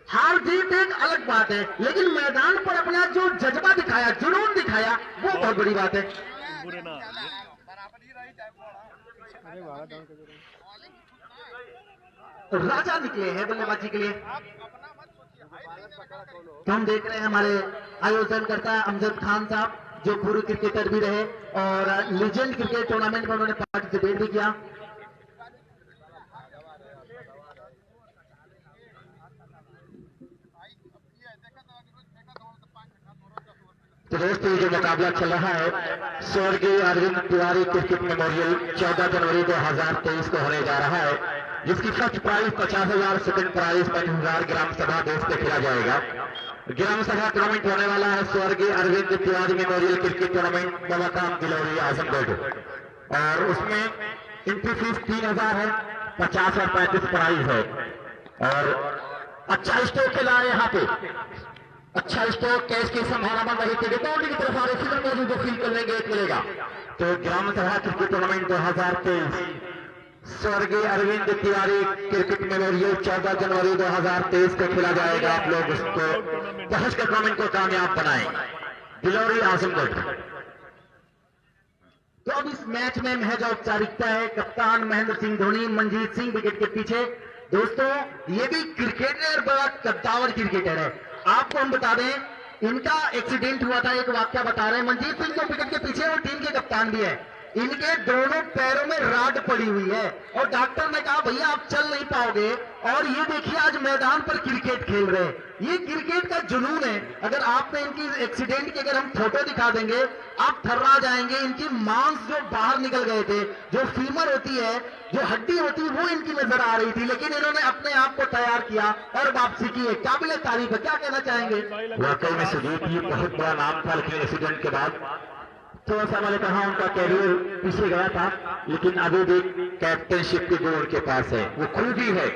हार जीत एक अलग बात है, लेकिन मैदान पर अपना जो जज्बा दिखाया, जुनून दिखाया, वो बहुत बड़ी बात है। राजा निकले हैं बल्लेबाजी के लिए। तो हम देख रहे हैं हमारे आयोजन करता अमजद खान साहब, जो पूर्व क्रिकेटर भी रहे और लीजेंड क्रिकेट टूर्नामेंट में उन्होंने पार्टिसिपेट भी किया। तो दोस्तों ये जो मुकाबला चल रहा है स्वर्गीय अरविंद तिवारी क्रिकेट मेमोरियल 14 जनवरी 2023 को होने जा रहा है, जिसकी फर्स्ट प्राइज 50,000, सेकंड प्राइज 5,000 ग्राम सभा दोस्त को खेला जाएगा। ग्राम सभा टूर्नामेंट होने वाला है स्वर्गीय Arvind Tiwari memorial cricket tournament बमकाम गिलौरी आजमगढ़, और उसमें एंट्री फीस 3,000 है, 50 और 35 प्राइज है। और अच्छा स्टोक खेला है यहाँ पे, अच्छा स्टोक, कैश की संभावना बन रही थी, बाउंड्री की तरफ आ रही सीधे मौजूद को फील कर लेंगे, एक मिलेगा। तो ग्राम सभा क्रिकेट टूर्नामेंट 2023 स्वर्गीय अरविंद तिवारी क्रिकेट मेमोरियल 14 जनवरी 2023 को खेला जाएगा। आप लोग उसको पहुंच कर टूर्नामेंट को कामयाब बनाएं। गिलौरी आजमगढ़। तो अब इस मैच में महज औपचारिकता है। कप्तान महेंद्र सिंह धोनी, मंजीत सिंह विकेट के पीछे। दोस्तों ये भी क्रिकेटर, बड़ा कद्दावर क्रिकेटर है। आपको हम बता दें, इनका एक्सीडेंट हुआ था, एक वाक्य बता रहे हैं। मंजीत सिंह जो विकेट के पीछे वो टीम के कप्तान भी है, इनके दोनों पैरों में राड पड़ी हुई है और डॉक्टर ने कहा भैया आप चल नहीं पाओगे। और ये देखिए आज मैदान पर क्रिकेट खेल रहे हैं, ये क्रिकेट का जुनून है। अगर आपने इनकी एक्सीडेंट की अगर हम फोटो दिखा देंगे आप थर्रा जाएंगे। इनकी मांस जो बाहर निकल गए थे, जो फीमर होती है, जो हड्डी होती है, वो इनकी नजर आ रही थी, लेकिन इन्होंने अपने आप को तैयार किया और वापसी की है। काबिल तारीफ है। क्या कहना चाहेंगे? वाकई में सुजीत ये बहुत बड़ा नाम था, लेकिन एक्सीडेंट के बाद थोड़ा सा मैंने कहा उनका कैरियर पीछे गया था, लेकिन अभी भी कैप्टनशिप की गुण उनके पास है, वो खूबी है।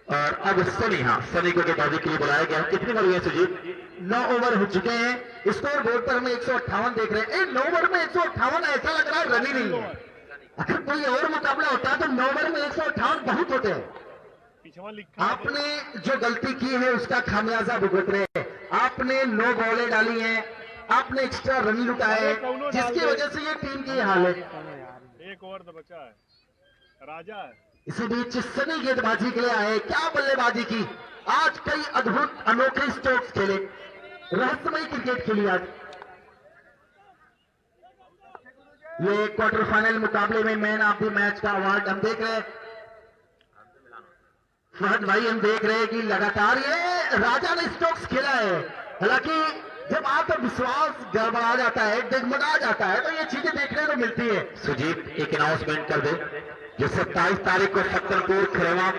और अब सनी, हाँ सनी को गेंदबाजी के लिए बुलाया गया। कितनी बड़ी है सुजीत? 9 ओवर हो चुके हैं। स्कोर बोर्ड पर हमें 158 देख रहे हैं। 9 ओवर में 158 ऐसा लग रहा है रन ही नहीं है। अगर कोई और मुकाबला होता है तो 9 ओवर में 158 बहुत होते हैं। आपने जो गलती की है उसका खामियाजा भुगत रहे हैं। आपने 9 बॉलें डाली हैं, आपने एक्स्ट्रा रन लुटाए, जिसकी वजह से ये टीम की हाल है। एक ओवर तो बचा है, राजा है। इसी बीच सनी गेंदबाजी के लिए आए, क्या बल्लेबाजी की आज, कई अद्भुत अनोखे स्ट्रोक्स खेले, रहस्यमय क्रिकेट खेली आज। ये क्वार्टर फाइनल मुकाबले में मैन ऑफ द मैच का अवार्ड हम देख रहे हैं। फहद भाई हम देख रहे हैं कि लगातार ये राजा ने स्ट्रोक्स खेला है। हालांकि जब आत्मविश्वास गड़बड़ा जाता है, डगमगा जाता है, तो ये चीजें देखने को मिलती है। सुजीत एक अनाउंसमेंट कर दे, जो 27 तारीख को सत्तरपुर खरेवा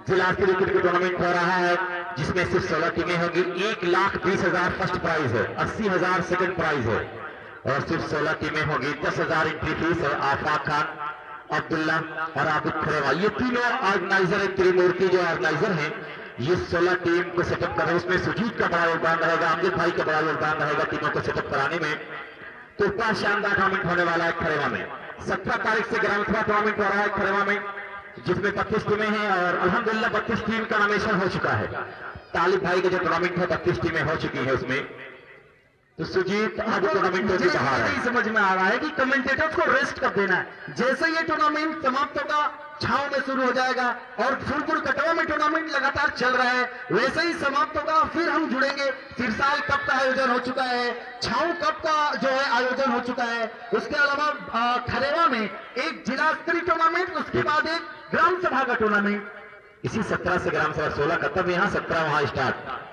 जिला स्तरीय क्रिकेट टूर्नामेंट हो रहा है, जिसमें सिर्फ 16 टीमें होंगी। 1,20,000 फर्स्ट प्राइज है, 80,000 सेकंड प्राइज है, और सिर्फ 16 टीमें होंगी। 10,000 एंट्री फीस है। आफाक खान, अब्दुल्ला और आबिद खरेवा, ये तीनों ऑर्गेनाइजर है। त्रिमूर्ति जो ऑर्गेनाइजर है, ये 16 टीम को सेटअप कर रहे हैं। उसमें सुजीत का बड़ा योगदान रहेगा, अमजद भाई का बड़ा योगदान रहेगा टीमों को सेटअप कराने में। तो इतना शानदार टूर्नामेंट होने वाला है खरेवा में। 17 तारीख से ग्राम सभा टूर्नामेंट हो रहा है खरेवा में, जिसमें 32 टीमें हैं और अल्हम्दुलिल्लाह 32 टीम का नॉमिनेशन हो चुका है। तालिब भाई का जो टूर्नामेंट है 32 टीमें हो चुकी है उसमें। तो सुजीत आज टूर्नामेंट मुझे नहीं समझ में आ रहा है कि कमेंटेटर्स को रेस्ट कब देना है। जैसे ये टूर्नामेंट समाप्त होगा, छाव में शुरू हो जाएगा, और फुलपुर कटवा में टूर्नामेंट लगातार चल रहा है, वैसे ही समाप्त होगा, फिर हम जुड़ेंगे। सिरसाल कप का आयोजन हो चुका है, छाव कप का जो है आयोजन हो चुका है, उसके अलावा खरेवा में एक जिला स्तरीय टूर्नामेंट, उसके बाद एक ग्राम सभा का टूर्नामेंट। इसी 17 से ग्राम सभा, 16 खत्म यहाँ, 17 वहां स्टार्ट।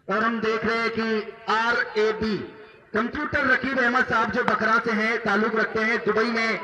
और हम देख रहे हैं कि RAB कंप्यूटर रकीब अहमद साहब जो बकरा से हैं, ताल्लुक रखते हैं दुबई में।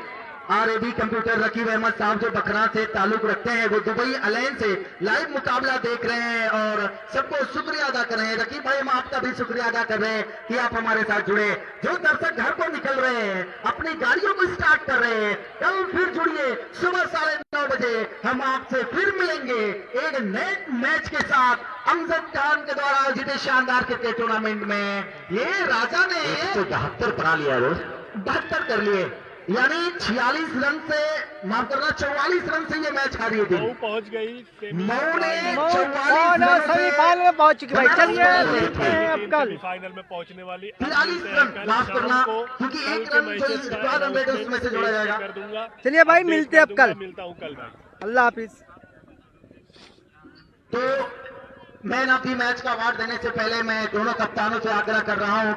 RAB कंप्यूटर रकीब अहमद साहब जो बकरा से ताल्लुक रखते हैं, वो दुबई अलायंस से लाइव मुकाबला देख रहे हैं और सबको शुक्रिया अदा कर रहे हैं। रकीब भाई हम आपका भी शुक्रिया अदा कर रहे हैं कि आप हमारे साथ जुड़े। जो दर्शक घर को निकल रहे हैं, अपनी गाड़ियों को स्टार्ट कर रहे हैं, कल फिर जुड़िए सुबह 9:30 बजे। हम आपसे फिर मिलेंगे एक नए मैच के साथ, अमजद खान के द्वारा आयोजित शानदार क्रिकेट टूर्नामेंट में। ये राजा ने 172 बना लिया रोज, 72 कर लिए, यानी 46 रन से, माफ करना 44 रन से ये मैच हारी थी। मऊ पहुंच गई, मऊ ने और 44 रन से सेमीफाइनल में पहुंच चुकी भाई। चलिए देखते हैं अब कल फाइनल में पहुंचने वाली 43 रन, माफ करना, क्योंकि एक रन जो स्क्वाड रन रेट है उसमें से जोड़ा जाएगा। कर दूंगा। चलिए भाई मिलते हैं अब कल। मिलता हूं कल भाई, अल्लाह हाफिज। तो मैन ऑफ द मैच का अवार्ड देने से पहले मैं दोनों कप्तानों से आग्रह कर रहा हूं